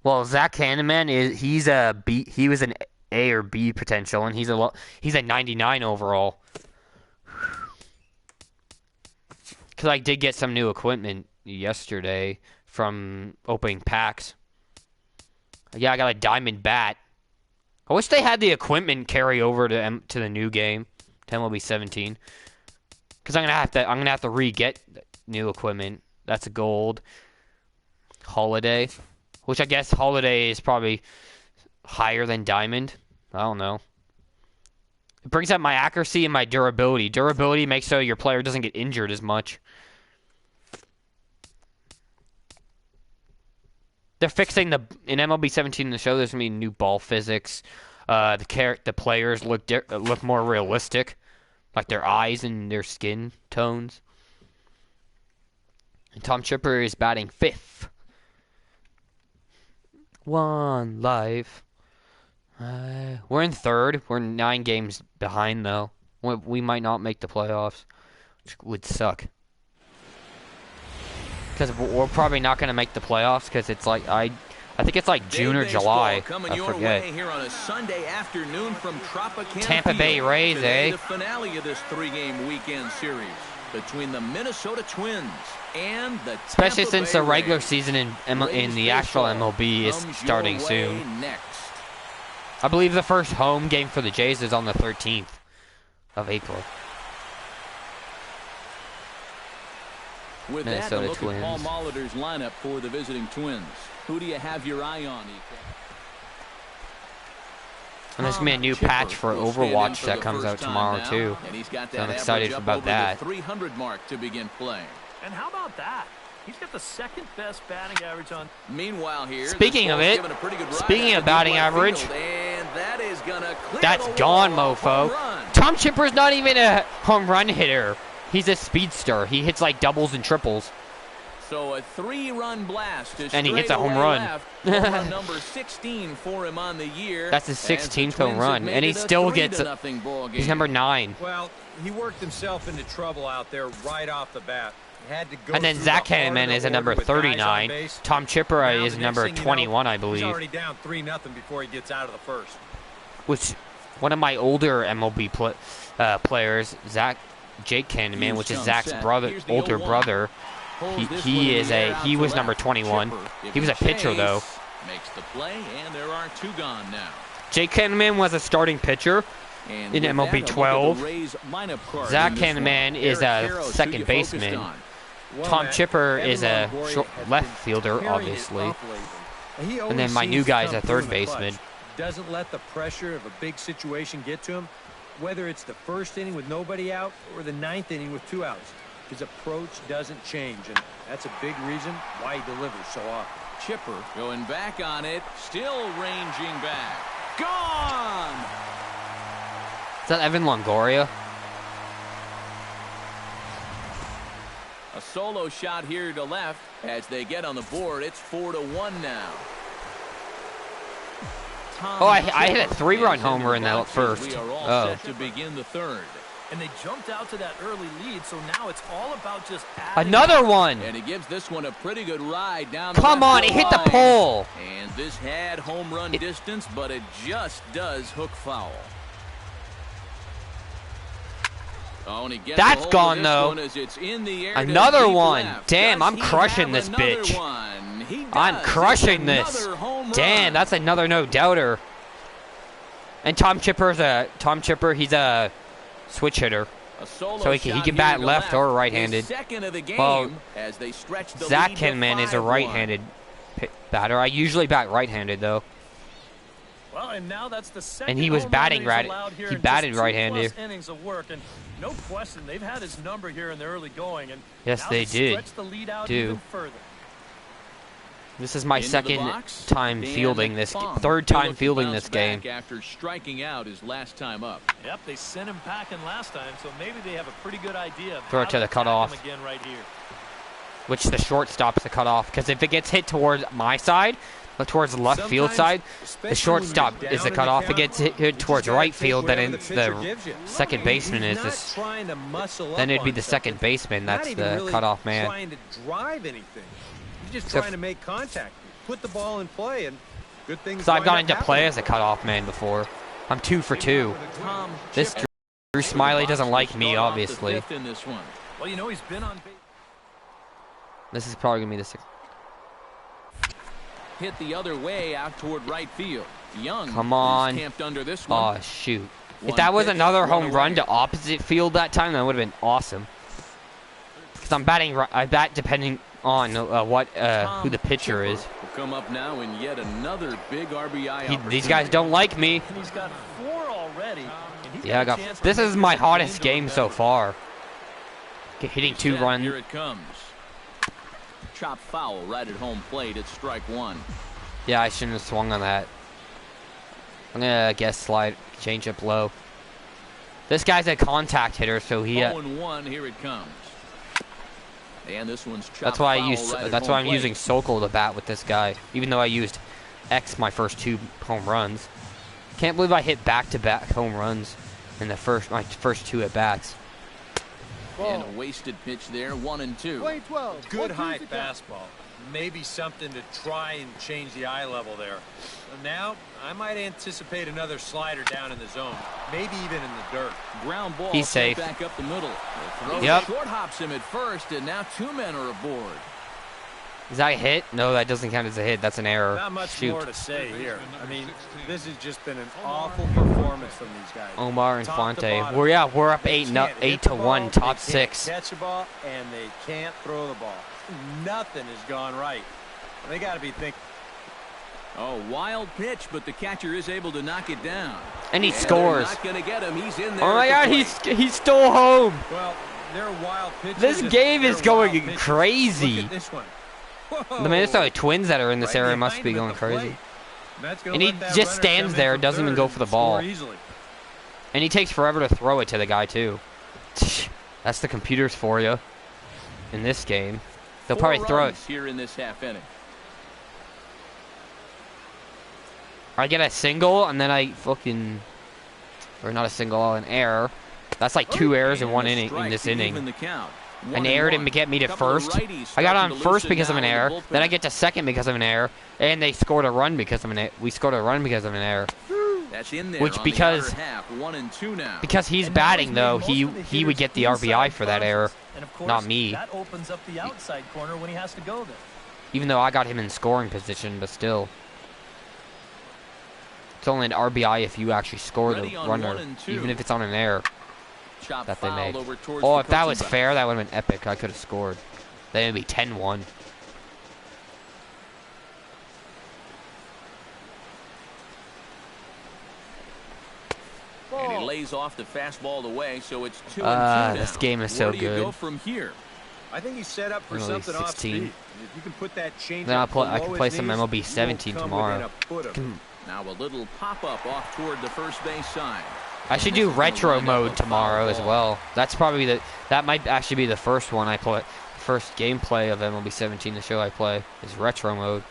A: Well, Zach Hanneman he's a B. He was an A or B potential, and he's a 99 overall. Because I did get some new equipment yesterday from opening packs. Yeah, I got a diamond bat. I wish they had the equipment carry over to the new game, to MLB 17. Because I'm gonna have to re-get new equipment. That's a gold. Holiday, which I guess Holiday is probably higher than diamond. I don't know. It brings up my accuracy and my durability. Durability makes so your player doesn't get injured as much. They're fixing in MLB 17 in the show. There's gonna be new ball physics. The players look more realistic, like their eyes and their skin tones. And Tom Chipper is batting 5th. 1 life. We're in 3rd. We're 9 games behind though. We might not make the playoffs, which would suck. Because we're probably not going to make the playoffs because it's like I think it's like June or July. I forget.
B: Here on a Sunday afternoon from Tropicana
A: Tampa Bay
B: Field.
A: Rays,
B: Today,
A: eh?
B: The finale of this 3-game weekend series between the Minnesota Twins and the
A: Especially
B: Tampa
A: since
B: Bay
A: the regular
B: Rays.
A: season in
B: Rays
A: the actual
B: baseball
A: MLB is
B: comes
A: starting
B: your way
A: soon.
B: Next.
A: I believe the first home game for the Jays is on the 13th of April.
B: With
A: Minnesota
B: that, a look
A: Twins.
B: at Paul Molitor's lineup for the visiting Twins. Who do you have your eye on, Ethan?
A: And there's going to be a new
B: Chipper
A: patch for
B: will stand in
A: Overwatch
B: for
A: that
B: the
A: comes
B: first
A: out
B: time
A: tomorrow
B: now,
A: too.
B: And he's got
A: So
B: that
A: I'm excited
B: average up
A: about
B: over
A: that.
B: the 300 mark to begin play.
C: And how about that? He's got the 2nd best batting average on.
B: Meanwhole here,
A: Speaking of it, speaking of batting average,
B: and that is gonna clear
A: that's
B: the
A: gone,
B: wall.
A: mofo.
B: Home run.
A: Tom Chipper's not even a home run hitter. He's a speedster. He hits like doubles and triples.
B: So a 3-run blast is
A: And he hits a home
B: straightaway
A: run.
B: left. Home run number 16 for him on the year.
A: That's his
B: As the
A: 16th home
B: Twins have
A: run,
B: made
A: and he
B: it a
A: still gets
B: 3-0 ball game.
A: He's number 9.
D: Well, he worked himself into trouble out there right off the bat. He had to go
A: And then
D: through
A: Zach
D: the heart of
A: Hanneman
D: the
A: is a
D: order
A: number
D: with guys on
A: 39.
D: base.
A: Tom Chipper
D: Now,
A: is
D: the
A: number
D: next thing you
A: 21, I
D: He's
A: believe.
D: already down 3-0 before he gets out of the first.
A: Which one of my older MLB players, Jake Hanneman, which is Zach's older brother. He was number 21. He was a pitcher though.
B: Makes the play, and there are 2 gone now.
A: Jake Hanneman was a starting pitcher
B: And
A: in
B: with
A: MLB
B: that, a look at the
A: 12.
B: Rays lineup card
A: Zach
B: in this one.
A: Hanneman is
B: Eric
A: a
B: Karros, who
A: second
B: you focused
A: baseman.
B: on.
D: Well,
A: Tom
D: Matt,
A: Chipper is a
D: Evan Longoria has
A: left
D: been
A: fielder,
D: carrying it
A: obviously.
D: up lately. He
A: And then
D: always
A: my new
D: seems to
A: guy's
D: come
A: a
D: through
A: third
D: in the clutch.
A: baseman.
D: Doesn't let the pressure of a big situation get to him. Whether it's the first inning with nobody out or the 9th inning with 2 outs, his approach doesn't change, and that's a big reason why he delivers so often.
B: Chipper going back on it, still ranging back. Gone!
A: Is that Evan Longoria?
B: A solo shot here to left as they get on the board. It's 4-1 now.
A: Oh, I hit a 3-run homer in that first.
B: We are all
A: Oh.
B: set to begin the 3rd.
C: And they jumped out to that early lead, so now it's all about just adding.
A: Another one!
B: And he gives this one a pretty good ride down.
A: Come
B: the
A: on,
B: left
A: it hit the
B: line.
A: pole!
B: And this had home run distance, but it just does hook foul. Oh, and he gets
A: That's
B: a hold of
A: gone,
B: this
A: though.
B: one as it's in the air to
A: Another
B: deep
A: one.
B: left.
A: Damn,
B: Does
A: I'm
B: he
A: crushing
B: have
A: this
B: another
A: bitch.
B: one? He does.
A: I'm crushing
B: It's
A: this.
B: another home
A: Damn,
B: run.
A: that's another no-doubter. And Tom Chipper, he's a switch hitter.
B: A solo
A: So he
B: shot
A: can
B: here
A: bat
B: to
A: left or
B: his
A: right-handed.
B: second of the game
A: Well,
B: as they stretch the
A: Zach
B: lead to
A: Hanneman is a
B: 5-1.
A: right-handed batter. I usually bat right-handed, though.
C: Well, and now that's the second
A: And he was
C: home run
A: batting
C: he's
A: right.
C: allowed here
A: He
C: in
A: batted
C: just 2+
A: right-handed.
C: innings of work, and no question, they've had his number here in the early going, and
A: Yes,
C: now
A: they did.
C: stretch the lead out
A: Do.
C: even further.
A: This is my
B: Into the
A: second
B: box,
A: time
B: Dan
A: fielding this,
B: McFong.
A: third
B: He'll
A: time
B: look to
A: fielding
B: bounce
A: this game.
B: back after striking out his last time up.
C: Yep, they sent him packing last time, so maybe they have a pretty good idea of
A: Throw it
C: how
A: to the
C: attack him
A: cutoff.
C: again right here.
A: Which the shortstop's the cutoff. Because if it gets hit towards my side, towards the left field
D: Sometimes,
A: side, the
D: especially
A: shortstop
D: when you're
A: is the
D: down in the
A: cutoff. If it
D: count,
A: gets hit
D: you just
A: towards
D: gotta
A: right
D: take
A: field, then
D: whatever
A: it's
D: pitcher
A: the
D: gives you.
A: second baseman
D: He's
A: is
D: not
A: this.
D: trying to muscle
A: Then
D: up
A: it'd be
D: on
A: the
D: something.
A: second baseman.
D: Not
A: That's
D: even
A: the
D: really
A: cutoff man.
D: trying to drive anything. He's just
A: So
D: trying to make contact. Put the ball in play, and good things.
A: So I've
D: wind
A: gone
D: up
A: into
D: happening.
A: play as a cutoff man before. I'm 2 for 2.
B: Tom
A: This
B: Chipper
A: Drew Smiley doesn't like me,
B: start off the
A: obviously.
B: fifth in this one.
C: Well, you know, he's been on base.
A: This is probably going to be the 6th.
B: Hit the other way out toward right field. Young
A: Come
B: is
A: on.
B: camped under this one.
A: Oh, shoot. If
B: One
A: that was
B: pitch,
A: another
B: one
A: home run
B: away.
A: to opposite field that time, that would have been awesome. Because I'm batting, I bat depending on who the pitcher is.
B: Will come up now in yet another big RBI
A: These guys don't like me.
C: And he's got 4 already. And he's
A: Yeah,
C: got a chance to
A: this
C: make
A: is my
C: this
A: hottest
C: game
A: game so far. Hitting 2
B: Set,
A: runs.
B: Here it comes. Chop foul right at home plate. It's strike one.
A: Yeah, I shouldn't have swung on that. I'm gonna guess slide, change up low. This guy's a contact hitter, so he.
B: 0-1. Here it comes. And this one's chopped
A: That's why I
B: foul
A: used.
B: right at
A: That's
B: home
A: why I'm
B: plate.
A: using Sokol to bat with this guy. Even though I used X my first 2 home runs. Can't believe I hit back-to-back home runs in the my first 2 at bats.
B: And a wasted pitch there. 1-2.
D: Good high fastball. Maybe something to try and change the eye level there. Now, I might anticipate another slider down in the zone. Maybe even in the dirt.
B: Ground ball.
A: He's safe.
B: Back up the middle. Throws
A: Yep.
B: Short hops him at first, and now 2 men are aboard.
A: Is that a hit? No, that doesn't count as a hit. That's an error.
D: Not much
A: Shoot.
D: more to say here. I mean, this has just been an awful performance from these guys.
A: Omar and
D: Top to
A: Flante.
D: bottom.
A: We're up
D: They
A: 8
D: can't hit the
A: 8-1,
D: ball,
A: top
D: they can't
A: 6.
D: catch the ball, and they can't throw the ball. Nothing has gone right. They got to be thinking.
B: Oh, wild pitch, but the catcher is able to knock it down.
A: And he
B: they're
A: scores.
B: Not gonna get him. He's in there.
A: Oh my
B: at
A: God,
B: the plate.
A: he's still home.
D: Well, they're wild pitches.
A: This
D: and
A: game is
D: they're wild
A: going
D: pitches.
A: crazy.
D: Look at this one. Whoa.
A: The Minnesota Twins that are in this
D: Right
A: area must
D: behind
A: be
D: him at
A: going
D: the
A: crazy.
D: plate. That's gonna
A: And he
D: let that
A: just
D: runner
A: stands
D: come
A: there,
D: in from
A: doesn't even
D: third
A: go for the
D: and score
A: ball.
D: easily.
A: And he takes forever to throw it to the guy too. That's the computers for you. In this game, they'll
B: 4
A: probably throw it.
B: runs here in this half inning.
A: I get a single and then I fucking, or not a single, an error. That's like 2 errors in one inning in this inning. An error didn't get me to first. I got on first because of an error. Then I get to second because of an error, and they scored a run because of an. We scored a run because of an error.
B: That's in there.
A: Which
B: on
A: because
B: the outer half, 1-2 now.
A: because he's
C: And now
A: batting
C: he's
A: though,
C: made most of the
A: he would
C: hitters
A: get the RBI for that
C: inside
A: error,
C: boxes. And of course,
A: not me.
C: That opens up the outside corner when he has to go there.
A: Even though I got him in scoring position, but still. It's only an RBI if you actually score the
B: Ready on
A: runner,
B: 1-2.
A: even if it's on an error
B: Chop
A: that they
B: fouled
A: made.
B: over towards
A: Oh,
B: the
A: if that
B: coaching
A: was
B: box.
A: fair, that would have been epic. I could have scored. Then it'd be 10-1.
B: And he lays off the fastball away, so it's 2-2 now.
A: This game is so
B: Where do you
A: good.
B: go from here?
D: I think he's set up for
A: MLB
D: something off
A: 16.
D: speed. If you can put that change
A: Then
D: up
A: I can
D: below
A: play
D: his
A: some
D: knees,
A: MLB
D: you won't
A: 17
D: come
A: tomorrow.
D: within a foot of him.
B: Now a little pop-up off toward the first base side.
A: I should do retro mode tomorrow as well. That's probably that might actually be the first one I play. First gameplay of MLB 17, the show I play, is retro mode.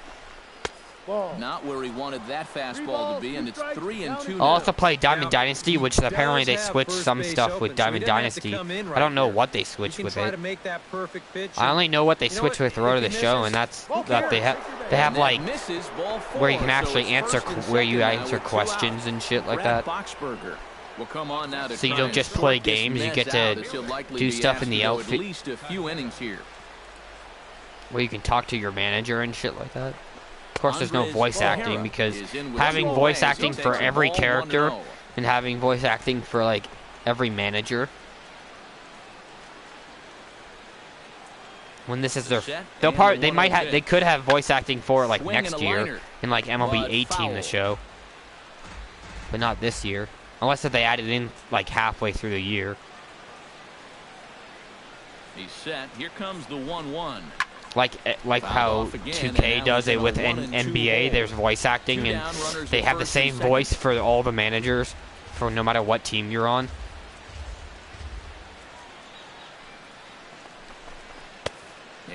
B: Not where he wanted that fastball to be, and it's 3-2 now.
A: I'll also play Diamond
D: Now,
A: Dynasty, which
D: he
A: apparently they
D: does have
A: switched
D: first
A: some
D: base
A: stuff
D: open,
A: with
D: so he
A: Diamond
D: doesn't have to
A: Dynasty.
D: come in
A: I
D: right
A: don't know
D: here.
A: what they
D: He
A: switched
D: can
A: with
D: try
A: it.
D: to make that perfect pitch.
A: I only know what they
D: You know
A: switched
D: what?
A: with Road to
D: If
A: the
D: he
A: Show,
D: misses,
A: and that's
D: ball
A: that they have
B: And that
A: like
B: misses ball 4,
A: where you can
B: so
A: actually
B: it's
A: answer
B: first and
A: where you
B: second now
A: answer
B: with 2
A: questions
B: outs.
A: and shit like
B: Brad
A: that.
B: Boxberger will come on now to
A: So you
B: try
A: don't
B: and
A: just
B: sort
A: play
B: this
A: games, you
B: mess
A: get to
B: out, as he'll likely
A: do
B: be
A: stuff
B: asked
A: in
B: to
A: the
B: go
A: outfit.
B: At least a few innings here.
A: Where you can talk to your manager and shit like that. Of course, there's no
B: Andres
A: voice acting
B: O'Hara
A: because
B: is in with
A: having
B: 2
A: voice
B: away as he
A: acting
B: takes
A: for
B: a
A: every
B: ball,
A: character
B: 1-0.
A: and having voice acting for like every manager. When this is their,
B: Set
A: they'll
B: and
A: probably
B: the
A: they might
B: 1-0
A: have they could have voice acting for it like
B: Swing
A: next
B: and a
A: year
B: liner.
A: in like MLB
B: But
A: 18
B: foul.
A: the show, but not this year unless if they add it in like halfway through the year.
B: He's set. Here comes the 1-1.
A: Like
B: Fouled
A: how
B: off again, and
A: 2K
B: now
A: does
B: he's in
A: it
B: a
A: with
B: 1-2
A: NBA.
B: hole.
A: There's voice acting,
B: 2
A: and
B: down, runners
A: they
B: at
A: have the
B: first and
A: same
B: second.
A: voice for all the managers, for no matter what team you're on.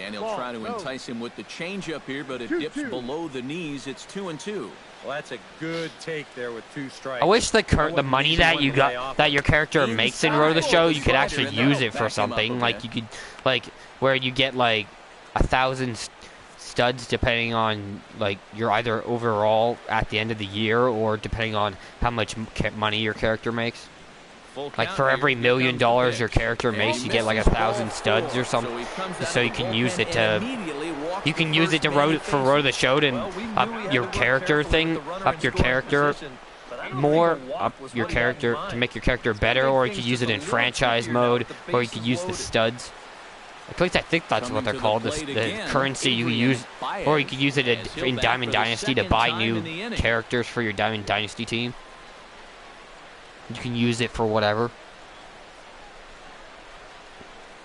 B: And he'll try to entice him with the changeup here, but it dips below the knees. It's 2-2.
D: Well, that's a good take there with 2 strikes.
A: I wish the
D: Wouldn't
A: money
D: leave
A: that
D: one
A: you
D: to
A: got
D: lay off
A: that
D: of.
A: your character makes in Road to the Show, you could actually
B: Inside, and
A: use
B: that'll
A: it for
B: back him up
A: something.
B: a
A: Like
B: bit.
A: you could, like where you get like 1,000 studs depending on like your either overall at the end of the year or depending on how much money your character makes.
B: Full
A: Like
B: count
A: for
B: here.
A: every
B: Here
A: $1 million
B: comes the pitch.
A: your character
B: And
A: makes,
B: he
A: you get like
B: misses
A: 1,000
B: ball
A: studs
B: 4.
A: or something.
B: So he comes out
A: So
B: of
A: you
B: the
A: can use
B: bullpen
A: it
B: and
A: to.
B: immediately walks
A: You
B: the
A: can use it
B: first
A: to
B: man
A: road
B: he
A: for
B: faces.
A: Road to the Show to
C: Well, we knew
A: up
C: he had
A: your
C: to work
A: character
C: careful with
A: thing,
C: the runner
A: up
C: in
A: your
C: scoring
A: character
C: position, but I don't
A: more,
C: think a walk
A: up
C: was
A: your
C: what he had in
A: character to
C: mind.
A: make your character better, or you could use it in franchise mode, or you could use the studs. At least I think that's what they're called, the currency you use, or you could use it in Diamond Dynasty to buy new characters for your Diamond Dynasty team. You can use it for whatever.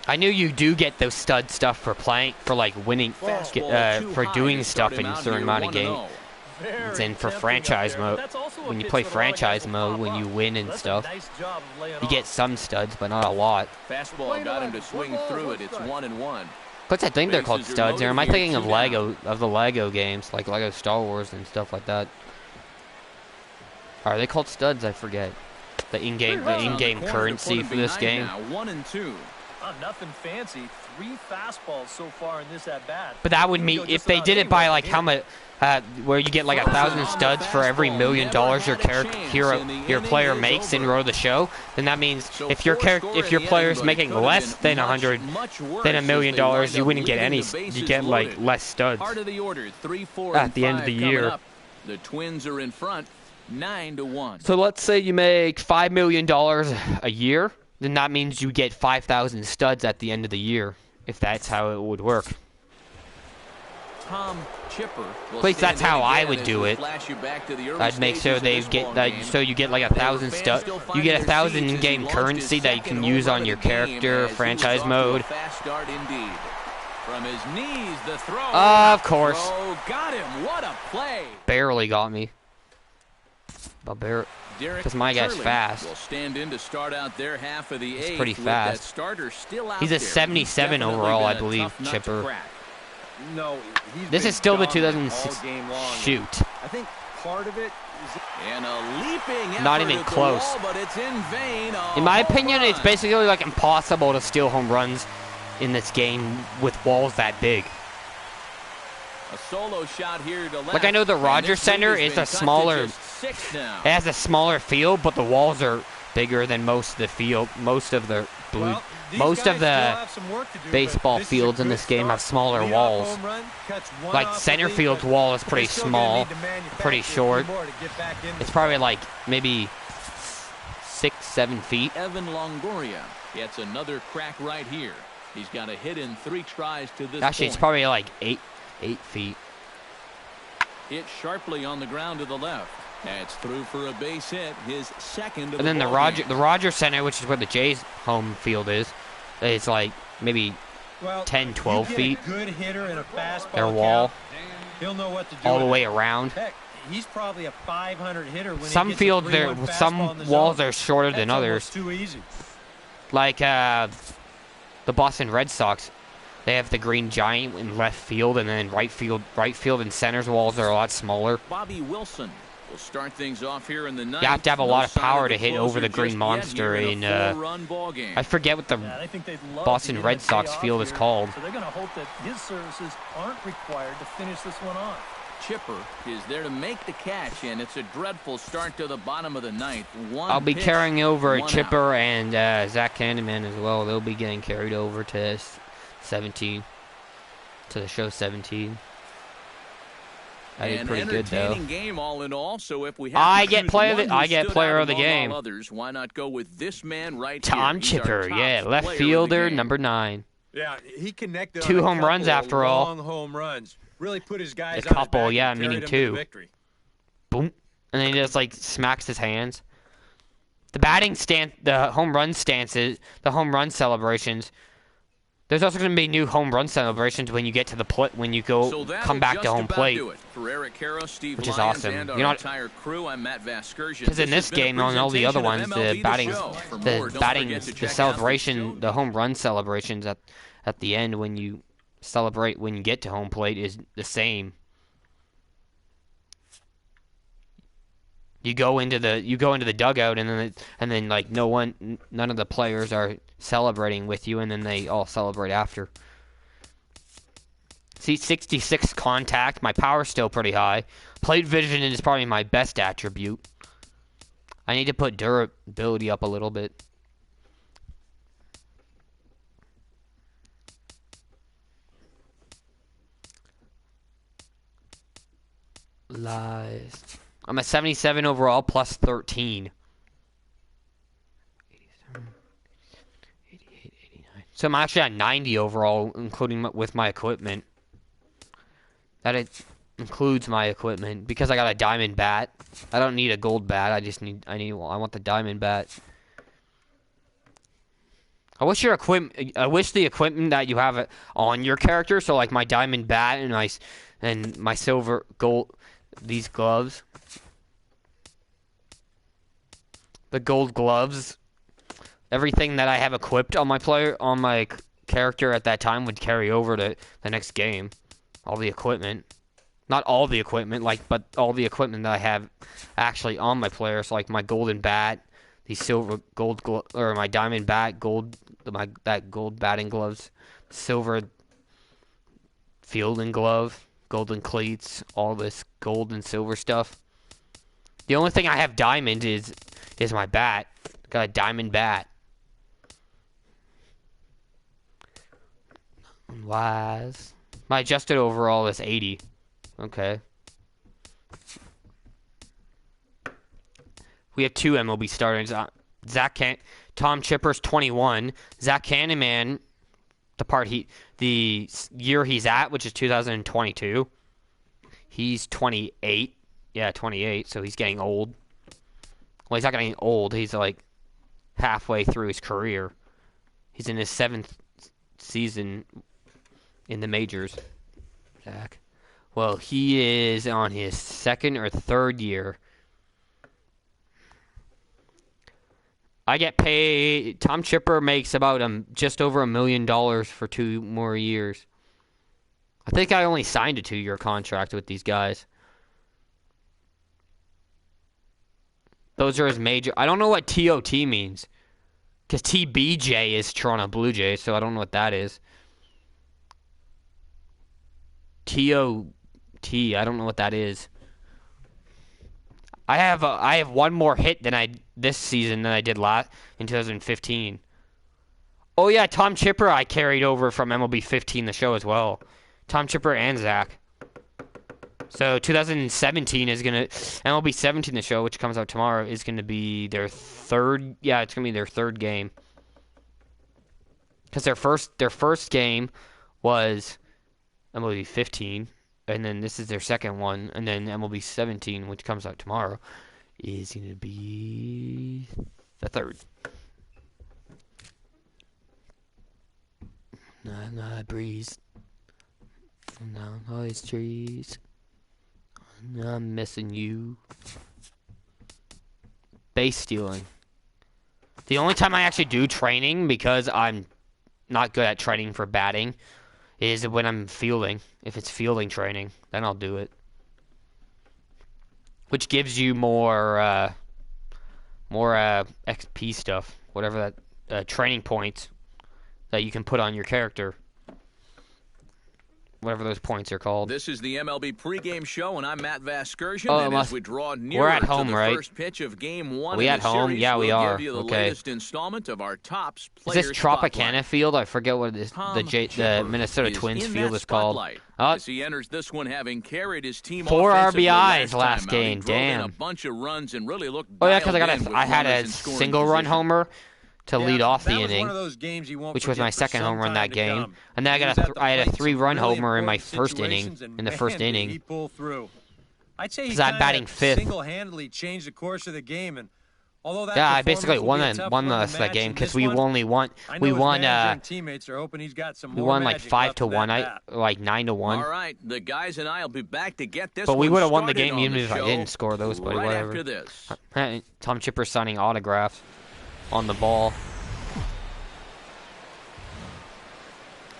A: I knew you do get those stud stuff for playing, for like winning, for doing stuff in a certain amount of games. And for franchise mode, when you play franchise mode, when you win and stuff, you get some studs, but not a lot.
B: Fastball got him to swing through it. It's 1-1.
A: But I think they're called studs. Or am I thinking of the Lego games, like Lego Star Wars and stuff like that? Are they called studs? I forget. The in-game currency for this game.
B: 1-2.
C: Nothing fancy. 3 fastballs so far in this at bat.
A: But that would mean if they did it by like how much, where you get like 1,000 studs for every $1 million your player makes in Row the Show, then that means if your player is making less than $1 million, you wouldn't get any. You get like less studs
B: Part of the order, 3, 4,
A: at the end of the year.
B: Up. The Twins are in front, 9-1.
A: So let's say you make $5 million a year, then that means you get 5,000 studs at the end of the year, if that's how it would work.
B: Tom Chipper.
A: At least that's how I would do it. I'd make sure they get that, so you get like 1,000 studs. You get 1,000 in-game currency that you can use on your character, franchise mode.
B: Fast start indeed. From his knees, the throw.
A: Of course.
B: Got him. What a play.
A: Barely got me. But because my guy's fast.
B: Will stand in to start out their half of the eighth.
A: He's pretty fast.
B: Starter still out
A: He's a
B: there.
A: 77 overall, I believe, Chipper.
I: No,
A: this is still the 2006. Shoot.
I: I think part of it is
B: and a leaping
A: not even close.
B: Wall, but it's in vain.
A: In my opinion, it's basically like impossible to steal home runs in this game with walls that big.
B: A solo shot here to left.
A: Like I know the Rogers Center is a smaller. It has a smaller field, but the walls are bigger than most of the field. Most of the baseball fields in this game have smaller walls. Like center field's wall is pretty small, pretty short. It's probably like maybe 6-7 feet.
B: Evan Longoria gets another crack right here. He's got a hit in 3 tries to this
A: Actually, it's probably like 8 feet.
B: Hit sharply on the ground to the left. That's through for a base hit, his second of
A: And then the
B: game.
A: Rogers Center, which is where the Jays' home field is, it's like maybe 10-12 feet.
I: Good hitter in a fastball
A: their wall,
I: he'll know what to do
A: all the way around.
I: Heck, he's probably a 500 hitter when
A: some fields some walls are shorter than others.
I: Too easy.
A: Like the Boston Red Sox, they have the green giant in left field, and then right field and center's walls are a lot smaller.
B: Bobby Wilson will start things off here in the ninth.
A: You have to have a lot of power to hit over the green monster in I forget what the Boston Red Sox field is called.
C: So they're going to hope that his services aren't required to finish this one off.
B: Chipper is there to make the catch, and it's a dreadful start to the bottom of the ninth.
A: I'll be carrying over Chipper and Zach Candyman as well. They'll be getting carried over to 17, to the show 17. I did pretty good though.
B: Game all in all, so if we have
A: I get player of the game.
B: Others, why not go with this man right
A: Tom Chipper, yeah, left fielder, number 9.
I: Yeah, he connected
A: 2 home runs after all.
I: Long home runs. Really put his guys
A: a couple, yeah, meaning 2. Boom. And then he just like smacks his hands. The batting stance, the home run stances, the home run celebrations. There's also going to be new home run celebrations when you get to the when you come back to home plate, which is awesome. You know, because in this game and all the other ones, the celebration, the home run celebrations at the end when you celebrate when you get to home plate is the same. You go into the dugout and then like none of the players are celebrating with you, and then they all celebrate after. See, 66 contact. My power's still pretty high. Plate vision is probably my best attribute. I need to put durability up a little bit. Lies. I'm a 77 overall plus 13. 87, 88, 89. So I'm actually at 90 overall, including with my equipment. That includes my equipment because I got a diamond bat. I don't need a gold bat. I want the diamond bat. I wish your equipment. I wish the equipment that you have on your character. So like my diamond bat and my silver gold. These gloves. The gold gloves. Everything that I have equipped on my character at that time would carry over to the next game. All the equipment. Not all the equipment, but all the equipment that I have actually on my player. So like my golden bat, these silver or my diamond bat, that gold batting gloves, silver fielding glove, golden cleats, all this gold and silver stuff. The only thing I have diamond is my bat. Got a diamond bat. Wise. My adjusted overall is 80. Okay. We have 2 MLB starters. Tom Chipper's 21. Zach Candyman, the year he's at, which is 2022. He's 28. Yeah, 28. So he's getting old. Well, he's not getting old. He's like halfway through his career. He's in his 7th season in the majors. Zach. Well, he is on his 2nd or 3rd year. I get paid. Tom Chipper makes about just over $1 million for 2 more years. I think I only signed a 2-year contract with these guys. Those are his major. I don't know what TOT means. Because TBJ is Toronto Blue Jays, so I don't know what that is. TOT, I don't know what that is. I have one more hit this season than I did in 2015. Oh yeah, Tom Chipper I carried over from MLB 15 the show as well. Tom Chipper and Zach. So 2017 is gonna MLB 17 the show, which comes out tomorrow, is gonna be their 3rd. Yeah, it's gonna be their 3rd game. Because their first game was MLB 15. And then this is their 2nd one. And then MLB 17, which comes out tomorrow, is going to be the 3rd. Night breeze. Down all these trees. I'm missing you. Base stealing. The only time I actually do training, because I'm not good at training for batting, is when I'm fielding. If it's fielding training, then I'll do it. Which gives you more XP stuff, whatever that training points that you can put on your character. Whatever those points are called.
B: This is the MLB pregame show, and I'm Matt Vasgersian. And as we draw nearer
A: we're at home,
B: to the
A: right?
B: first pitch of Game 1
A: we
B: of
A: at
B: the
A: home?
B: series,
A: Yeah, we
B: we'll
A: are.
B: Give you the
A: okay.
B: latest installment of our Tops
A: Is
B: Players
A: this Tropicana
B: Spotlight.
A: Field? I forget what the Minnesota Twins field is called.
B: As he enters this one, having carried his team
A: 4 RBIs
B: last
A: last
B: time out.
A: game.
B: He drove in
A: Damn.
B: a bunch of runs and really looked
A: Oh yeah, because
B: dialed in
A: I had
B: with
A: a
B: runners in scoring
A: single run
B: position.
A: homer to lead off the
D: that was
A: inning,
D: one of those games you won't
A: which was my
D: forget for
A: 2nd home run
D: some
A: that
D: time to
A: game.
D: come.
A: And then
D: He was at the
A: I had a
D: plate, some
A: 3-run
D: really
A: homer in my
D: important
A: first inning.
D: situations, and
A: In the
D: man,
A: first
D: did
A: inning.
D: he pull through. I'd say he
A: 'Cause I'm
D: kinda
A: batting 5th.
D: single-handedly changed the course of the game, and although that
A: Yeah, I
D: performance
A: basically
D: will
A: won
D: be a
A: that
D: tough
A: won
D: one to
A: that
D: match
A: game
D: in
A: because
D: this
A: we
D: one,
A: only won.
D: I
A: We
D: know his
A: won.
D: manager and teammates are hoping he's got some
A: We
D: more
A: won like
D: magic
A: 5
D: left
A: to
D: in that
A: 1.
D: bat.
A: Like 9 to 1.
B: All right, the guys and I will be back to get this
A: But we
B: one
A: would have won the
B: started
A: game
B: on
A: even
B: the
A: if I
B: show
A: didn't score those. But
B: right
A: whatever.
B: after this.
A: Tom Chipper signing autographs on the ball.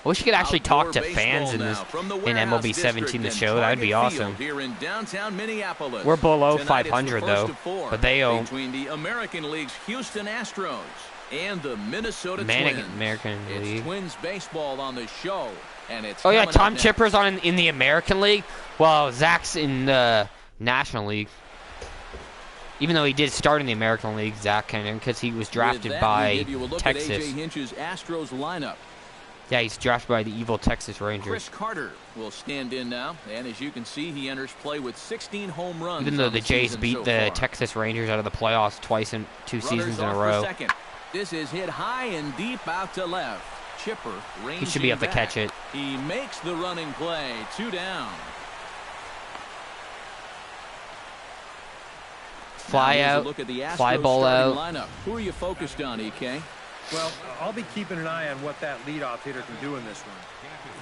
A: I wish you could actually talk to fans in MLB 17 the show. That would be awesome.
B: Here in downtown Minneapolis.
A: We're below
B: Tonight it's the
A: 500
B: first
A: though,
B: of 4
A: but they own
B: between the American League's Houston Astros and the Minnesota Twins.
A: American
B: It's
A: League.
B: Twins baseball on the show, and it's
A: Oh yeah,
B: coming up
A: Tom
B: next.
A: Chipper's in the American League, while Zach's in the National League. Even though he did start in the American League, Zach can, because he was drafted
B: With that,
A: by
B: we give you a look
A: Texas.
B: At AJ Hinch's Astros lineup.
A: Yeah, he's drafted by the evil Texas
B: Chris
A: Rangers.
B: Carter will stand in now, and as you can see, he enters play with 16 home runs.
A: Even though
B: on
A: the Jays
B: season
A: beat
B: so
A: the
B: far.
A: Texas Rangers out of the playoffs twice in 2 seasons in a
B: Runners off
A: row.
B: for second. This is hit high and deep out to left. Chipper
A: He should be able to
B: back.
A: catch it.
B: He makes the running play. 2 down.
A: Fly
B: Now here's a
A: out,
B: look at the Astros
A: fly ball
B: starting
A: out.
B: Lineup. Who are you focused on, EK?
D: Well, I'll be keeping an eye on what that leadoff hitter can do in this one.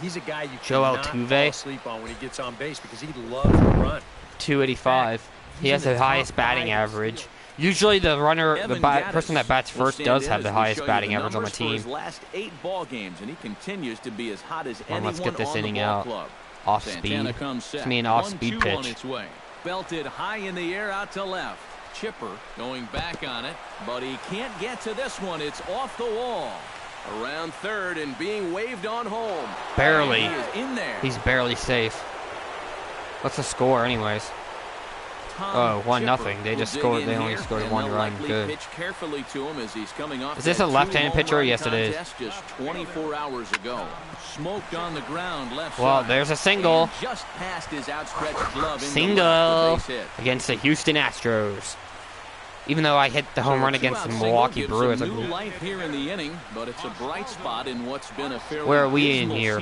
D: He's a guy you
A: Joel
D: cannot
A: Tuve.
D: fall asleep on when he gets on base because he loves to run.
A: 285. He has the highest batting average. Usually the runner, the person that bats first does have the highest batting average on the team.
B: His last 8 ball games, and he continues to be as hot as
A: Well, let's get this inning out.
B: Club.
A: Off speed. It's me an off speed pitch.
B: On its way. Belted high in the air out to left. Chipper going back on it, but he can't get to this one. It's off the wall. Around third and being waved on home.
A: Barely.
B: He is in there.
A: He's barely safe. What's the score, anyways? Oh, 1-0. They just scored. They only scored 1 run. Good.
B: Pitch carefully to him as he's coming off.
A: Is this a left-handed pitcher? Yes, it is.
B: Just 24 hours ago. Smoked on the ground left
A: Well,
B: side.
A: there's a single.
B: Just past his outstretched glove.
A: Single against the Houston Astros. Even though I hit the home run against the Milwaukee Brewers.
B: New life here in the inning, but it's a bright spot in what's been a fairly
A: Where are we in here?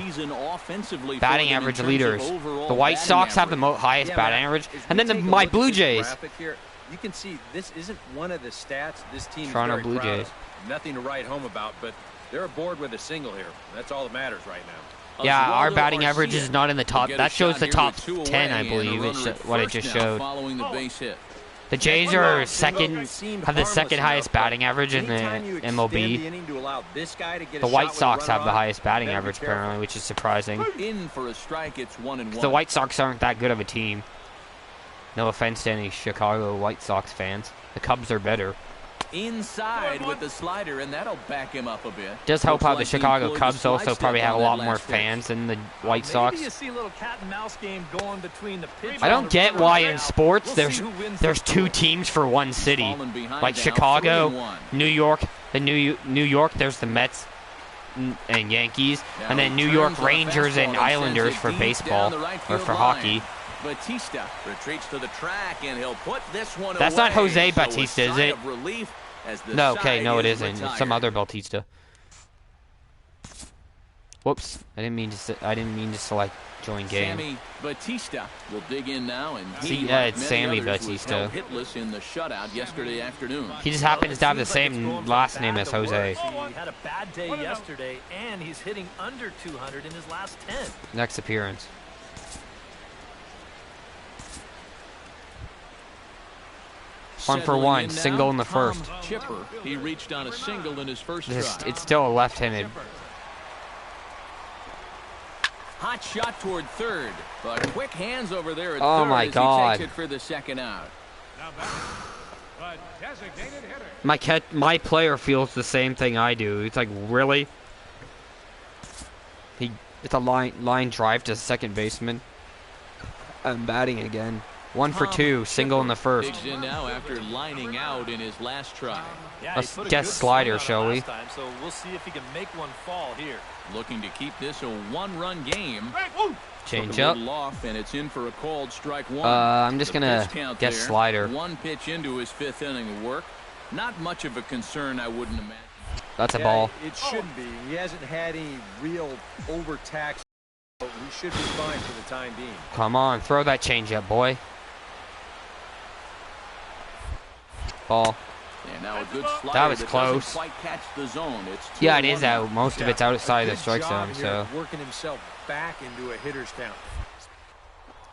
A: Batting average leaders. The White Sox have the highest batting average, and then my Blue Jays.
D: Here, you can see this isn't one of the stats this team
A: Toronto
D: is very
A: Blue
D: proud
A: Jays.
D: of. Nothing to write home about, but they're aboard with a single here. That's all that matters right now.
A: Yeah, our batting average is not in the top. That shows the top 10, I believe. It's what it just showed.
B: Following the base hit.
A: The Jays are second, have the second highest batting average in the MLB. The White Sox have the highest batting average apparently, which is surprising.
B: In for a strike, it's 1-1.
A: The White Sox aren't that good of a team. No offense to any Chicago White Sox fans. The Cubs are better.
B: Inside with the slider, and that'll back him up a bit.
A: Does help out the Chicago Cubs also probably have a lot more fans than the White Sox.
C: You see a little cat and mouse game going between the pitcher.
A: I don't get why in sports there's 2 teams for one city. Like Chicago, New York, New York there's the Mets and Yankees, and then New York Rangers and Islanders for baseball or for hockey.
B: Batista retreats to the track, and he'll put this one
A: That's
B: away.
A: not Jose
B: So
A: Batista, is it? No, okay, no, it isn't. It's some other Batista. Whoops, I didn't mean to select join game.
B: Sammy Batista will dig in now, and
A: See,
B: he,
A: yeah,
B: like
A: it's
B: many
A: Sammy
B: others,
A: Batista.
B: was held hitless in the shutout yesterday afternoon.
A: He just happens to have the same last name as Jose.
C: He had a bad day yesterday, and he's hitting under 200 in his last 10.
A: Next appearance. One for one, single in the first.
B: Chipper, he reached on a single in his first try.
A: It's still a left-handed.
B: Hot shot toward third, but quick hands over there at
A: Oh
B: third
A: my
B: as
A: God.
B: he takes it for the second out.
A: My player feels the same thing I do. It's like, really? It's a line drive to second baseman. I'm batting again. 1 for 2, single in the first.
B: Digs in now after lining out in his last try.
C: Yeah,
A: Let's guess slider, shall we?
C: Time, so we'll see if he can make one fall here.
B: Looking to keep this a one-run game.
A: Change
B: Took a
A: up.
B: little off, and it's in for a called strike one.
A: I'm just
B: The
A: gonna
B: pitch count
A: guess
B: there.
A: slider.
B: One pitch into his 5th inning of work. Not much of a concern, I wouldn't imagine.
A: That's a ball.
D: It shouldn't be. He hasn't had any real overtax. But we should be fine for the time being.
A: Come on, throw that change up, boy. Ball.
B: And now a good slider
A: That was
B: doesn't
A: close.
B: quite catch the zone. It's
A: Yeah, it is
B: 2-1
A: out. Most of it's outside the
D: Good
A: strike
D: job
A: zone.
D: here
A: So
D: of working himself back into a hitter's count.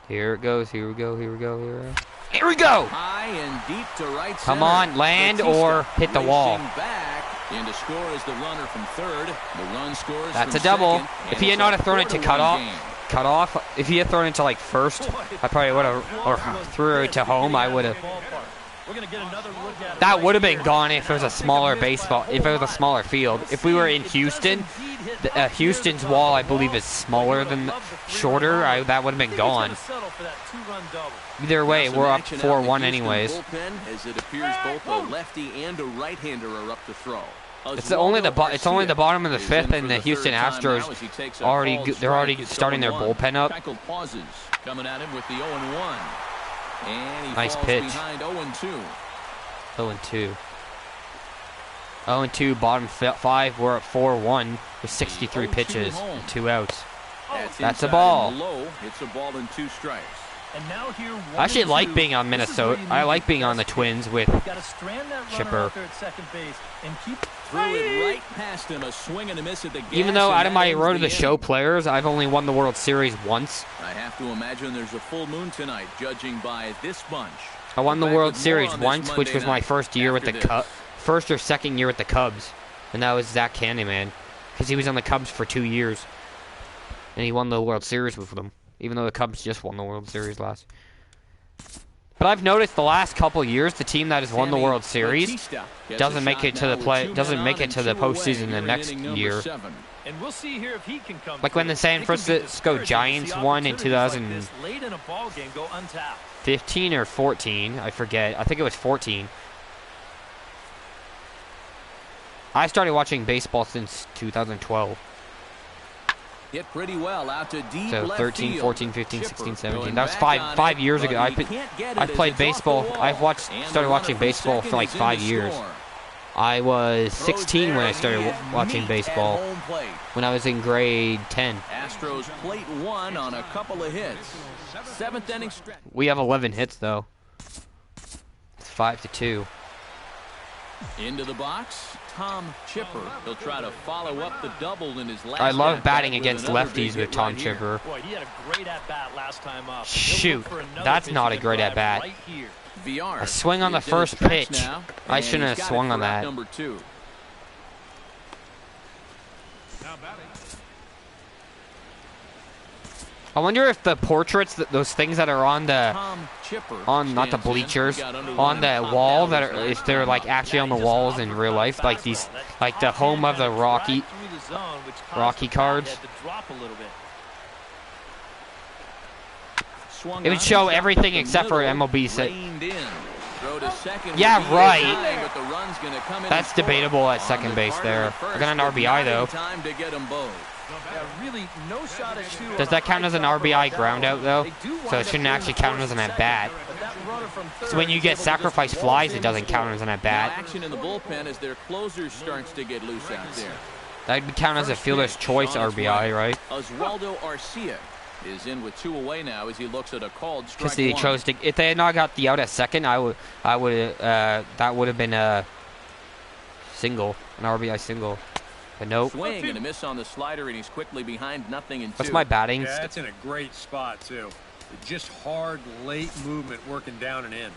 A: here it goes. Here we go. Here we go. Here we go.
B: High and deep to right
A: Come
B: center.
A: on, land
B: Batista
A: or hit the wall.
B: racing back, and to score is the runner from third. The run scores
A: That's
B: from
A: a double.
B: second,
A: If
B: and
A: he had
B: it's
A: not
B: a
A: have thrown it to
B: 4-1 game.
A: cut off, if he had thrown it to like first, I probably would have, or threw it to home, I would have.
C: We're gonna get another look at it
A: That
C: right
A: would have been
C: here.
A: gone if it was a smaller baseball, if it was a smaller field. If we were in Houston, Houston's wall, I believe, is smaller than shorter. That would have been gone.
C: Settle for that 2-run double.
A: Either way,
B: Some
A: we're up
B: action out in the
A: 4-1
B: Houston
A: anyways.
B: bullpen, as it appears both a lefty and a right-hander are up to throw.
A: It's only the bottom of the fifth, and the Houston Astros they're already starting their bullpen up.
B: Keuchel pauses, coming at him with the 0-1, and he
A: Nice
B: falls
A: pitch.
B: behind 0-2.
A: 0-2. 0-2, bottom 5. We're at 4-1 with 63 pitches and 2 outs. That's a
B: inside
A: ball.
B: and low. It's a ball and 2 strikes.
C: And now here,
A: I actually like being on Minnesota. I like being on the Twins with Chipper.
C: Out there at second base and keep
B: Threw it right past him, a swing and a miss at the gas.
A: Even though out of my road to the
B: inning.
A: show players, I've only won the World Series once.
B: I have to imagine there's a full moon tonight, judging by this bunch.
A: I won the
B: Back
A: World
B: with more
A: Series
B: on this
A: once, which
B: Monday
A: was my
B: night
A: first year with
B: after
A: the
B: this.
A: first or second year with the Cubs, and that was Zach Candyman, because he was on the Cubs for 2 years, and he won the World Series with them, even though the Cubs just won the World Series last. But I've noticed the last couple years, the team that has won the World Series doesn't make it to the postseason the next year.
C: And we'll see here if he can come
A: Like when the San Francisco Giants won in 2015 or 14, I forget. I think it was 14. I started watching baseball since 2012.
B: Hit pretty well out to deep
A: So
B: left
A: 13,
B: field.
A: 14, 15,
B: Chipper
A: 16, 17.
B: going
A: That was
B: back on
A: five
B: it,
A: years
B: but
A: ago.
B: he can't get it
A: I
B: as
A: played
B: it's off the
A: baseball.
B: wall.
A: I've
B: And
A: started
B: the
A: watching
B: runner
A: baseball
B: from
A: for like
B: second
A: 5
B: is in to
A: years.
B: score.
A: I was
B: Throws
A: 16 when
B: there,
A: I
B: and
A: started
B: he is
A: watching
B: neat
A: baseball.
B: at home plate.
A: When I was in grade 10.
B: Astros plate one on a couple of hits. Seventh inning stretch.
A: We have 11 hits though. It's 5-2.
B: Into the box, Tom Chipper. He'll try to follow up the double in his last.
A: I love
B: at-bat
A: batting
B: with
A: against
B: another big
A: lefties with
B: hit
A: Tom
B: right here.
A: Chipper.
C: Boy, he had a great at-bat last time up.
A: Shoot, that's not a great at-bat.
C: Right here.
B: VR.
A: I swing on the
B: He's in his
A: first
B: stretch
A: pitch.
B: now,
A: I
B: and
A: shouldn't
B: he's
A: have
B: got
A: swung
B: it
A: on
B: for out
A: that.
B: number 2.
E: Now batting.
A: I wonder if the portraits, those things that are on the,
B: Tom Chipper
A: not the
B: stands in.
A: bleachers,
B: He got under
A: on
B: one,
A: the
B: popped
A: wall,
B: out
A: that
B: his
A: are,
B: last
A: if they're like actually on the walls in real life, like these, like the home of the Rocky cards.
B: Swung
A: It would
B: on,
A: show
B: shot
A: everything
B: the
A: except for
B: middle,
A: MLB set.
B: reined in. Throw to second
A: Yeah,
B: would be
A: right.
B: high, but the run's gonna come in
A: That's
B: and score.
A: debatable at
B: On
A: second
B: the
A: base
B: Carter
A: there.
B: at first,
A: I got an
B: but
A: RBI
B: not in
A: though.
B: time to get them both.
C: Yeah, really, no shot at two
A: Does
C: on
A: that
C: a
A: count as an
C: high jumper
A: RBI
C: like that
A: ground
C: one.
A: out though?
C: They do
A: So
C: wind
A: it
C: up
A: shouldn't
C: getting
A: actually
C: the
A: count
C: first
A: as an
C: and
A: at bat.
C: second, but that runner from
A: So
C: third
A: when you
C: is
A: get
C: able to just
A: sacrifice
C: waltz
A: flies,
C: in
A: it doesn't
C: and
A: count
C: score.
A: as an at
B: Now
A: bat.
B: action in the bullpen as their closer starts to get loose out there.
A: That'd count as a fielder's choice
B: On its
A: RBI,
B: way.
A: right?
B: Oswaldo Arcia is in with 2 away now as he looks at a called strike
A: Because they
B: one.
A: chose to. If they had not got the out at second, that would have been a single, an RBI single. But nope.
B: Swing and a miss on the slider, and he's quickly behind 0-2.
A: What's my batting?
D: Yeah, that's in a great spot, too. Just hard, late movement working down and in.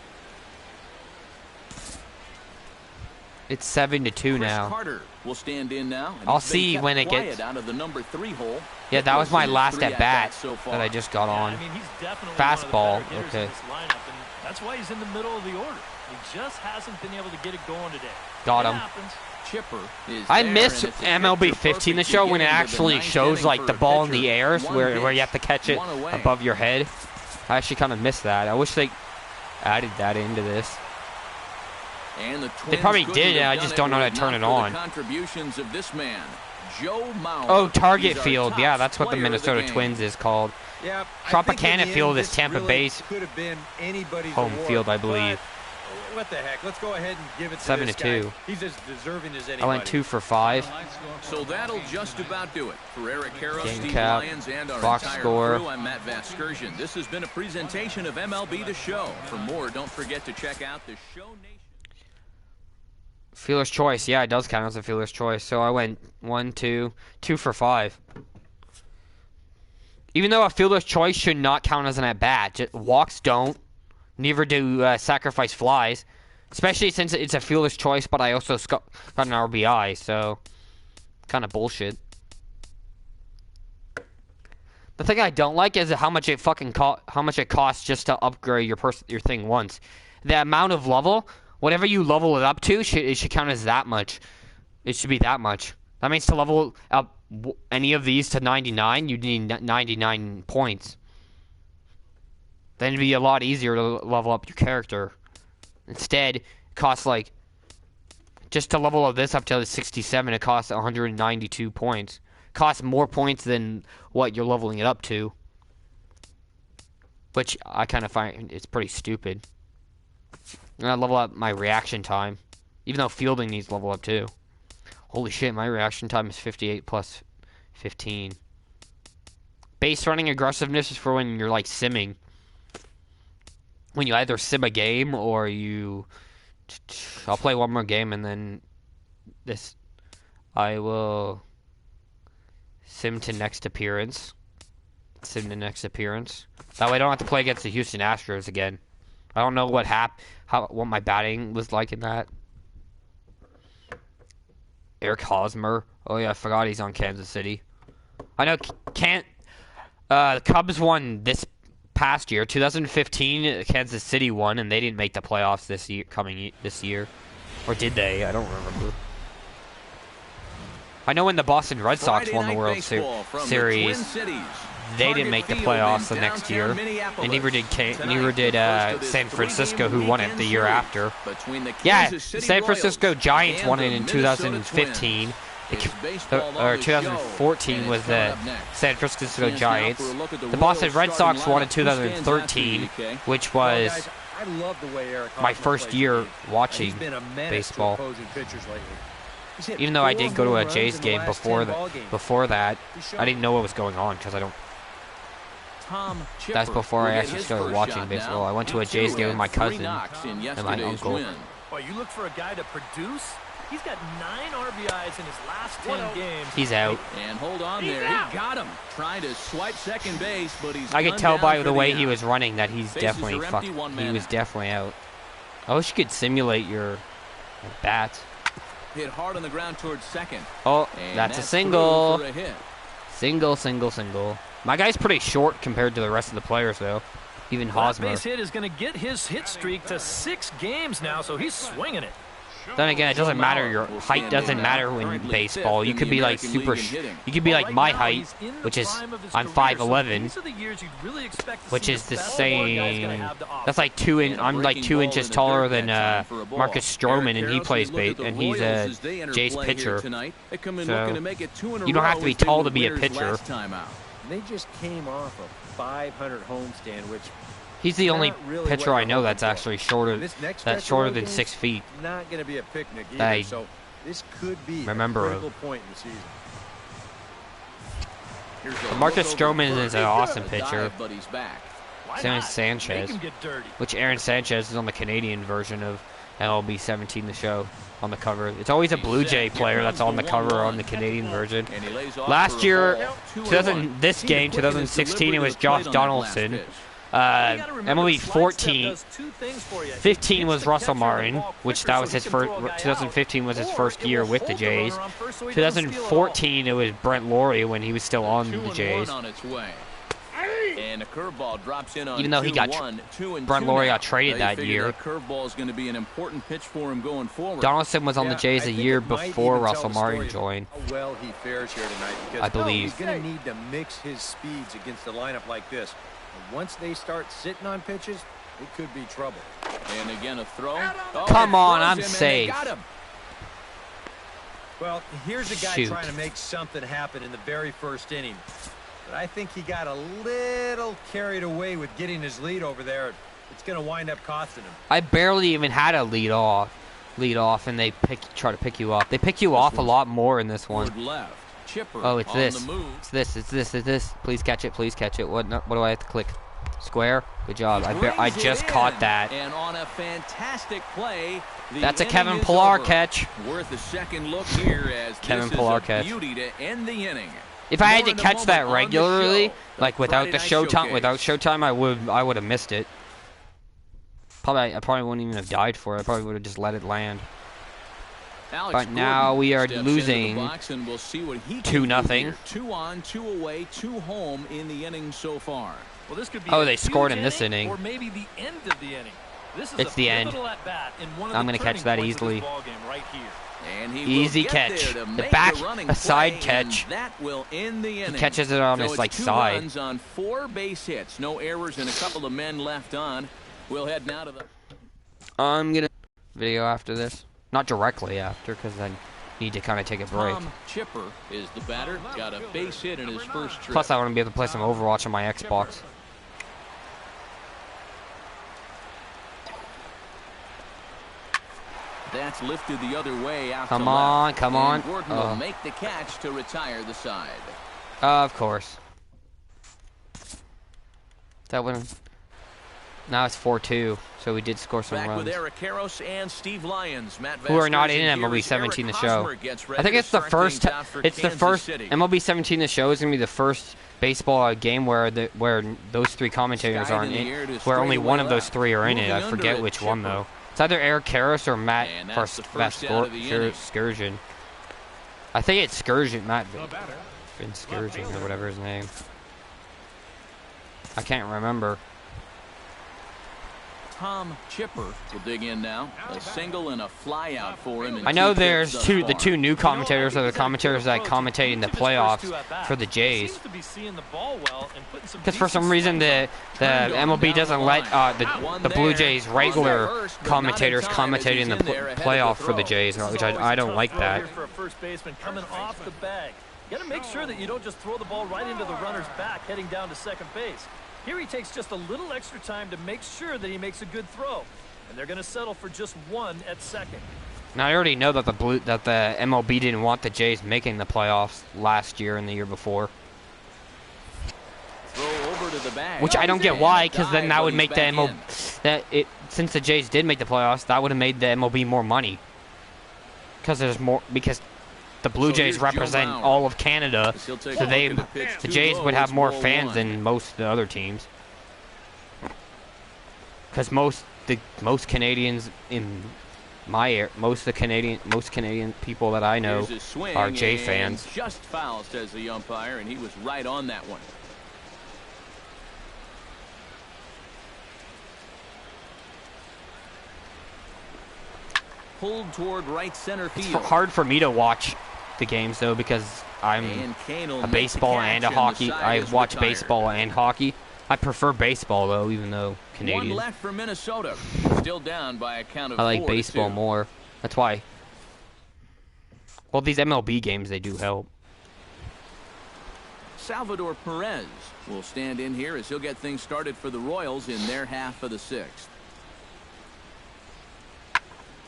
A: It's 7-2
B: Chris
A: now.
B: Carter will stand in now. And
A: I'll
B: he's been
A: see
B: kept
A: when it
B: quiet
A: gets-
B: out of the number 3 hole.
A: Yeah, that was my
B: Hitless in his
A: last
B: 3
A: at bat
B: at-bats so far.
A: that I just got
C: Yeah,
A: on.
C: I mean, he's definitely
A: Fastball,
C: one of the better hitters
A: okay.
C: in this lineup, and that's why he's in the middle of the order. He just hasn't been able to get it going today.
A: Got
C: It
A: him.
C: happens.
B: Chipper is
A: I
B: there,
A: miss
B: and it's a
A: MLB 15, the
B: picture-perfect
A: show, when it
B: beginning to the
A: actually
B: 9th
A: shows
B: inning
A: like
B: for
A: the
B: a
A: ball in the
B: pitcher.
A: air,
B: One
A: where you
B: pitch,
A: have to catch it
B: one away.
A: above your head. I actually kind of miss that. I wish they added that into this.
B: And the
A: They probably
B: Twins couldn't
A: did,
B: have
A: I
B: done
A: just
B: it
A: don't know how
B: were
A: to
B: it
A: turn
B: not
A: it
B: for
A: on.
B: the contributions of this man, Joe Mauer.
A: Oh, Target
B: He's our
A: Field.
B: top
A: Yeah, that's what the
B: player of
A: Minnesota
B: game.
A: Twins is called.
D: Yeah,
A: Tropicana Field is Tampa Bay's
D: could have been anybody's
A: home
D: award,
A: field, I
D: but
A: believe.
D: what the heck? Let's go ahead and give it to
A: 7-2.
D: this guy. He's as deserving as anybody.
A: I went 2 for 5.
B: So that'll just about do it. For Eric Harrow,
A: Game
B: Steve
A: cap,
B: Lyons, and our
A: box
B: entire
A: score.
B: crew, I'm Matt Vasgersian. This has been a presentation of MLB The Show. For more, don't forget to check out the Show Nation.
A: Fielder's choice. Yeah, it does count as a fielder's choice. So I went 2 for 5. Even though a fielder's choice should not count as an at-bat. Walks don't. Neither do sacrifice flies. Especially since it's a fielder's choice, but I also got an RBI, so kind of bullshit. The thing I don't like is how much it costs just to upgrade your thing once. The amount of level, whatever you level it up to, it should count as that much. It should be that much. That means to level up any of these to 99, you need 99 points. Then it'd be a lot easier to level up your character. Instead, it costs like, just to level up this up to 67, it costs 192 points. It costs more points than what you're leveling it up to. Which I kind of find it's pretty stupid. And I level up my reaction time. Even though fielding needs level up too. Holy shit, my reaction time is 58 plus 15. Base running aggressiveness is for when you're like simming. when you either sim a game or you. I'll play one more game and then I will sim to next appearance. That way I don't have to play against the Houston Astros again. I don't know what what my batting was like in that. Eric Hosmer. Oh yeah, I forgot he's on Kansas City. I know the Cubs won this past year. 2015, Kansas City won, and they didn't make the playoffs this year. Or did they? I don't remember. I know when the Boston Red Sox won the World Series, they didn't make the playoffs the next year, and neither did San Francisco, who won it the year after. Yeah, San Francisco Giants won it in 2015. Or 2014 was the San Francisco Giants. The Boston Red Sox won in 2013, which was my first year watching baseball. Even though I did go to a Jays game before that, I didn't know what was going on because I don't. That's before I actually started watching baseball. I went to a Jays game with my cousin and my uncle.
C: Well, you look for a guy to produce. He's got 9 RBIs in his last 10 games.
A: He's out.
B: And hold on there. He got him. Trying to swipe second base, but he's.
A: I could tell by the way he was running that he's definitely He was definitely out. I wish you could simulate your bats.
B: Hit hard on the ground towards second.
A: Oh, that's a single. Single. My guy's pretty short compared to the rest of the players, though. Even Hosmer.
C: That base hit is going to get his hit streak to 6 games now, so he's swinging it.
A: Then again, it doesn't matter. Your height doesn't matter in baseball. You could be like you could be like my height, which is I'm 5'11", which is the same. That's like I'm like 2 inches taller than Marcus Stroman, and he plays and he's a Jays pitcher. So you don't have to be tall to be a pitcher.
D: They just came off a 500 homestand, which.
A: He's the only pitcher I know that's actually shorter than 6 feet.
D: Not going to be a picnic either, so this could be a critical point in the season.
A: Marcus Stroman is an awesome pitcher. Same as Sanchez, which Aaron Sanchez is on the Canadian version of MLB 17, the show, on the cover. It's always a Blue Jay player that's on the cover on the Canadian version. Last year, 2016, it was Josh Donaldson. MLB 15 was Russell Martin, which that was his first. 2015 was his first year with the Jays. 2014 it was Brent Laurie when he was still on the Jays.
B: And a curveball drops in on
A: even though he got Brent Laurie got traded that year.
B: Curveball is going to be an important pitch for him going forward.
A: Donaldson was on the Jays a year before Russell Martin joined.
D: How well he fares here tonight, because
A: I believe
D: he's going to need to mix his speeds against a lineup like this. Once they start sitting on pitches, it could be trouble.
B: And again, a throw. Oh,
A: come on, I'm safe.
D: Well, here's a guy trying to make something happen in the very first inning. But I think he got a little carried away with getting his lead over there. It's going to wind up costing him.
A: I barely even had a lead off, and they try to pick you off. They pick you off a lot more in this one. Oh, it's this. It's this. Please catch it. What do I have to click? Square? Good job. I just caught that.
B: And on a fantastic play,
A: that's a Kevin Pillar catch.
B: Worth a second look here as
A: Kevin Pillar catch.
B: Beauty to end the inning.
A: If I had to catch that regularly, like without Showtime, I would have missed it. I probably wouldn't even have died for it. I probably would have just let it land. But now we are losing 2-0.
B: 2 on, 2 away, 2 home in the inning so far.
C: Well, this could be
A: they scored in this inning.
C: Or maybe the end of the inning.
A: It's the end. I'm going to catch that easily.
C: Right here.
B: And
A: easy catch. The back, a side catch.
B: That will end the inning.
A: He catches it on his side.
B: Runs on 4 base hits. No errors and a couple of men left on. We'll head now to the.
A: I'm going to video after this. Not directly after, because I need to kind of take a break.
B: Tom Chipper is the batter. Got a base hit in his first trip.
A: Plus, I want to be able to play some Overwatch on my Xbox.
B: That's lifted the other way out
A: come
B: to
A: on,
B: left.
A: Come on.
B: Gordon will make the catch to retire the side.
A: Of course. That one. Now it's 4-2, so we did score some
B: Back
A: runs.
B: with Eric Karros and Steve Lyons. Matt
A: Who are not
B: Vasquez,
A: in
B: and here
A: MLB
B: is
A: 17
B: Eric
A: the show.
B: Hosmer gets
A: I
B: ready
A: think
B: to
A: it's the
B: start
A: first.
B: things out for
A: It's the
B: Kansas
A: first
B: City.
A: MLB 17 the show is gonna be the first baseball game where those three commentators
B: Skied
A: aren't
B: in the
A: in.
B: air to
A: Where only one of those
B: straightaway
A: three are in it.
B: Moving
A: I
B: under
A: forget
B: it,
A: which one
B: Chipper.
A: though. It's either Eric Karros or Matt
B: And that's the first out of the inning.
A: Excursion. I think it's Excursion, Matt
E: The batter,
A: Excursion or whatever his name. I can't remember.
B: Tom Chipper will dig in now. A single and a fly out for him.
A: I know there's the two new commentators are the commentators that commentate in the playoffs for the Jays. Because for some reason the MLB doesn't let the Blue Jays regular commentators commentate in the playoff for the Jays, which I don't like that.
C: For a first baseman coming off the bag. You got to make sure that you don't just throw the ball right into the runner's back heading down to second base. Here he takes just a little extra time to make sure that he makes a good throw. And they're going to settle for just one at second.
A: Now I already know that the MLB didn't want the Jays making the playoffs last year and the year before.
B: Throw over to the bag.
A: Which I don't get why, because then that would make the MLB since the Jays did make the playoffs, that would have made the MLB more money. Because the Blue Jays represent all of Canada, so the Jays would have more fans than most of the other teams. Because most Canadians in my area, most Canadian people that I know are Jay fans.
B: Just foul, says the umpire, and he was right on that one. Pulled toward right center field.
A: It's hard for me to watch the games though because I'm a baseball and a hockey. I watch baseball and hockey. I prefer baseball though, even though Canadian.
B: One left for Minnesota. Still down by a count of
A: I like
B: 4-2.
A: baseball more. That's why. Well, these MLB games they do help.
B: Salvador Perez will stand in here as he'll get things started for the Royals in their half of the sixth.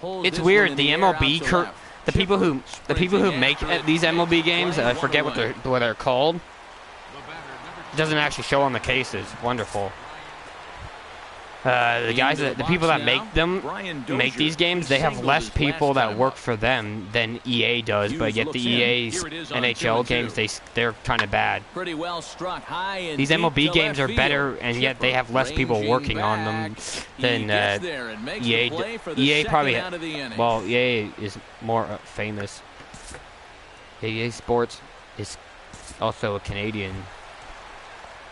A: It's weird. The MLB the people who make these MLB games, I forget what they're called. It doesn't actually show on the cases. Wonderful. The people that make these games, they have less people that work for them than EA does, but yet the EA's NHL games, they're kind of bad.
B: Pretty well struck high and
A: these MLB games are better, and yet they have less people working on them than EA. EA probably, well, EA is more famous. EA Sports is also a Canadian.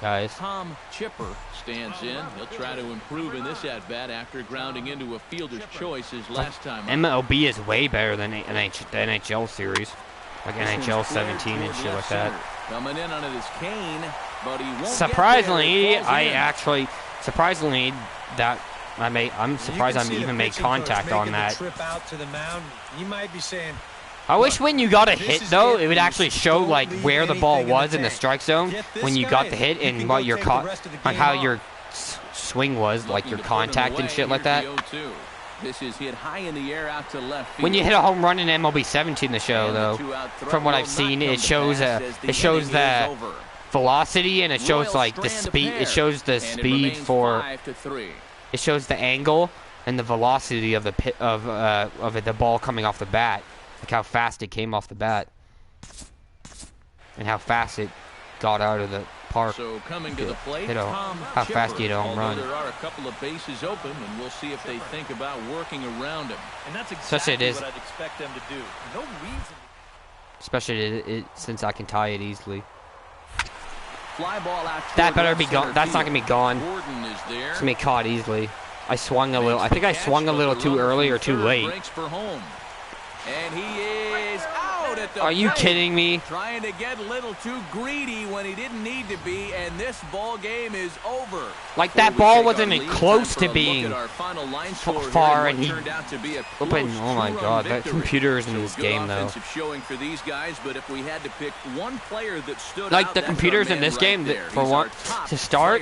A: Guys.
B: Tom Chipper stands in. He'll try to improve in this at-bat after grounding into a fielder's choice his last time.
A: MLB is way better than the NHL series. Like NHL 17 and shit like that.
B: Coming in on it is Kane, but he won't
A: surprisingly,
B: I'm
A: surprised I even made contact on that.
D: Trip out to the mound. You might be saying,
A: I wish when you got a hit, though, it would actually show like where the ball was in the strike zone when you got the hit and what your on how your swing was, like your contact and shit like that.
B: This is hit high in the air out to left field.
A: When you hit a home run in MLB 17, the show though, from what I've seen, it shows the velocity and it shows like the speed. It shows the speed for. It shows the angle and the velocity of the ball coming off the bat. Like how fast it came off the bat. And how fast it got out of the park.
B: So coming to the plate,
A: how fast you hit a home run.
B: There are a couple of bases open, and we'll see if they think about working around him.
C: And that's exactly what I'd expect them to do. No reason.
A: Especially since I can tie it easily.
B: Fly ball out.
A: That better be gone. That's not gonna be gone.
B: Gordon is there.
A: It's gonna be caught easily. I swung a little. I think I swung a little too early or too late.
B: And he is out at the
A: Are you kidding me?
B: Trying to get a little too greedy when he didn't need to be, and this ball game is over.
A: Like that ball wasn't even close to being far, and he open. Oh my God, that computer is in this game though.
B: Showing for these guys, but if we had to pick one player that stood
A: like
B: out,
A: the computers in this game, for what to start,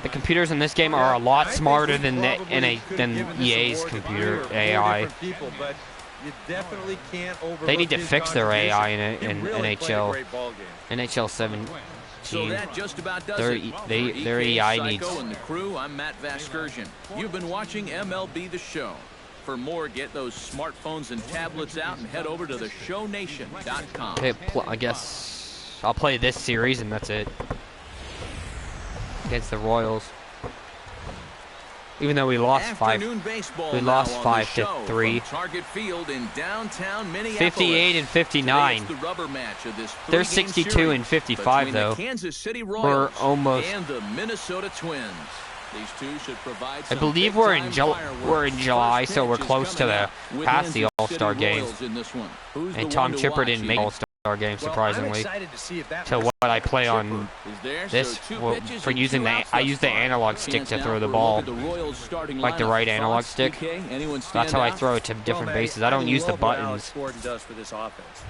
A: the computers in this game are a lot smarter than EA's computer AI.
D: You definitely can't
A: they need to fix their AI in NHL. NHL
B: So
A: team.
B: that just about does
A: Their
B: it.
A: their
B: For
A: EI
B: Psycho
A: needs.
B: and the crew, I'm Matt Vasgersian. You've been watching MLB The Show. For more, get those smartphones and tablets out and head over to theshownation.com.
A: Okay, I guess I'll play this series and that's it. Against the Royals. Even though we lost
B: Afternoon baseball
A: we
B: now
A: lost
B: on
A: 5
B: the
A: to
B: show
A: 3.
B: from Target Field in downtown Minneapolis.
A: 58 and 59.
B: Today it's the rubber match of this
A: They're
B: three-game
A: 62
B: series
A: and 55
B: between
A: though.
B: the Kansas City
A: We're
B: Royals
A: almost.
B: and the Minnesota Twins. These two should provide
A: I
B: some
A: believe we're in
B: big-time fireworks.
A: we're in July,
B: First
A: so we're
B: pitch is
A: close to
B: coming
A: the
B: up with
A: past the
B: Kansas
A: All-Star
B: City
A: game.
B: Royals in this one. Who's the
A: And Tom
B: one to
A: Chipper
B: watch,
A: didn't
B: you
A: make
B: think?
A: All-Star game,
D: Well, I'm
A: surprisingly.
D: excited to see if that
A: To what I play on
B: Is there?
A: this,
B: So two
A: well,
B: pitches
A: for
B: and
A: using
B: two
A: the
B: outs
A: I
B: thus
A: use the
B: far.
A: analog stick
B: Chance
A: to
B: now
A: throw the
B: for a
A: ball,
B: look at the Royals starting
A: like the
B: lineup.
A: right analog
B: Thoughts,
A: stick.
B: DK? Anyone
A: That's
B: stand
A: how I
B: out?
A: throw it to different bases. I don't use the
D: love what
A: buttons.
D: Alex Gordon does for this offense.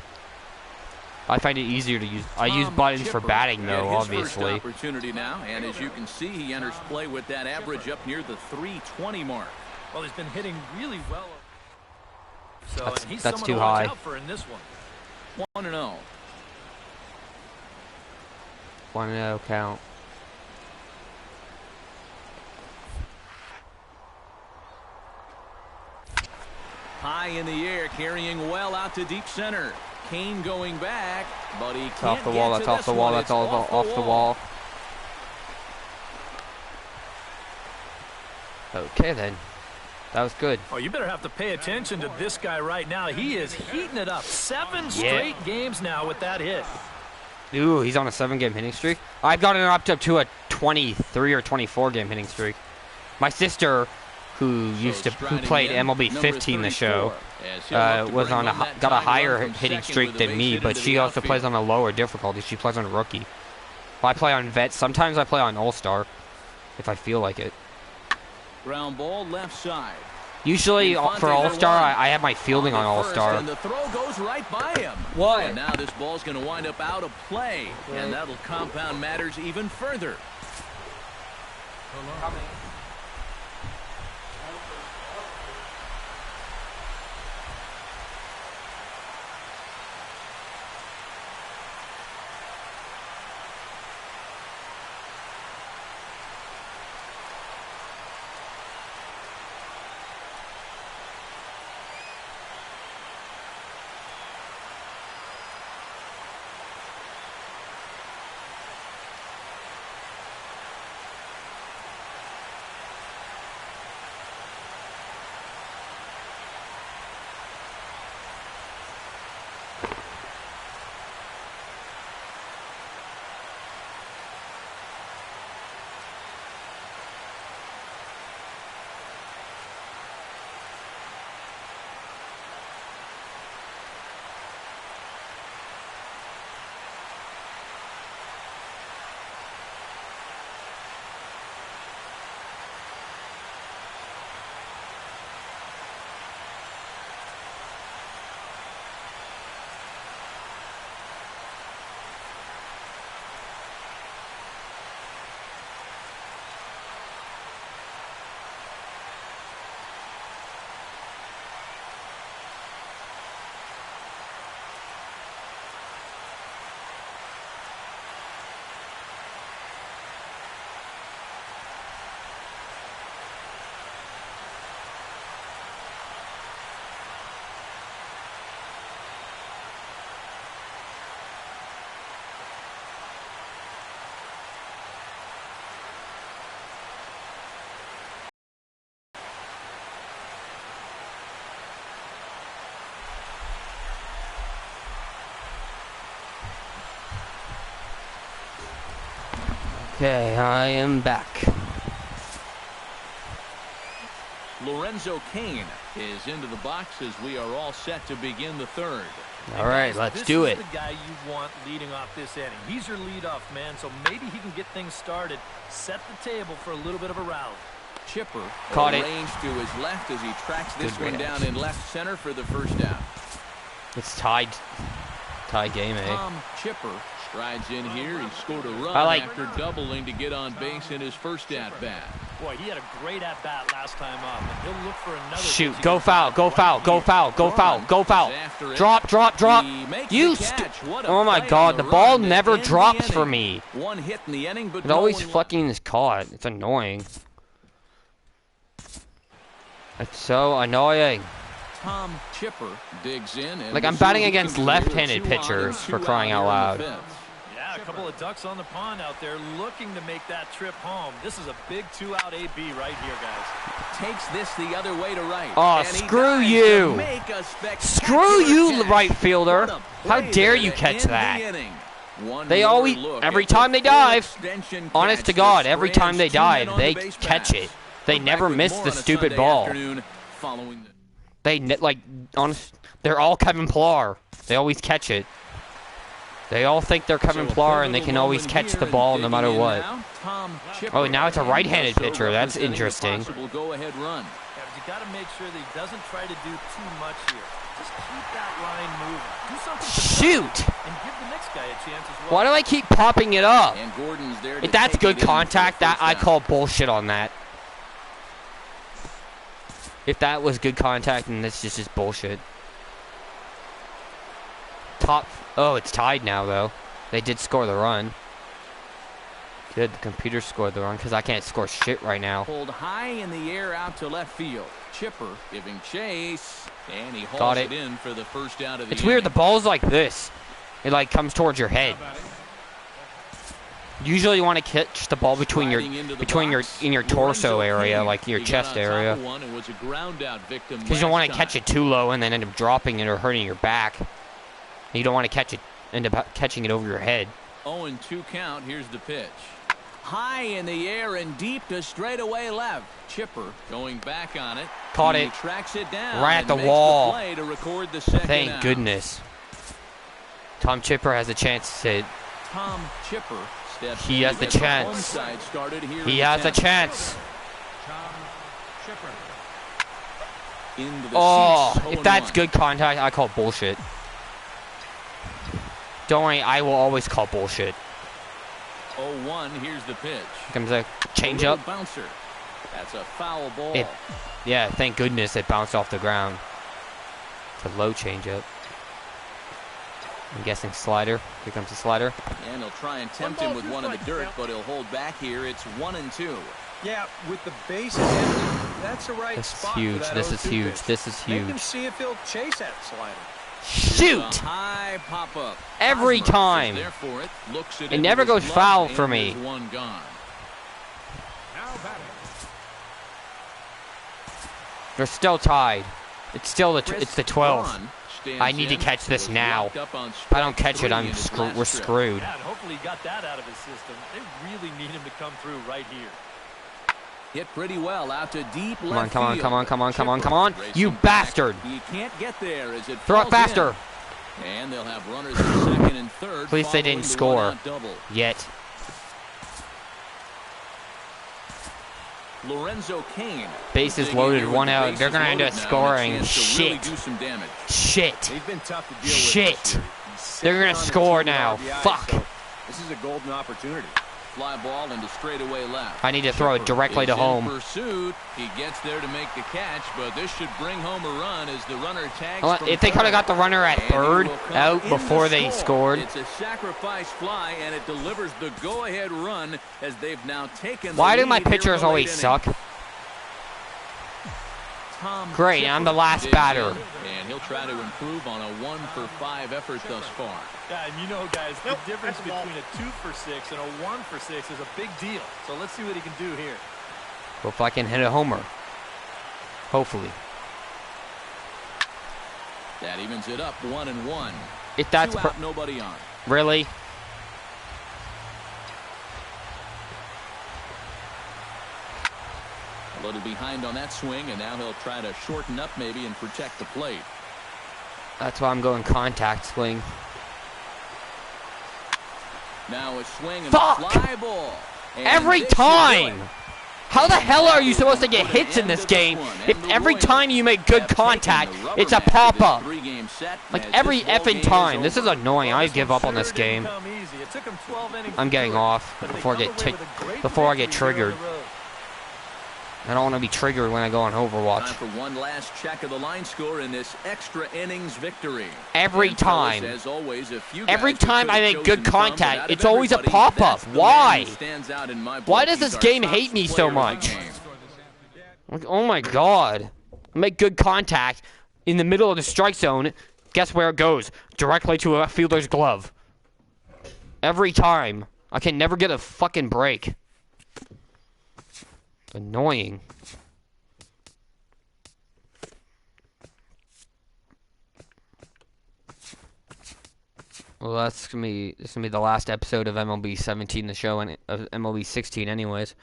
A: I find it easier to use. I use
B: Tom
A: buttons for
B: Chipper
A: batting
B: get
A: though,
B: his
A: obviously.
B: First opportunity now, and as you can see, he enters play with that average up near the 320 mark.
C: Well, he's been hitting really well. So
A: That's-
C: and he's
A: that's
C: someone
A: too
C: to watch
A: high.
C: out for in this one.
B: 1-0.
A: 1-0 count.
B: High in the air, carrying well out to deep center. Kane going back, but he
A: It's
B: can't
A: off the wall.
B: get
A: That's
B: to
A: off
B: this
A: the wall.
B: one.
A: That's
B: It's
A: all off the wall. Okay then. That was good.
C: Oh, you better have to pay attention to this guy right now. He is heating it up. 7 straight games now with that hit.
A: Ooh, he's on a 7-game hitting streak. I've gotten up to a 23 or 24-game hitting streak. My sister, who played MLB 15 the show, was on got a higher hitting streak than me, but she also plays on a lower difficulty. She plays on rookie. I play on vet. Sometimes I play on all-star, if I feel like it.
B: Ground ball left side.
A: Usually for all-star, I have my fielding on all-star.
B: And the throw goes right by him.
A: What?
B: And now this ball's going to wind up out of play, and that'll compound matters even further.
A: Okay, I am back.
B: Lorenzo Kane is into the box as we are all set to begin the third.
A: All right, let's do it.
C: This is the guy you want leading off this inning. He's your leadoff man, so maybe he can get things started, set the table for a little bit of a rally.
B: Chipper
A: Caught it.
B: arranged to his left as he tracks this
A: Good
B: one
A: range.
B: down in left center for the first out.
A: It's tied game, eh?
B: Tom Chipper strides in here. He scored a run
A: I like-
B: after doubling to get on base in his first at bat.
C: Boy, he had a great at-bat last time up, and he'll look for another.
A: Shoot, go foul, go foul, go foul, go foul, go foul. Drop, drop, drop. You oh my god, the ball never drops for me.
B: One hit in the inning, but
A: It always fucking is caught. It's annoying. It's so annoying.
B: Tom Chipper digs in. And
A: Like, I'm batting against left-handed pitchers for crying out loud.
C: Yeah, a couple of ducks on the pond out there looking to make that trip home. This is a big 2-out AB right here, guys.
B: Takes this the other way to right.
A: Oh, screw you. Screw you, right fielder. How dare you catch that? They always, every time they dive, honest to God, every time they dive, they catch it. They never miss the stupid ball. They, like, honest, they're all Kevin Pillar. They always catch it. They all think they're Kevin Pillar and they can always catch the ball no matter what. Oh, now it's a right-handed pitcher. That's interesting.
C: Go-ahead run. Yeah, but you got to make sure that he doesn't try to do too much here. Just keep that line moving. Do something.
A: Shoot!
C: And give the next guy a chance as well.
A: Why do I keep popping it up?
B: And Gordon's there.
A: If that's good contact, that I call bullshit on that. If that was good contact, then this is just bullshit. Oh, it's tied now, though. They did score the run. Good, the computer scored the run, because I can't score shit right now.
B: Pulled high in the air out to left field. Chipper giving chase, and he hauls it in for the first out of the
A: It's weird, the
B: inning.
A: ball's like this. It, like, comes towards your head. Usually you want to catch the ball between your torso area, like your chest area. Because you don't want to catch it too low and then end up dropping it or hurting your back. You don't want to catch it, end up catching it over your head.
B: 0-2 count. Here's the pitch. High in the air and deep to straightaway left. Chipper going back on it.
A: Caught it.
B: Tracks it down
A: right at the
B: makes
A: wall.
B: The play to record the second
A: Thank
B: out.
A: goodness. Tom Chipper has a chance to.
B: Tom Chipper steps
A: He has the chance. He has a chance. Oh, if that's good contact, I call bullshit. Don't worry, I will always call bullshit.
B: 0-1, here's the pitch.
A: Here comes a changeup.
B: Bouncer. That's a foul ball.
A: Yeah, thank goodness it bounced off the ground. It's a low changeup. I'm guessing slider. Here comes the slider.
B: And he'll try and tempt him with one in the dirt, but he'll hold back here. It's 1-2.
D: Yeah, with the bases empty, that's the right
A: This is
D: spot
A: huge.
D: for that
A: This is
D: 0-2
A: huge.
D: pitch.
A: This is
D: Make him
A: huge.
D: see if he'll chase that slider.
A: Shoot!
B: High pop up.
A: Every
B: Hosmer
A: time.
B: is there for it. Looks
A: It never goes foul for me.
B: One gone.
A: They're still tied. It's still it's the 12th. I need to catch this now. If I don't catch it, we're screwed.
C: Yeah, and hopefully he got that out of his system. They really need him to come through right here.
B: Hit pretty well out to deep
A: Come on,
B: left
A: come on,
B: field.
A: come on, come on, come on,
B: Chipper
A: come on. You
B: racing back.
A: bastard.
B: He can't get there as it
A: Throw it
B: falls
A: faster.
B: in. And they'll have runners at second and third.
A: At least they didn't
B: following the
A: score.
B: one-out double.
A: Yet.
B: Lorenzo Kane.
A: Bases loaded, one out. They're going to end up scoring. Shit. Shit.
I: They've been tough to deal with
A: Shit.
I: this year. He's
A: They're
I: sitting
A: gonna
I: on the
A: score
I: 2
A: now.
I: RBIs,
A: Fuck.
I: so this is a golden opportunity.
B: Fly ball into straightaway left.
A: I need to throw it directly to
B: Is in
A: home.
B: Pursuit. He gets there to make the catch, but this should bring home a run as the runner tags
A: Well,
B: from
A: if they could have got the runner at
B: And he
A: third
B: will come
A: out
B: in
A: before
B: to
A: they
B: score.
A: scored.
B: It's a sacrifice fly, and it delivers the go-ahead run as they've now taken.
A: Why
B: the
A: do my
B: lead here in
A: pitchers
B: the late
A: always
B: inning.
A: suck?
B: Tom
A: Great,
B: Chipper
A: I'm the last
B: digs
A: batter.
B: in, and he'll try to improve on a 1-for-5 effort thus far.
C: Yeah, and you know, guys, the difference between a 2-for-6 and a 1-for-6 is a big deal. So let's see what he can do here.
A: Well, if I can hit a homer. Hopefully.
B: That evens it up 1-1.
A: If that's
B: 2 out, nobody on.
A: really?
B: A little behind on that swing, and now he'll try to shorten up maybe and protect the plate.
A: That's why I'm going contact swing.
B: Now a swing and
A: Fuck!
B: a fly ball. And
A: Every
B: this should do
A: time!
B: it.
A: How the hell are you supposed to get hits in this game if every time you make good contact, it's a pop-up? Like every effing time. This is annoying. I give up on this game. I'm getting off before I get triggered. I don't want to be triggered when I go on Overwatch.
B: Time for one last check of the line score in this extra innings victory.
A: Every
B: And
A: time.
B: fellas, as always, a few
A: Every
B: guys who
A: time
B: could
A: I
B: have
A: make good
B: chosen some, but
A: contact,
B: out of
A: it's always a
B: everybody,
A: pop-up.
B: that's the man
A: Why?
B: who stands out in my
A: Why
B: book.
A: does
B: He's
A: this
B: our
A: game
B: top
A: hate me so
B: player of the
A: much?
B: game.
A: Like, oh my god. I make good contact in the middle of the strike zone. Guess where it goes? Directly to a fielder's glove. Every time. I can never get a fucking break. Annoying. Well, this is gonna be the last episode of MLB 17, the show, and of MLB 16, anyways.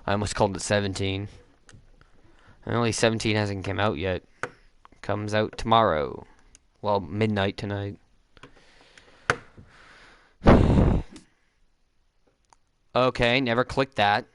A: I almost called it 17. MLB 17 hasn't come out yet. Comes out tomorrow. Well, midnight tonight. Okay, never clicked that.